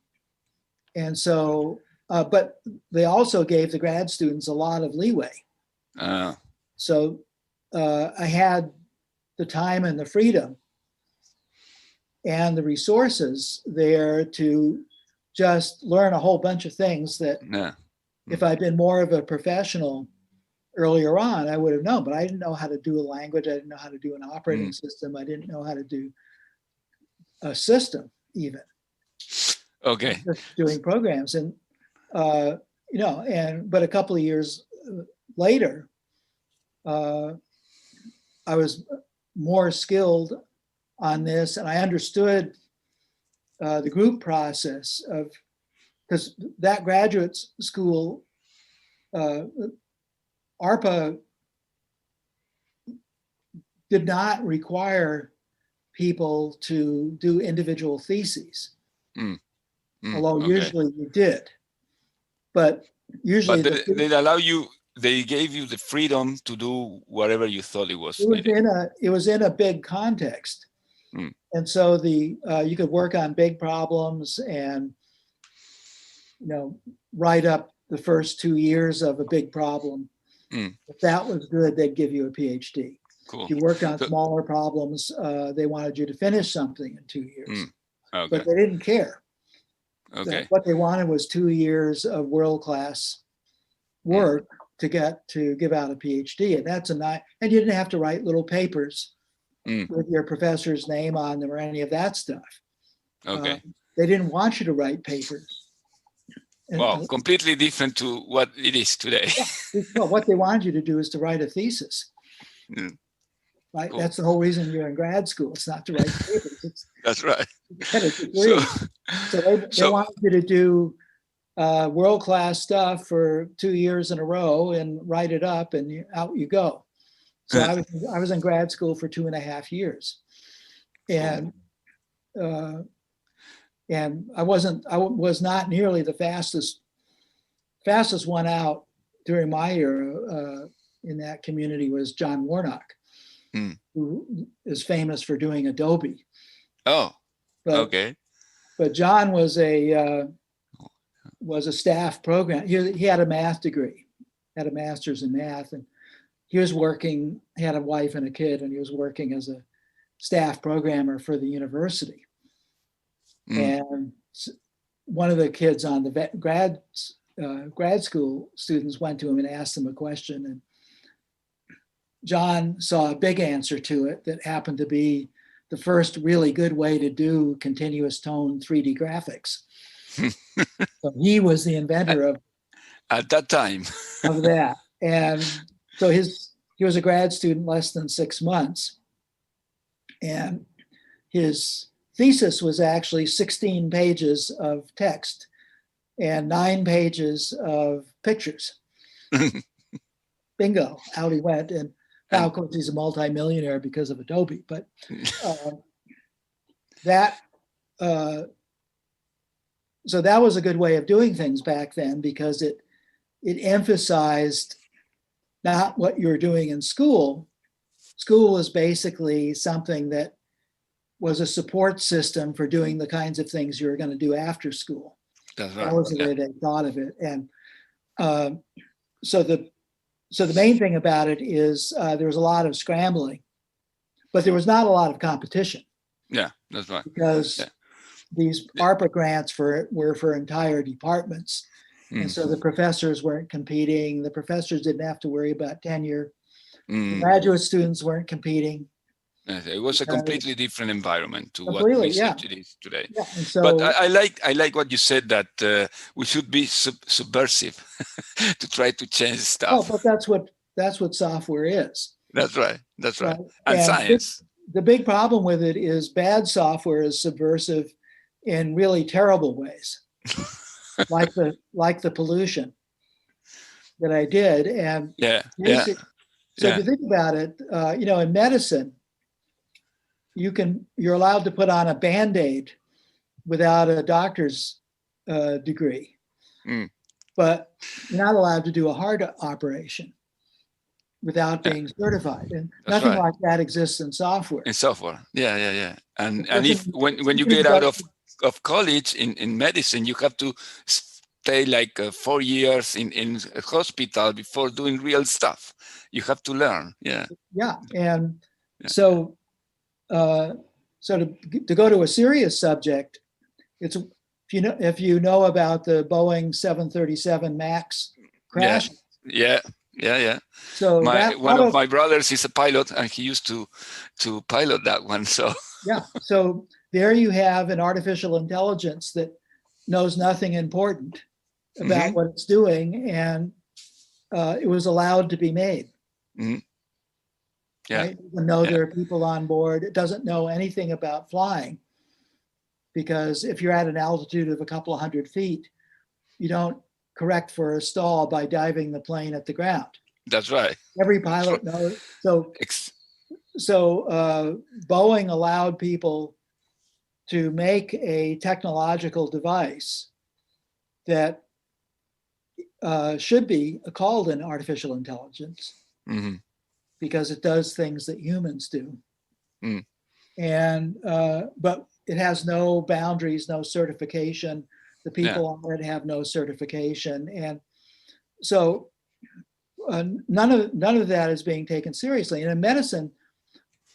And so, but they also gave the grad students a lot of leeway. So I had the time and the freedom and the resources there to just learn a whole bunch of things that if I'd been more of a professional earlier on, I would have known, but I didn't know how to do a language. I didn't know how to do an operating system. I didn't know how to do a system even. Okay. Just doing programs. And, you know, but a couple of years later, I was more skilled on this, and I understood the group process of, because that graduate school, ARPA did not require people to do individual theses, although usually you did. But usually they allow you, they gave you the freedom to do whatever you thought it was. It was in a big context. And so you could work on big problems and, you know, write up the first 2 years of a big problem. If that was good, they'd give you a PhD. Cool. If you worked on smaller problems, they wanted you to finish something in 2 years. Okay. But they didn't care. Okay. What they wanted was 2 years of world-class work to give out a PhD. And that's and you didn't have to write little papers with your professor's name on them or any of that stuff. Okay. They didn't want you to write papers. Wow, completely different to what it is today. Well, what they wanted you to do is to write a thesis. Right? Cool. That's the whole reason you're in grad school. It's not to write papers. That's right. Get a degree. So they wanted you to do world-class stuff for 2 years in a row and write it up, and out you go. So I was in grad school for 2.5 years, and I was not nearly the fastest one out during my era in that community was John Warnock, who is famous for doing Adobe. Oh, okay. But John was a staff program. He had a math degree, had a master's in math, and he was working, he had a wife and a kid, and he was working as a staff programmer for the university. And one of the kids on the grad school students went to him and asked him a question, and John saw a big answer to it that happened to be the first really good way to do continuous tone 3D graphics. So he was the inventor of at that time of that. And so he was a grad student less than 6 months, and his thesis was actually 16 pages of text and 9 pages of pictures. Bingo, out he went. And now, of course, he's a multimillionaire because of Adobe. But so that was a good way of doing things back then, because it emphasized not what you were doing in school. School was basically something that was a support system for doing the kinds of things you were going to do after school. That's right. That was the way they thought of it. And so the main thing about it is there was a lot of scrambling, but there was not a lot of competition. Yeah, that's right. Because these ARPA grants were for entire departments. And so the professors weren't competing. The professors didn't have to worry about tenure. The graduate students weren't competing. It was a completely different environment to what Completely, research it is today. Yeah, and so, But I like what you said, that we should be subversive to try to change stuff. oh, but that's what software is. That's right. That's right. Right. And And science. The big problem with it is bad software is subversive in really terrible ways, like the pollution that I did. And Yeah. so if you think about it, you know, in medicine, you're allowed to put on a Band-Aid without a doctor's degree, but you're not allowed to do a heart operation. without being certified. And That's nothing right. like that exists in software. In software. Yeah. And person- if when you get out of college in medicine, you have to stay like 4 years in a hospital before doing real stuff. You have to learn. Yeah. Yeah, and so to go to a serious subject, it's if you know about the Boeing 737 Max crash. Yeah. So one of my brothers is a pilot, and he used to pilot that one. So yeah, so there you have an artificial intelligence that knows nothing important about what it's doing, and it was allowed to be made. Yeah. Right? It doesn't know there are people on board. It doesn't know anything about flying, because if you're at an altitude of a couple of 100 feet, you don't correct for a stall by diving the plane at the ground. That's right. Every pilot knows. So Boeing allowed people to make a technological device that should be called an artificial intelligence, because it does things that humans do. And but it has no boundaries, no certification. The people on it have no certification, and so none of that is being taken seriously. And in medicine,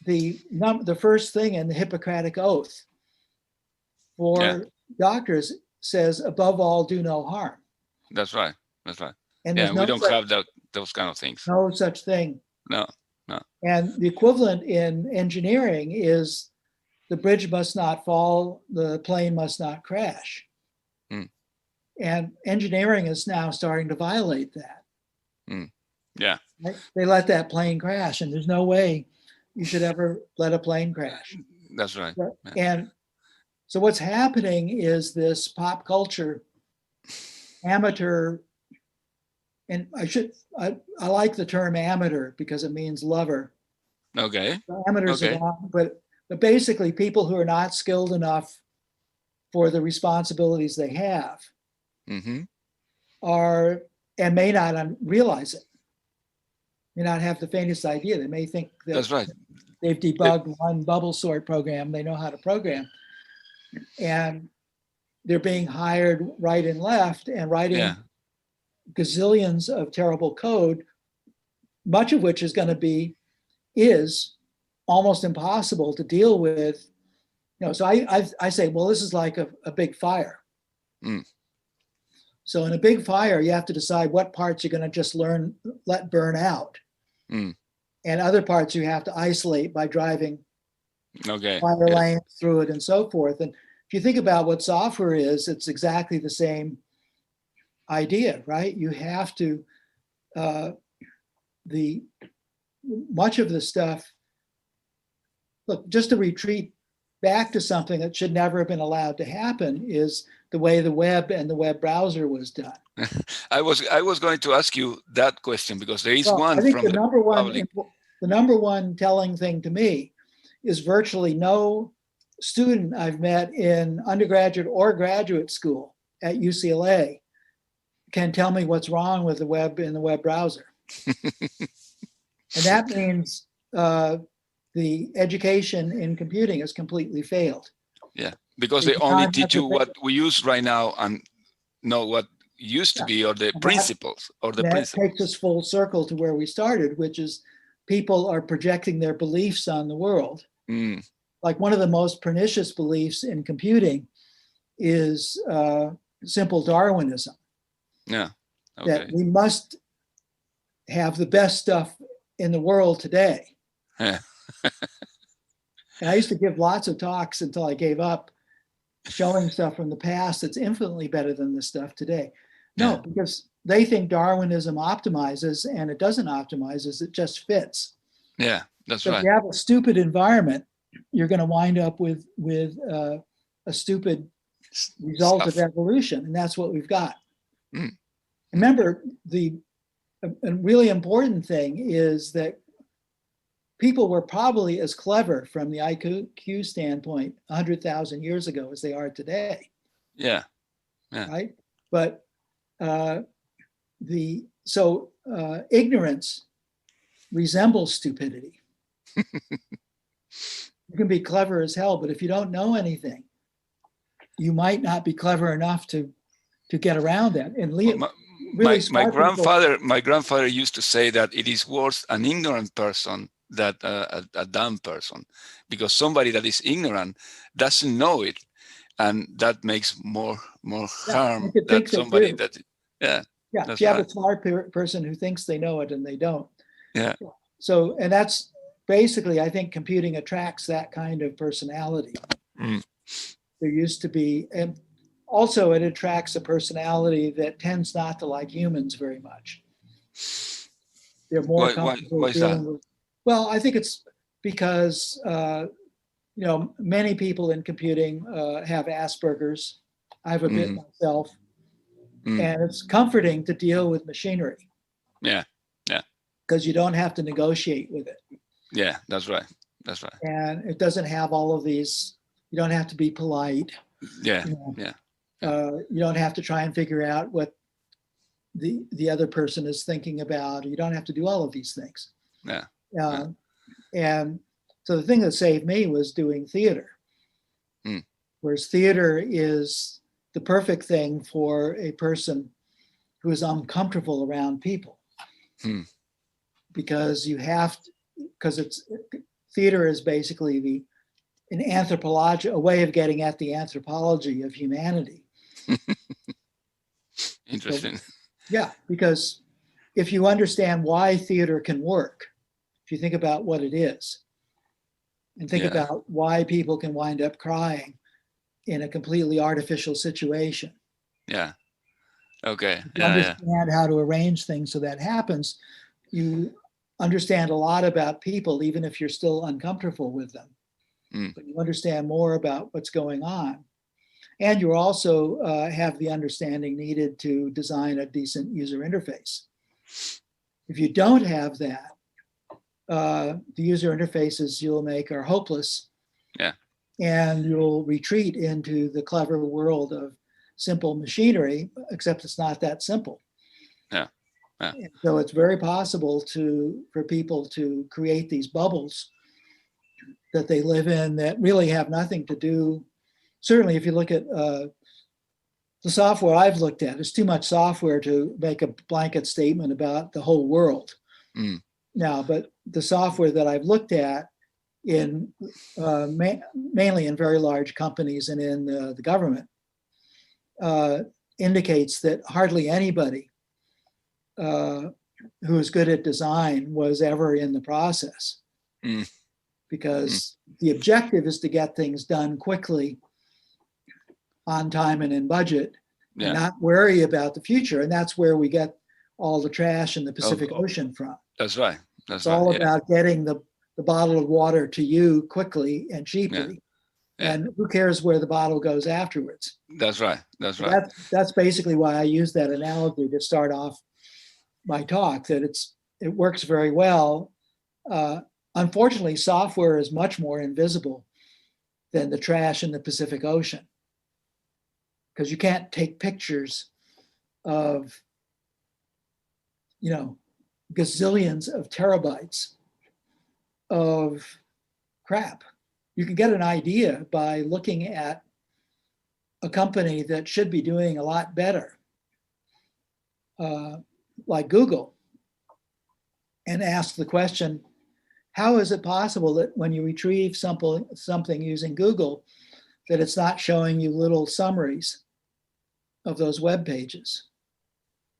the first thing in the Hippocratic Oath for doctors says, "Above all, do no harm." That's right. And yeah, we don't have those kind of things. No such thing. No. And the equivalent in engineering is the bridge must not fall, the plane must not crash. And engineering is now starting to violate that. Yeah. Right? They let that plane crash, and there's no way you should ever let a plane crash. That's right. And so what's happening is this pop culture amateur, and I like the term amateur because it means lover. Okay. So amateurs are wrong, but basically people who are not skilled enough for the responsibilities they have are, and may not realize it, may not have the faintest idea. They may think that that's right. They've debugged one bubble sort program, they know how to program, and they're being hired right and left and writing gazillions of terrible code, much of which is almost impossible to deal with. So I say, well, this is like a big fire. So in a big fire, you have to decide what parts you're going to just let burn out. And other parts you have to isolate by driving fire lanes through it and so forth. And if you think about what software is, it's exactly the same idea, right? You have to, much of the stuff, look, just to retreat back to something that should never have been allowed to happen is the way the web and the web browser was done. I was going to ask you that question, because there is one I think from the number one telling thing to me is virtually no student I've met in undergraduate or graduate school at UCLA can tell me what's wrong with the web and the web browser. And that means the education in computing has completely failed. Yeah, because they only teach you what we use right now and not what used to be, or the principles, That takes us full circle to where we started, which is people are projecting their beliefs on the world. Like one of the most pernicious beliefs in computing is simple Darwinism. Yeah. Okay. That we must have the best stuff in the world today. Yeah. And I used to give lots of talks until I gave up, showing stuff from the past that's infinitely better than the stuff today. No, because they think Darwinism optimizes, and it doesn't optimize, it just fits. Yeah, that's so right. If you have a stupid environment, you're going to wind up with a stupid result of evolution, and that's what we've got. Remember, a really important thing is that people were probably as clever from the IQ standpoint 100,000 years ago as they are today. Yeah. Right. But ignorance resembles stupidity. You can be clever as hell, but if you don't know anything, you might not be clever enough to get around that. And Well, really my smart people, grandfather used to say that it is worse an ignorant person than a dumb person, because somebody that is ignorant doesn't know it, and that makes more harm you could than think they somebody do. that, yeah, Yeah, that's if you have right. a smart person who thinks they know it and they don't. Yeah, So, and that's basically, I think computing attracts that kind of personality. Mm. There used to be, and also it attracts a personality that tends not to like humans very much. They're more comfortable why is that? dealing with, well, I think it's because, you know, many people in computing have Asperger's. I have a bit myself. And it's comforting to deal with machinery. Yeah, yeah, because you don't have to negotiate with it. yeah, that's right. That's right. And it doesn't have all of these, you don't have to be polite. Yeah, You know, yeah. you don't have to try and figure out what the other person is thinking about. You don't have to do all of these things. Yeah. And so the thing that saved me was doing theater. Whereas theater is the perfect thing for a person who is uncomfortable around people. Because you have to, because it's theater is basically an anthropology, a way of getting at the anthropology of humanity. Interesting. So, yeah, because if you understand why theater can work, if you think about what it is, and think about why people can wind up crying in a completely artificial situation. Yeah. Okay. If you understand how to arrange things so that happens, you understand a lot about people, even if you're still uncomfortable with them. But you understand more about what's going on. And you also have the understanding needed to design a decent user interface. If you don't have that, the user interfaces you'll make are hopeless. Yeah. And you'll retreat into the clever world of simple machinery, except it's not that simple. Yeah. Yeah. And so it's very possible for people to create these bubbles that they live in that really have nothing to do. Certainly, if you look at the software I've looked at, it's too much software to make a blanket statement about the whole world. Now, but the software that I've looked at in mainly in very large companies and in the government indicates that hardly anybody who is good at design was ever in the process. Because the objective is to get things done quickly, on time and in budget, and not worry about the future. And that's where we get all the trash in the Pacific Ocean from. That's right. It's all about getting the bottle of water to you quickly and cheaply. And who cares where the bottle goes afterwards? That's right. That's right. That's basically why I use that analogy to start off my talk, that it works very well. Unfortunately, software is much more invisible than the trash in the Pacific Ocean, because you can't take pictures of, you know, gazillions of terabytes of crap. You can get an idea by looking at a company that should be doing a lot better, like Google, and ask the question, how is it possible that when you retrieve something using Google, that it's not showing you little summaries of those web pages?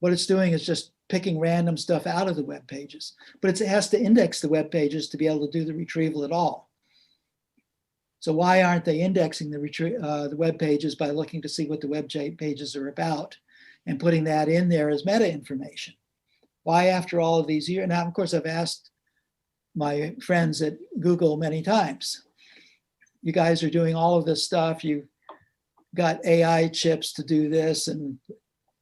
What it's doing is just picking random stuff out of the web pages, but it has to index the web pages to be able to do the retrieval at all. So why aren't they indexing the web pages by looking to see what the web pages are about and putting that in there as meta information? Why, after all of these years? Now, of course, I've asked my friends at Google many times. You guys are doing all of this stuff. You've got AI chips to do this and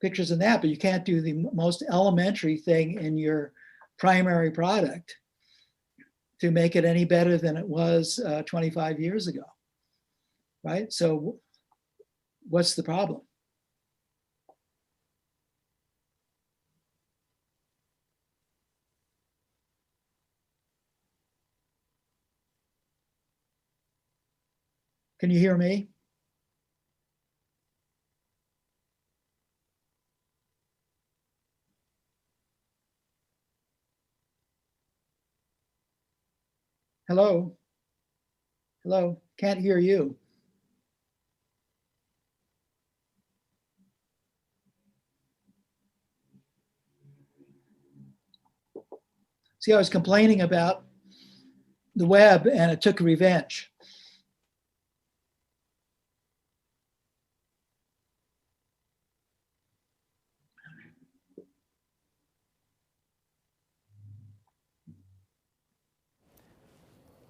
pictures and that, but you can't do the most elementary thing in your primary product to make it any better than it was 25 years ago, right? So what's the problem? Can you hear me? Hello? Hello? Can't hear you. See, I was complaining about the web and it took revenge.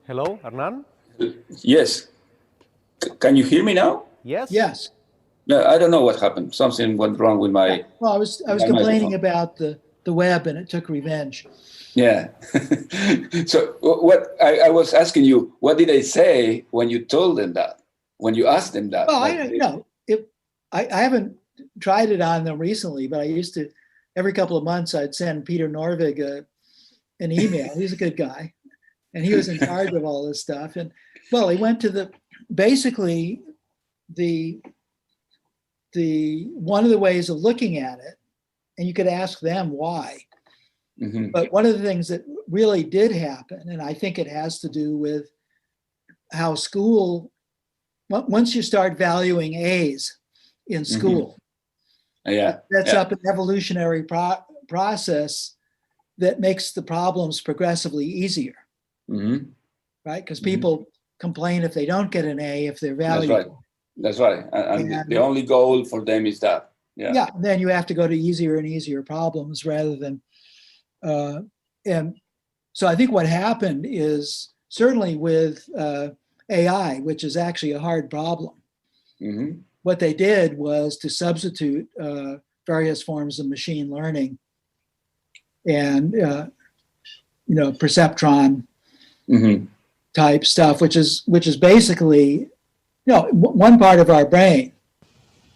Hello, Hernan? Yes. Can you hear me now? Yes? Yes. No, I don't know what happened. Something went wrong with my. Well, I was my complaining microphone. about the web and it took revenge. Yeah. So what I was asking you, what did they say when you told them that? When you asked them that? Well, Like, I don't know. I haven't tried it on them recently, but I used to, every couple of months, I'd send Peter Norvig an email. He's a good guy. And he was in charge of all this stuff. And well, he went to basically the one of the ways of looking at it, and you could ask them why. Mhm. But one of the things that really did happen, and I think it has to do with how school, once you start valuing A's in school, Yeah. that's yeah. up an evolutionary process that makes the problems progressively easier, Mhm. right? Because Mhm. people complain if they don't get an A, if they're That's valued. right. That's right. And And- the only goal for them is that. Yeah. Yeah, then you have to go to easier and easier problems rather than, and so I think what happened is certainly with AI, which is actually a hard problem, Mhm. what they did was to substitute various forms of machine learning and perceptron Mhm. type stuff, which is basically, one part of our brain,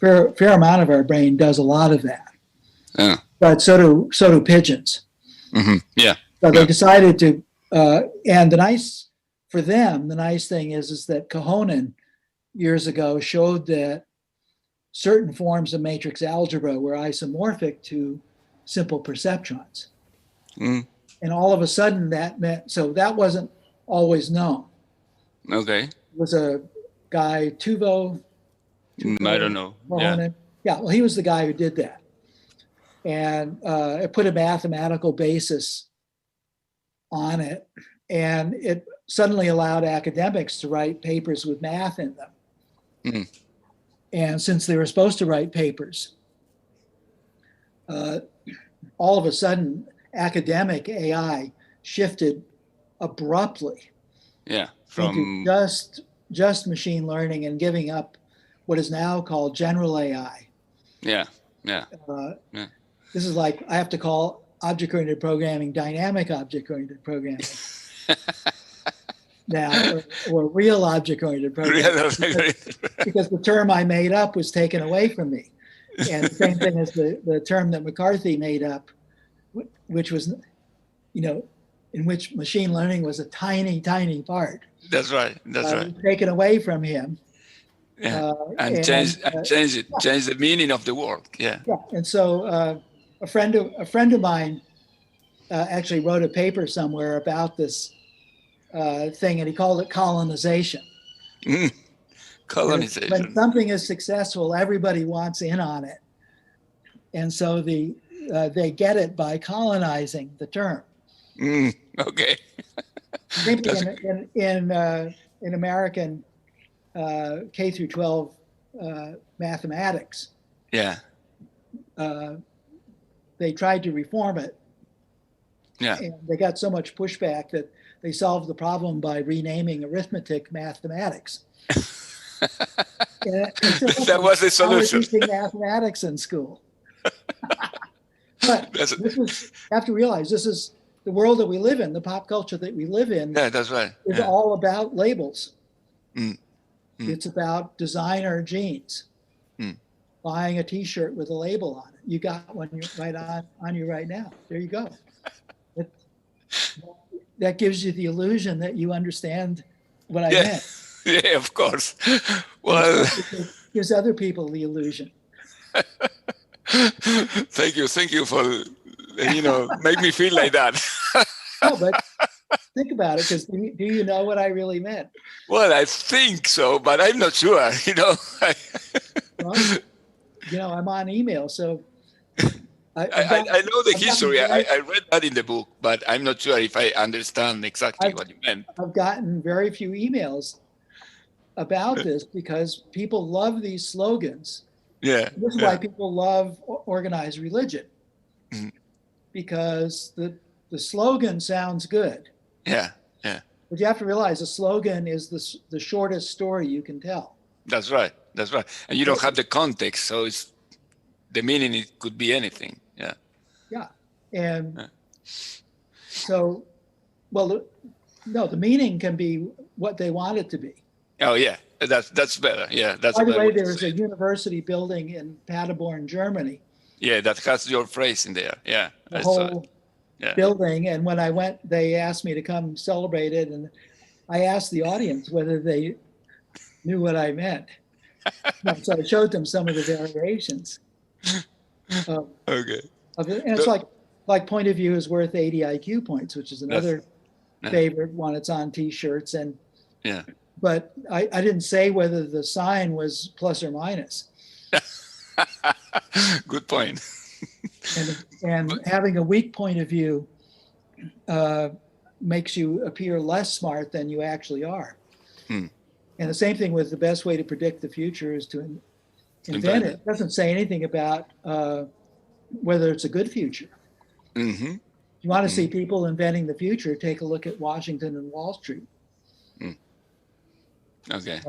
fair amount of our brain does a lot of that. Yeah. But so do pigeons. Mhm. Yeah. So they Yeah. decided to, and the nice thing is that Cahonen years ago showed that certain forms of matrix algebra were isomorphic to simple perceptrons. Mm. And all of a sudden that meant, so that wasn't always known. Okay. It was a guy, Tuvo I don't know. Yeah. Cahonen. Yeah, well, he was the guy who did that. And it put a mathematical basis on it. And it suddenly allowed academics to write papers with math in them. Mhm. And since they were supposed to write papers, all of a sudden, academic AI shifted abruptly Yeah. into just machine learning and giving up what is now called general AI. Yeah. Yeah. Yeah. This is like, I have to call object-oriented programming dynamic object-oriented programming now, or real object-oriented programming, because the term I made up was taken away from me. And the same thing as the term that McCarthy made up, which was, in which machine learning was a tiny, tiny part. That's right. That's right. Taken away from him. Yeah. And change the meaning of the word. Yeah. Yeah. And so a friend of mine actually wrote a paper somewhere about this thing, and he called it colonization. Colonization. When something is successful, everybody wants in on it. And so they get it by colonizing the term. Okay. In American K through 12 mathematics, Yeah. they tried to reform it. Yeah. And they got so much pushback that they solved the problem by renaming arithmetic mathematics. That was the solution. I was teaching mathematics in school. But you have to realize this is the world that we live in, the pop culture that we live in. Yeah, that's right. Is all about labels. It's about designer jeans. Buying a T-shirt with a label on it. You got one right on you right now. There you go. That gives you the illusion that you understand what I meant. Yeah, of course. Well, It gives other people the illusion. thank you for, make me feel like that. No, but think about it, because do you know what I really meant? Well, I think so, but I'm not sure, Well, I'm on email, so I know the history. I read that in the book, but I'm not sure if I understand exactly what you meant. I've gotten very few emails about this because people love these slogans. Yeah. This is why people love organized religion, because the slogan sounds good. Yeah, yeah. But you have to realize a slogan is the shortest story you can tell. That's right. That's right. And you don't have the context, so the meaning, it could be anything. Yeah. Yeah. And so, well, no, the meaning can be what they want it to be. Oh, yeah. That's better. Yeah. That's By the way, there's a university building in Paderborn, Germany. Yeah, that has your phrase in there. Yeah. The whole yeah. building. And when I went, they asked me to come celebrate it. And I asked the audience whether they knew what I meant. So I showed them some of the variations. Okay. And it's like point of view is worth 80 IQ points, which is another favorite one. It's on T-shirts. And yeah. But I didn't say whether the sign was plus or minus. Good point. and having a weak point of view makes you appear less smart than you actually are. And the same thing with the best way to predict the future is to invent it. It doesn't say anything about whether it's a good future. Mm-hmm. If you want to see people inventing the future, take a look at Washington and Wall Street. Okay.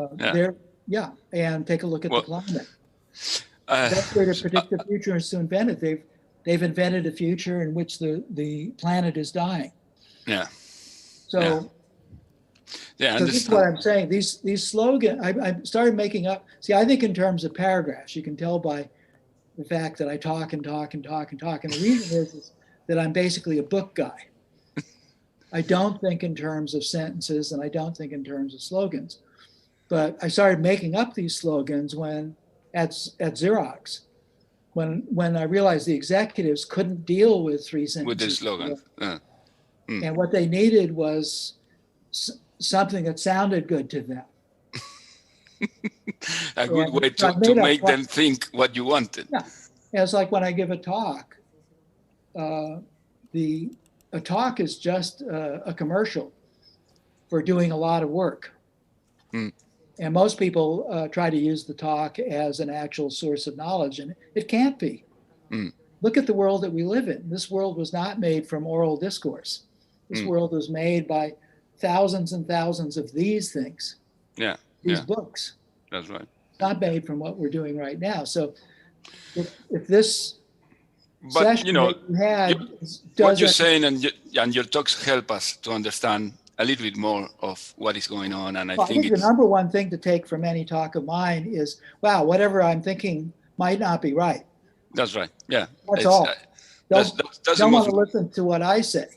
And take a look at the climate. The best way to predict the future is to invent it. They've invented a future in which the planet is dying. Yeah. So, yeah, so this is what I'm saying. These slogans, I started making up. See, I think in terms of paragraphs. You can tell by the fact that I talk and talk and talk and talk. And the reason is that I'm basically a book guy. I don't think in terms of sentences, and I don't think in terms of slogans. But I started making up these slogans when at Xerox, when I realized the executives couldn't deal with 3 sentences. With the slogan. And what they needed was something that sounded good to them. A good way to make them think what you wanted. Yeah. And it's like when I give a talk, a talk is just a commercial for doing a lot of work. And most people try to use the talk as an actual source of knowledge, and it can't be. Look at the world that we live in. This world was not made from oral discourse. This world was made by thousands and thousands of these things. Yeah. These books. That's right. Not made from what we're doing right now. So if this session that you had what you're saying and your talks help us to understand a little bit more of what is going on. And I think the number one thing to take from any talk of mine is, wow, whatever I'm thinking might not be right. That's right. Yeah. That's all. Don't want to listen to what I say.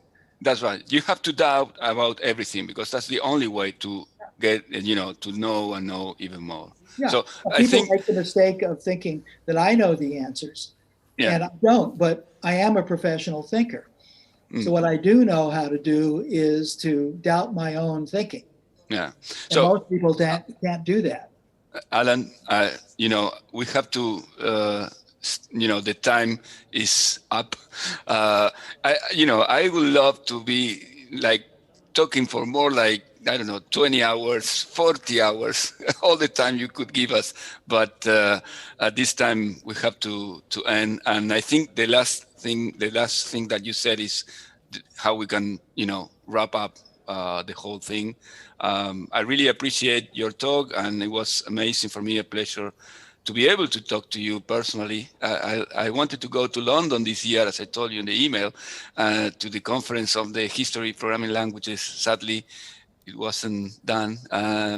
That's right. You have to doubt about everything, because that's the only way to get, to know and know even more. Yeah. So people make the mistake of thinking that I know the answers. Yeah. And I don't, but I am a professional thinker. So what I do know how to do is to doubt my own thinking. Yeah. So most people can't do that. Alan, we have to, the time is up. I would love to be talking for more 20 hours, 40 hours, all the time you could give us. But at this time we have to end. And I think the last thing that you said is how we can, wrap up the whole thing. I really appreciate your talk, and it was amazing for me, a pleasure to be able to talk to you personally. I wanted to go to London this year, as I told you in the email, to the conference of the history programming languages. Sadly, it wasn't done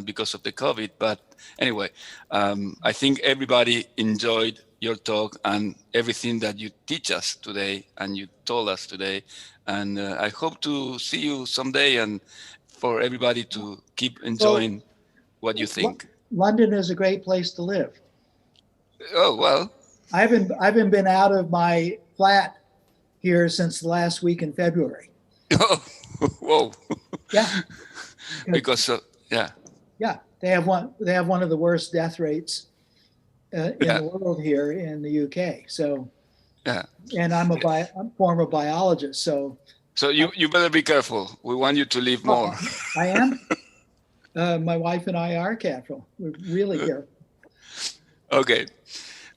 because of the COVID. But anyway, I think everybody enjoyed your talk and everything that you teach us today and you told us today. And I hope to see you someday, and for everybody to keep enjoying. What do you think? London is a great place to live. Oh, well. I haven't been out of my flat here since the last week in February. Oh, whoa. Yeah. Because, yeah. Yeah, they have one of the worst death rates in the world here in the UK. So, yeah. And I'm a former biologist, so. So you better be careful. We want you to live more. I am. My wife and I are careful. We're really careful. Okay.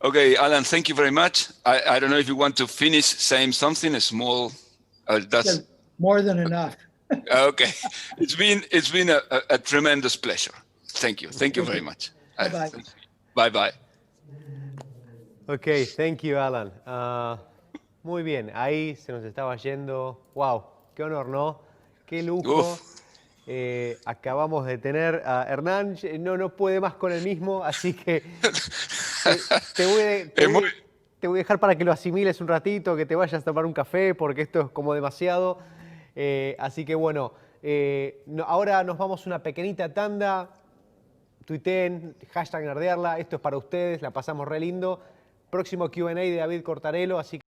Okay, Alan, thank you very much. I don't know if you want to finish saying something, a small, that's more than enough. Okay. It's been a tremendous pleasure. Thank you. Thank you very much. Bye-bye. Bye-bye. Ok, thank you, Alan. Muy bien, ahí se nos estaba yendo. Wow, qué honor, ¿no? Qué lujo. Acabamos de tener a Hernán, no puede más con el mismo, así que te voy a dejar para que lo asimiles un ratito, que te vayas a tomar un café, porque esto es como demasiado. Así que bueno, ahora nos vamos a una pequeñita tanda. Tuiteen, #nerdearla, esto es para ustedes, la pasamos re lindo. Próximo Q&A de David Cortarello, así que